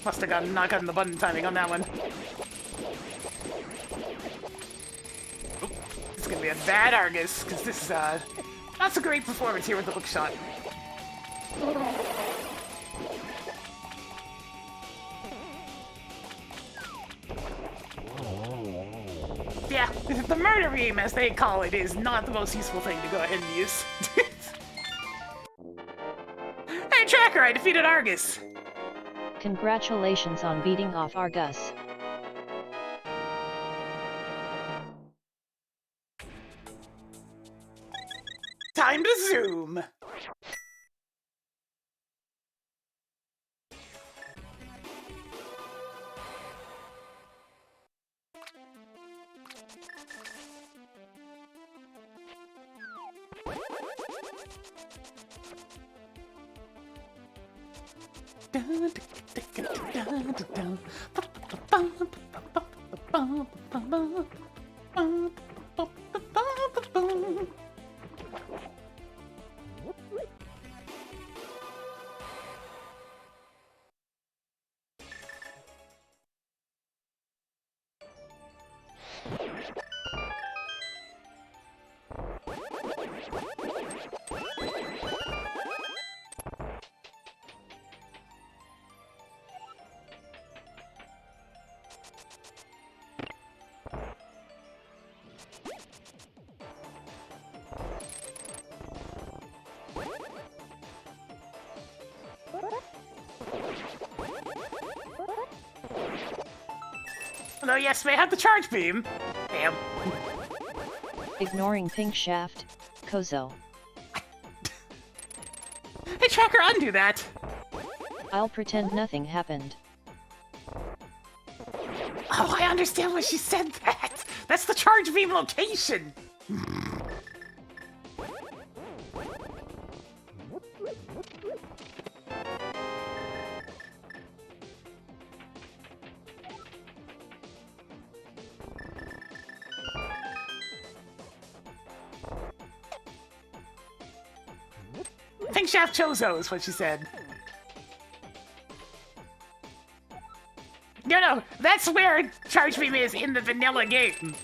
Must have not gotten the button timing on that one. Oop, it's gonna be a bad Argus, because this is not so great performance here with the hook shot. Yeah, the murder beam, as they call it, is not the most useful thing to go ahead and use. Tracker, I defeated Argus! Congratulations on beating off Argus. Time to zoom! Although, yes, may have the charge beam. Damn. Ignoring pink shaft, Kozo. Hey, Tracker, undo that. I'll pretend nothing happened. Oh, I understand why she said that. That's the charge beam location. Pink Shaft Chozo is what she said. No, that's where Charge Beam is in the vanilla game.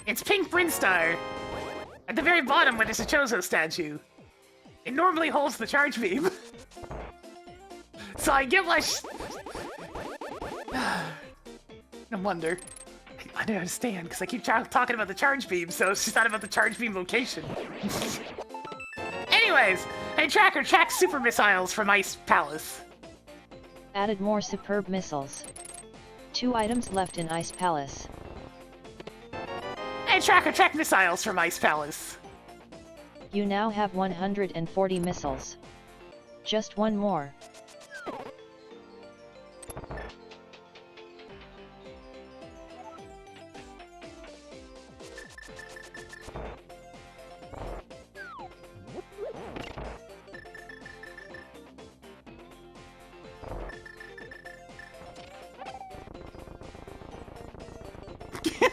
It's Pink Brinstar. At the very bottom where there's a Chozo statue. It normally holds the Charge Beam. So I get why No wonder. I don't understand, because I keep talking about the Charge Beam, so she's not about the Charge Beam location. Anyways, hey Tracker, track super missiles from Ice Palace. Added more superb missiles. 2 items left in Ice Palace. Hey Tracker, track missiles from Ice Palace. You now have 140 missiles. Just one more.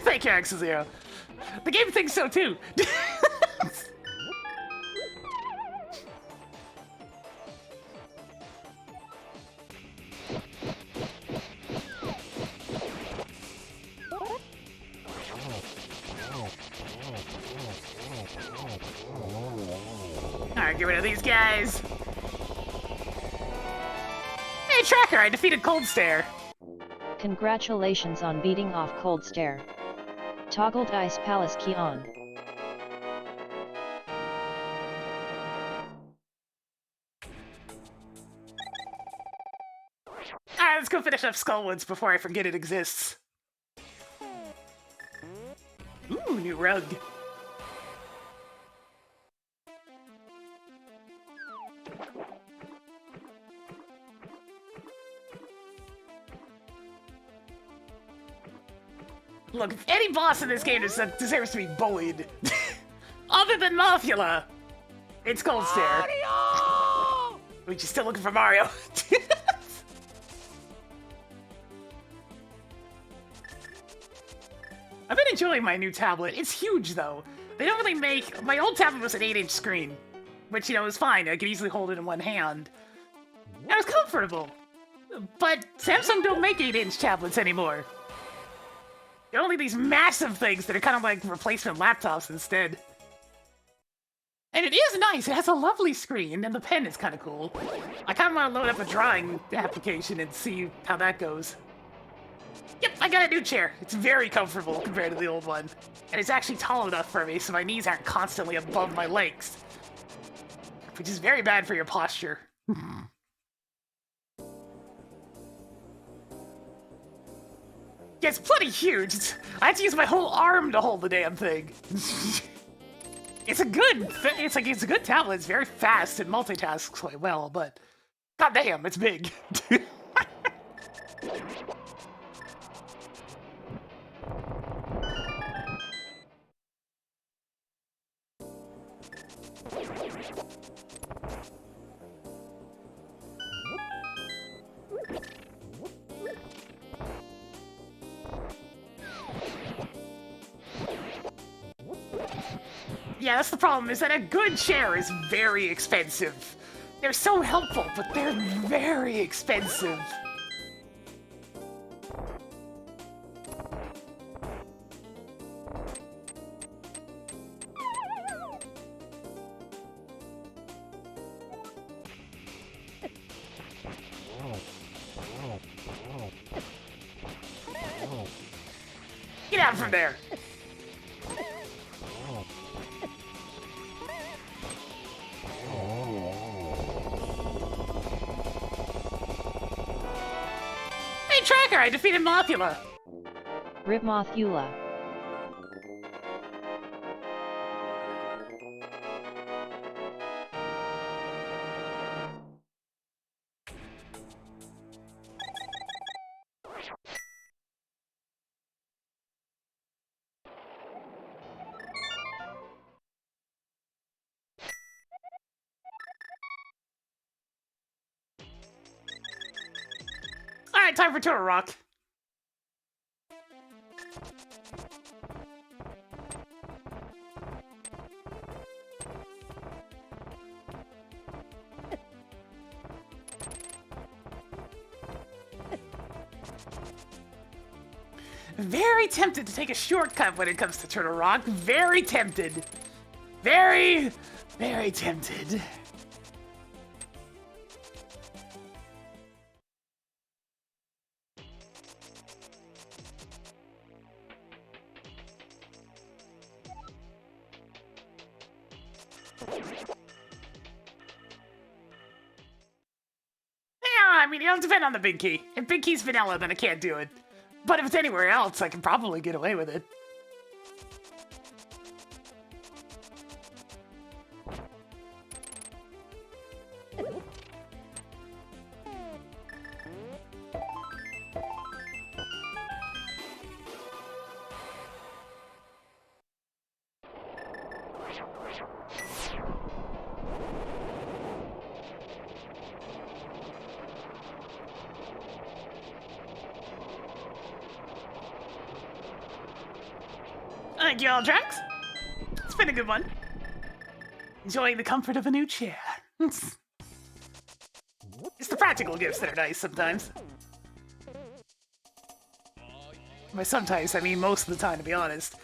Thank you, X0. The game thinks so too. Alright, get rid of these guys. Hey, Tracker, I defeated Cold Stare. Congratulations on beating off Cold Stare. Toggled Ice Palace key on. Alright, let's go finish up Skullwoods before I forget it exists. Ooh, new rug. Look, if any boss in this game deserves to be bullied, other than Mothula, it's Cold Stare. Mario! Wait, you still looking for Mario? I've been enjoying my new tablet. It's huge, though. They don't really make... My old tablet was an 8-inch screen, which, you know, is fine. I could easily hold it in one hand. And it was comfortable. But Samsung don't make 8-inch tablets anymore. They're only these massive things that are kind of like replacement laptops instead. And it is nice. It has a lovely screen, and the pen is kind of cool. I kind of want to load up a drawing application and see how that goes. Yep, I got a new chair. It's very comfortable compared to the old one. And it's actually tall enough for me so my knees aren't constantly above my legs. Which is very bad for your posture. Yeah, it's plenty huge. I have to use my whole arm to hold the damn thing. It's a good tablet. It's very fast and multitasks quite well, but goddamn, it's big. Yeah, that's the problem, is that a good chair is very expensive. They're so helpful, but they're very expensive. Get out from there! Hey, Tracker, I defeated Mothula! Rip Mothula. Alright, time for Turtle Rock. Very tempted to take a shortcut when it comes to Turtle Rock. Very tempted. Very, very tempted. I mean, it'll depend on the big key. If big key's vanilla, then I can't do it. But if it's anywhere else, I can probably get away with it. Thank you, Aldrax. It's been a good one. Enjoying the comfort of a new chair. It's the practical gifts that are nice sometimes. By sometimes, I mean most of the time, to be honest.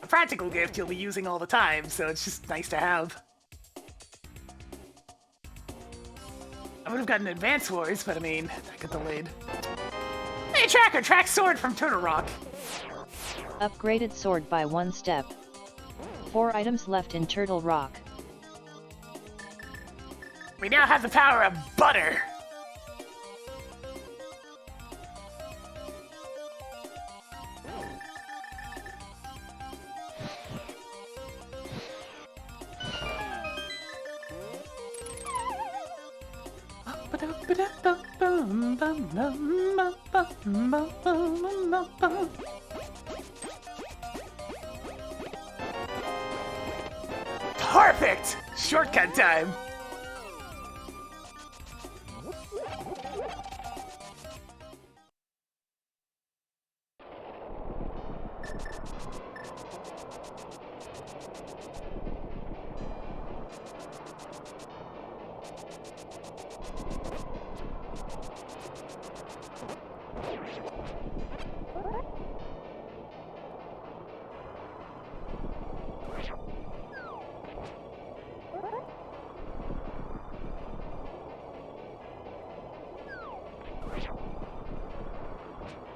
A practical gift you'll be using all the time, so it's just nice to have. I would have gotten Advance Wars, but I mean, that got delayed. Hey, Tracker! Track Sword from Turtle Rock. Upgraded sword by 1 step. 4 items left in Turtle Rock. We now have the power of butter! Perfect! Shortcut time!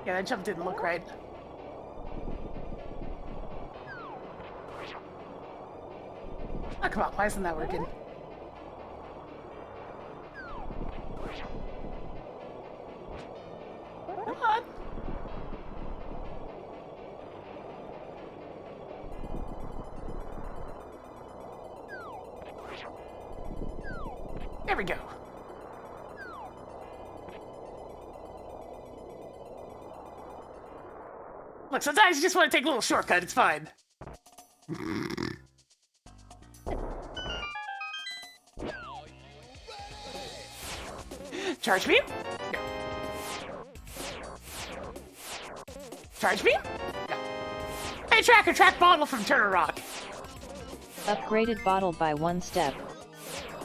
Yeah, that jump didn't look right. Oh, come on, why isn't that working? Come on. There we go. Look, sometimes you just want to take a little shortcut, it's fine. Charge beam? No. Charge beam? No. Hey, Tracker, track bottle from Turtle Rock. Upgraded bottle by 1 step.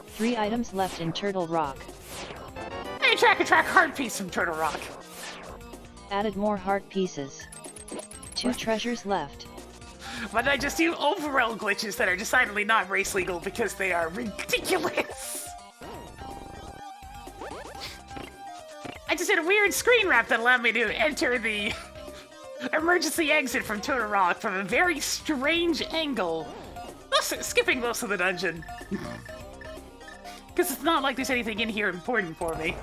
3 items left in Turtle Rock. Hey, Tracker, track heart piece from Turtle Rock. Added more heart pieces. 2 treasures left. Why did I just do overall glitches that are decidedly not race legal because they are ridiculous? I just did a weird screen wrap that allowed me to enter the emergency exit from Turtle Rock from a very strange angle. Skipping most of the dungeon. Because it's not like there's anything in here important for me.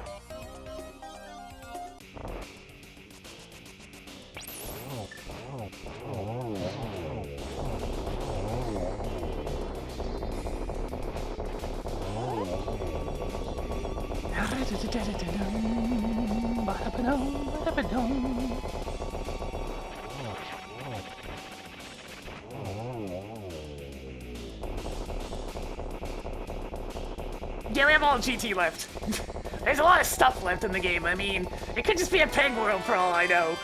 Yeah, we have all GT left. There's a lot of stuff left in the game. I mean, it could just be a peg world for all I know.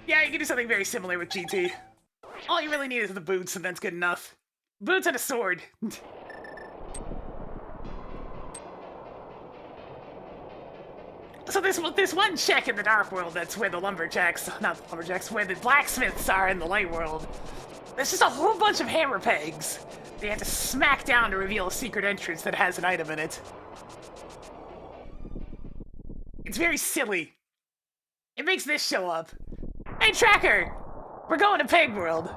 Yeah, you can do something very similar with GT. All you really need is the boots, and that's good enough. Boots and a sword. So this one check in the Dark World, that's where the lumberjacks, not the lumberjacks, where the blacksmiths are in the Light World. There's just a whole bunch of hammer pegs they have to smack down to reveal a secret entrance that has an item in it. It's very silly. It makes this show up. Hey, Tracker! We're going to Peg World.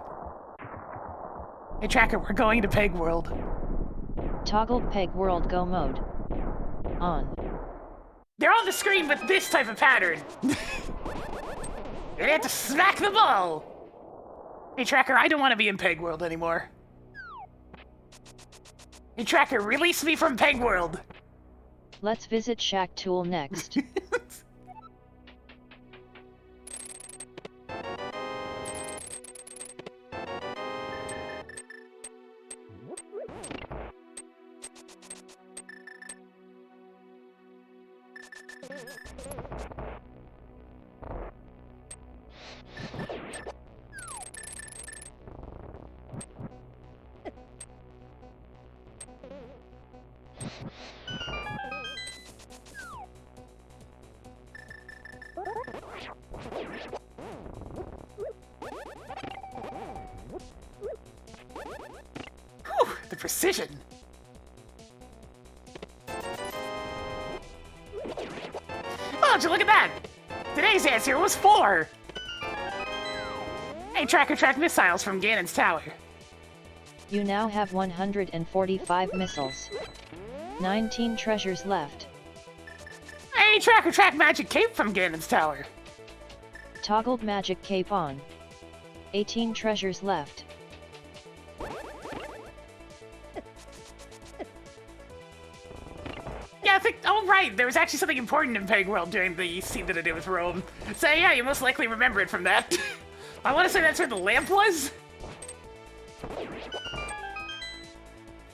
Hey, Tracker, we're going to Peg World. Toggled Peg World Go mode. On. They're on the screen with this type of pattern. They have to smack the ball. Hey, Tracker, I don't want to be in Peg World anymore. Hey, Tracker, release me from Peg World. Let's visit Shack Tool next. Whew, the precision. Oh, would you look at that? Today's answer was 4. Hey, Tracker, track missiles from Ganon's tower. You now have 145 missiles. 19 treasures left. Hey, Tracker, track magic cape from Ganon's tower. Toggled magic cape on. 18 treasures left. Yeah, I think, oh right, there was actually something important in Peg World during the scene that I did with Rome. So yeah, you most likely remember it from that. I want to say that's where the lamp was?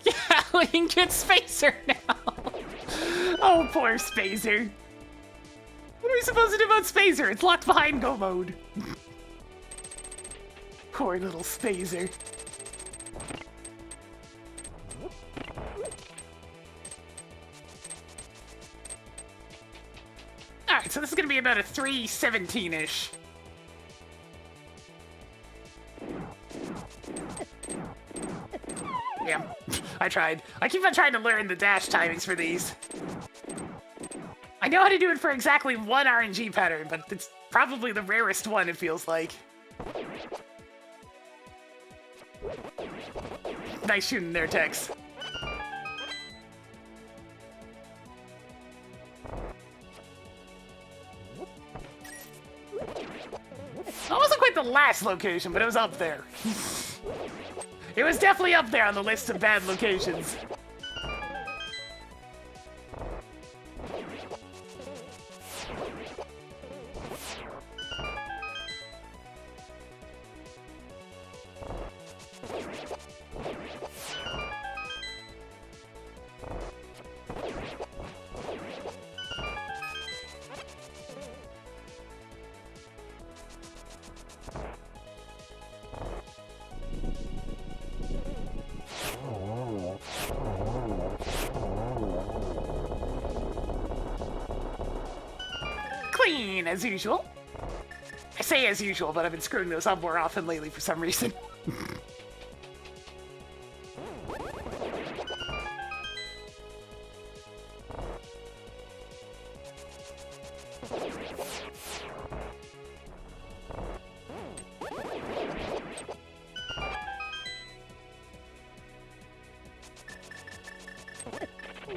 Yeah, we can get Spacer now. Oh, poor Spacer. What are we supposed to do about Spacer? It's locked behind Go mode. Poor little Spacer. Alright, so this is gonna be about a 3:17-ish. Yeah, I tried. I keep on trying to learn the dash timings for these. I know how to do it for exactly one RNG pattern, but it's probably the rarest one, it feels like. Nice shooting there, Tex. last location, but it was up there. It was definitely up there on the list of bad locations. Clean, as usual. I say as usual, but I've been screwing those up more often lately for some reason.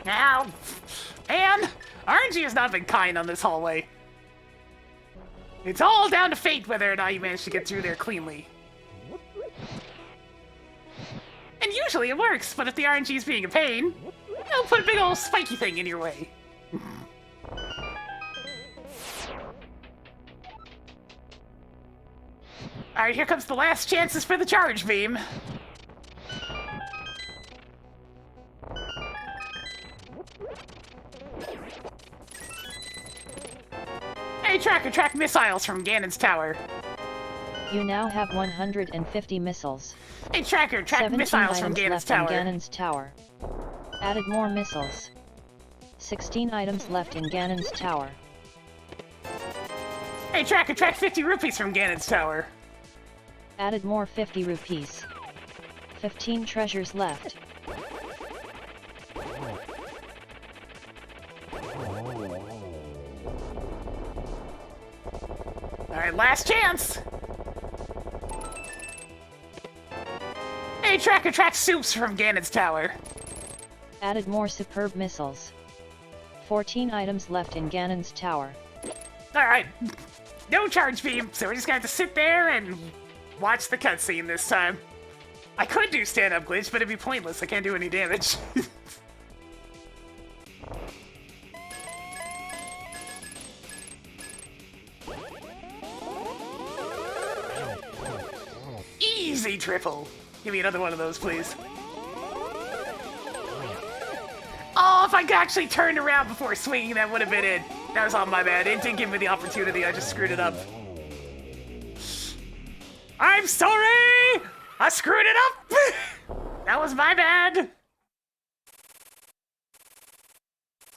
Now, and RNG has not been kind on this hallway. It's all down to fate whether or not you manage to get through there cleanly. And usually it works, but if the RNG is being a pain, they'll put a big old spiky thing in your way. Alright, here comes the last chances for the charge beam. Hey, tracker, track missiles from Ganon's tower. You now have 150 missiles. Hey, tracker, track 17 missiles from items Ganon's left tower. in Ganon's tower. Added more missiles. 16 items left in Ganon's tower. Hey, tracker, track 50 rupees from Ganon's tower. Added more 50 rupees. 15 treasures left. Alright, last chance! Hey, tracker, track soups from Ganon's tower. Added more superb missiles. 14 items left in Ganon's tower. Alright, no charge beam, so we're just gonna have to sit there and watch the cutscene this time. I could do stand-up glitch, but it'd be pointless. I can't do any damage. Easy triple. Give me another one of those, please. Oh, if I could actually turn around before swinging, that would have been it. That was all my bad. It didn't give me the opportunity. I just screwed it up. I'm sorry! I screwed it up! That was my bad.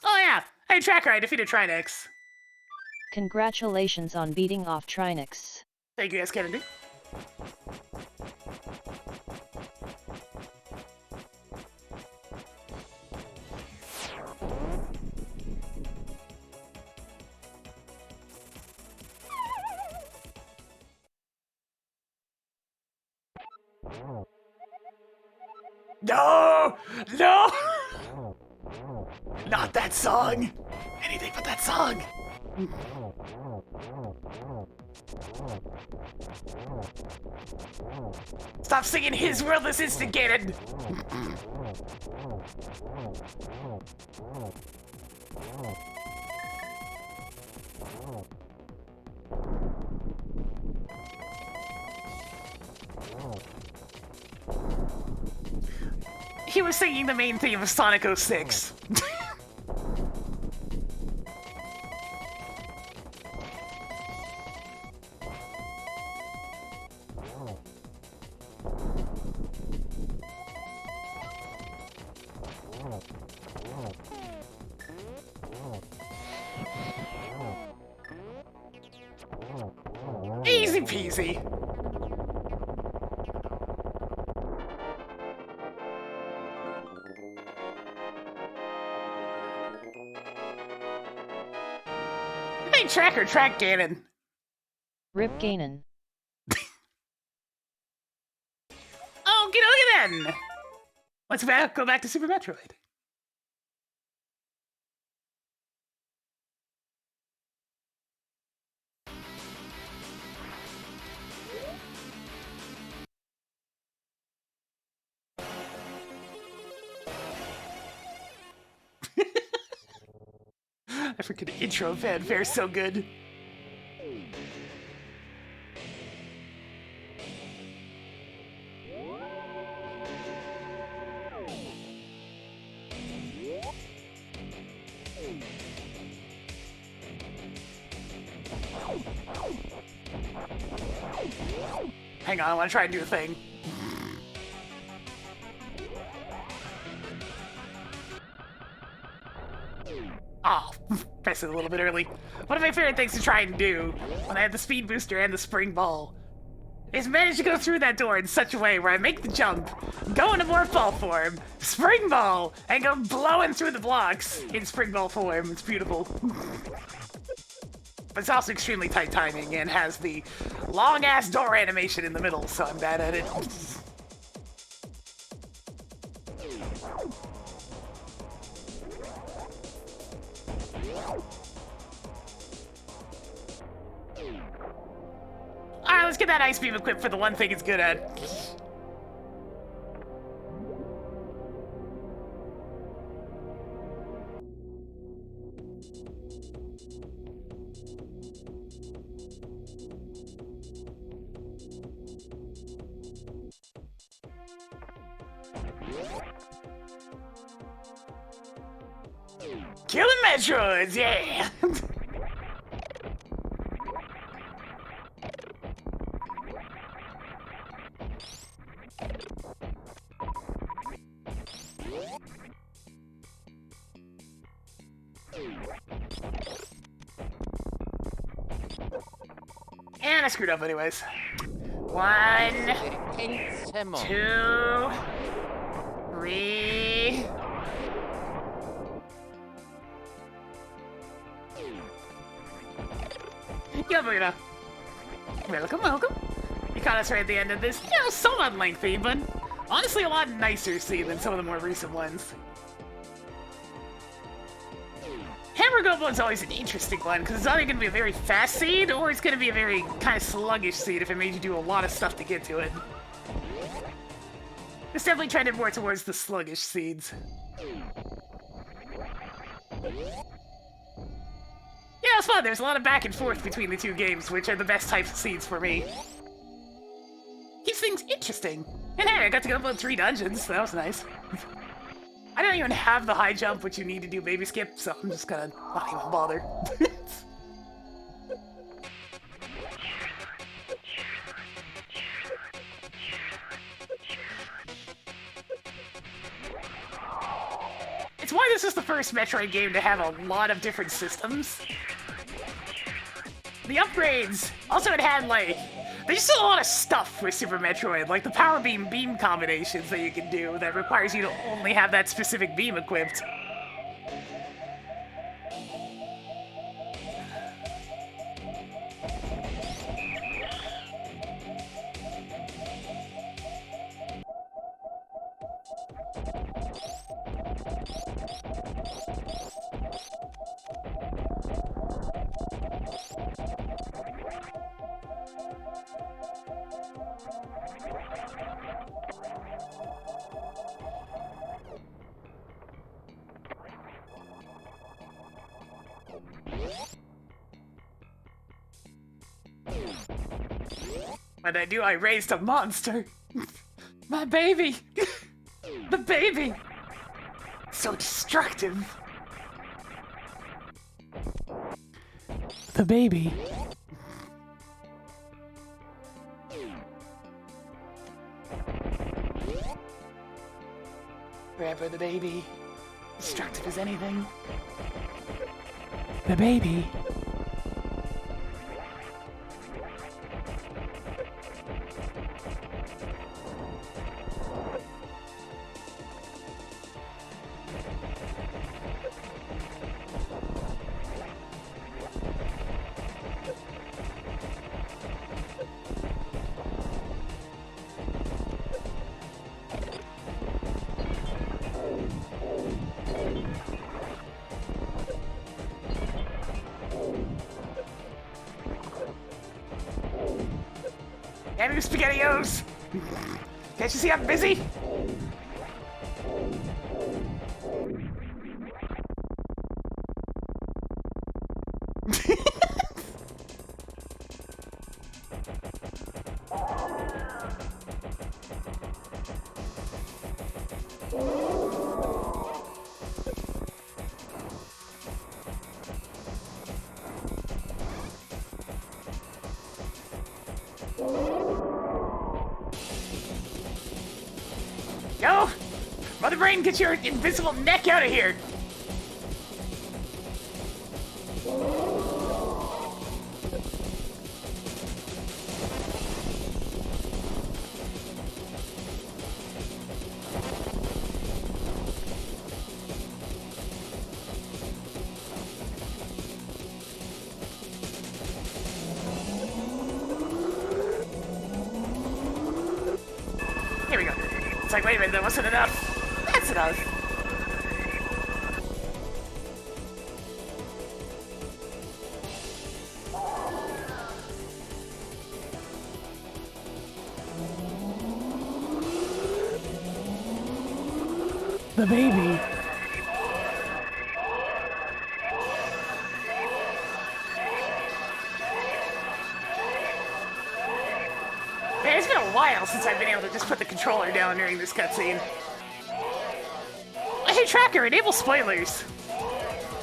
Oh yeah. Hey, tracker, I defeated Trinix. Congratulations on beating off Trinix. Thank you, S. Kennedy. No! No! Not that song! Anything but that song! Stop singing His World is Instigated! He was singing the main theme of Sonic 06. Easy peasy. Hey, tracker, track Ganon. Rip Ganon. Oh, get on then. Let's go back to Super Metroid. freaking intro fanfare so good. Hang on, I want to try and do a thing. Oh, pressed it a little bit early. One of my favorite things to try and do when I have the speed booster and the spring ball is manage to go through that door in such a way where I make the jump, go into morph ball form, spring ball, and go blowing through the blocks in spring ball form. It's beautiful. But it's also extremely tight timing and has the long-ass door animation in the middle, so I'm bad at it. Alright, let's get that ice beam equipped for the one thing it's good at. Killing Metroids, yeah! And I screwed up anyways. 1, 2, 3. Yeah, Buddha. Welcome, welcome. You caught us right at the end of this, somewhat lengthy, but honestly a lot nicer scene than some of the more recent ones. Hammer Goblin's always an interesting one, because it's either going to be a very fast seed, or it's going to be a very kind of sluggish seed if it made you do a lot of stuff to get to it. It's definitely trended more towards the sluggish seeds. Yeah, it's fun. There's a lot of back and forth between the two games, which are the best types of seeds for me. Keeps things interesting. And hey, I got to go up 3 dungeons, so that was nice. I don't even have the high jump, which you need to do baby skip, so I'm just gonna not even bother. It's why this is the first Metroid game to have a lot of different systems. The upgrades, also it had there's just a lot of stuff with Super Metroid, like the power beam combinations that you can do that requires you to only have that specific beam equipped. What I do, I raised a monster. My baby. The baby. So destructive. The baby. Grandpa the baby. Destructive as anything. The baby. Damn you, SpaghettiOs! Can't you see I'm busy? Yo! Mother Brain, get your invisible neck out of here! Here we go. It's like, wait a minute, that wasn't enough. That's enough. The baby. Man, it's been a while since I've been able to just put the controller down during this cutscene. Hey, Tracker, enable spoilers.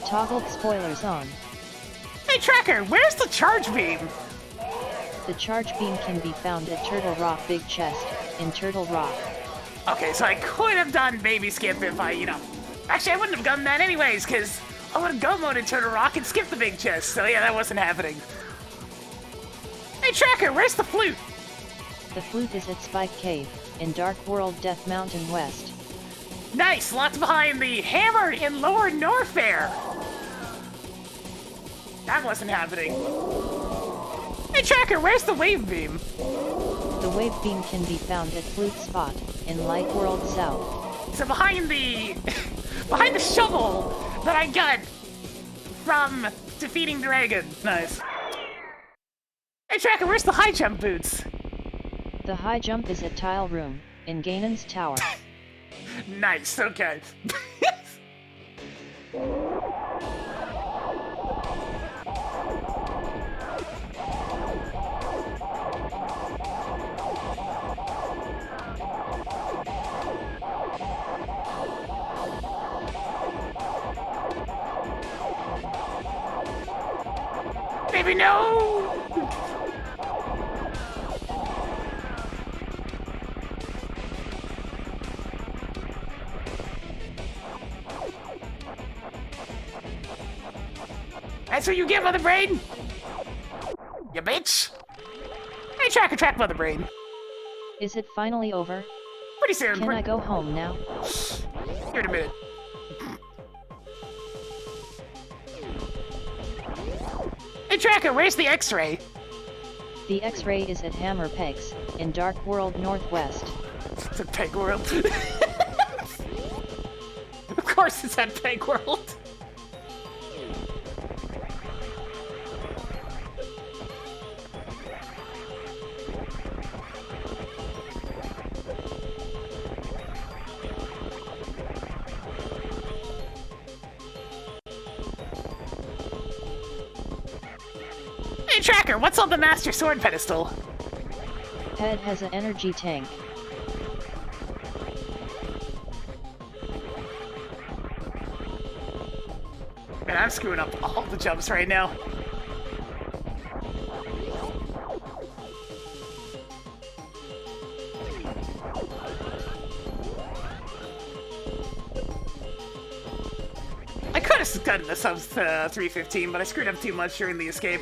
Toggled spoilers on. Hey, Tracker, where's the charge beam? The charge beam can be found at Turtle Rock Big Chest, in Turtle Rock. Okay, so I could have done Baby Skip if I, Actually, I wouldn't have done that anyways, because I would have go mode in Turtle Rock and skipped the big chest, so yeah, that wasn't happening. Hey, Tracker, where's the flute? The flute is at Spike Cave, in Dark World Death Mountain West. Nice, locked behind the hammer in Lower Norfair. That wasn't happening. Hey, Tracker, where's the wave beam? The wave beam can be found at Flute Spot, in Light World South. So behind the... behind the shovel that I got from defeating Dragon. Nice. Hey, Tracker, where's the high jump boots? The high jump is at Tile Room, in Ganon's Tower. Nice, okay. Baby, no! That's what you get, Mother Brain! You bitch! Hey, track, Mother Brain. Is it finally over? Pretty soon. Can I go home now? Here in a minute. Hey, Tracker, where's the X-ray? The X-ray is at Hammer Pegs, in Dark World Northwest. It's at Peg World. Of course it's at Peg World. Hey, Tracker, what's on the Master Sword pedestal? Head has an energy tank. Man, I'm screwing up all the jumps right now. I could have done the sub 315, but I screwed up too much during the escape.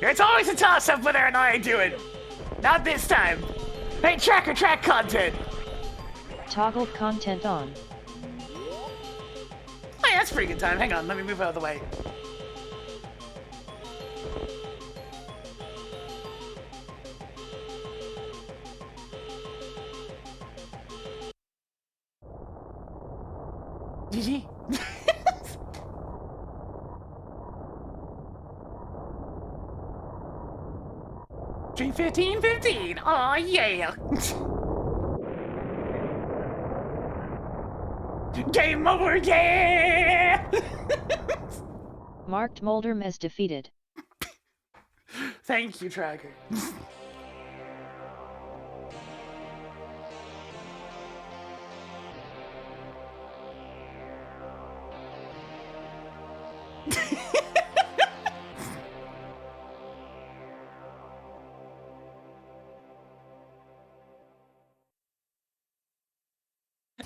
It's always a toss-up whether or not I do it. Not this time. Hey, Tracker, track content. Toggled content on. Hey, that's a pretty good time. Hang on, let me move out of the way. GG. 3:15:15. Aw, yeah. Game over, yeah! Marked Moldrum as defeated. Thank you, Tracker.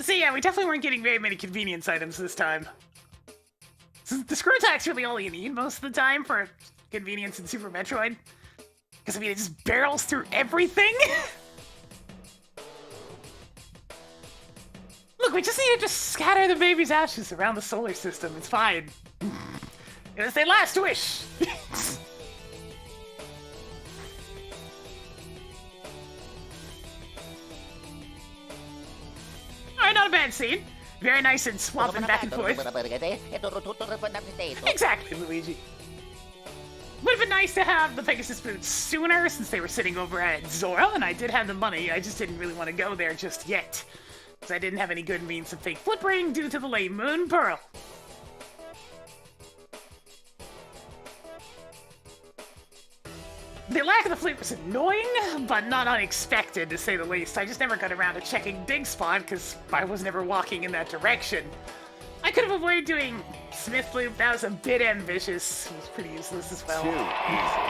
So yeah, we definitely weren't getting very many convenience items this time. So the screw attack's really all you need most of the time for convenience in Super Metroid. Because, I mean, it just barrels through everything. Look, we just need to just scatter the baby's ashes around the solar system. It's fine. It was their last wish. Alright, not a bad scene. Very nice and swapping back and forth. Exactly, Luigi. Would have been nice to have the Pegasus boots sooner since they were sitting over at Zora, and I did have the money. I just didn't really want to go there just yet. Because I didn't have any good means of fake flippering due to the late Moon Pearl. The lack of the flip was annoying, but not unexpected, to say the least. I just never got around to checking Dig Spot, because I was never walking in that direction. I could have avoided doing Smith Loop. That was a bit ambitious. It was pretty useless as well. Too easy.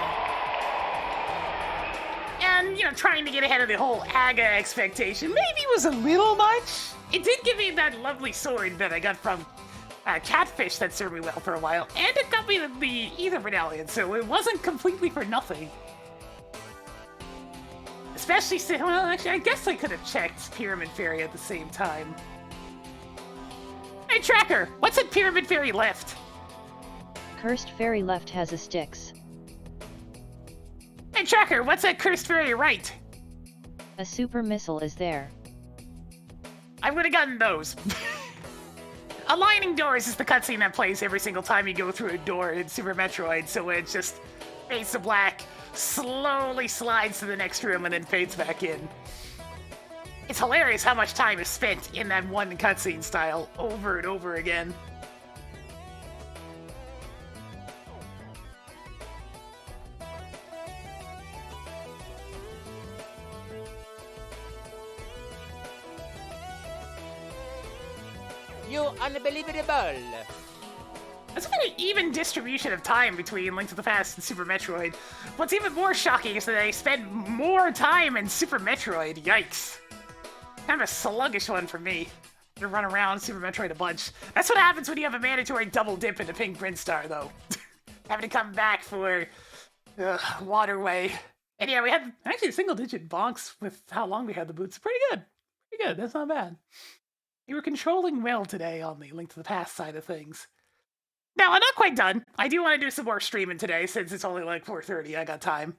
And, you know, trying to get ahead of the whole Aga expectation maybe was a little much. It did give me that lovely sword that I got from Catfish that served me well for a while, and it got me the Ether Medallion, so it wasn't completely for nothing. Especially since, well, actually, I guess I could have checked Pyramid Fairy at the same time. Hey, Tracker, what's at Pyramid Fairy left? Cursed Fairy left has a Styx. Hey, Tracker, what's at Cursed Fairy right? A super missile is there. I would have gotten those. Aligning doors is the cutscene that plays every single time you go through a door in Super Metroid, so it just fades to black, slowly slides to the next room, and then fades back in. It's hilarious how much time is spent in that one cutscene style over and over again. You unbelievable! That's a very even distribution of time between Link to the Past and Super Metroid. What's even more shocking is that they spend more time in Super Metroid. Yikes. Kind of a sluggish one for me. To run around Super Metroid a bunch. That's what happens when you have a mandatory double dip into Pink Prince Star, though. Having to come back for Waterway. And yeah, we had actually a single-digit bonks with how long we had the boots. Pretty good. Pretty good. That's not bad. You were controlling well today on the Link to the Past side of things. Now, I'm not quite done. I do want to do some more streaming today, since it's only like 4:30. I got time.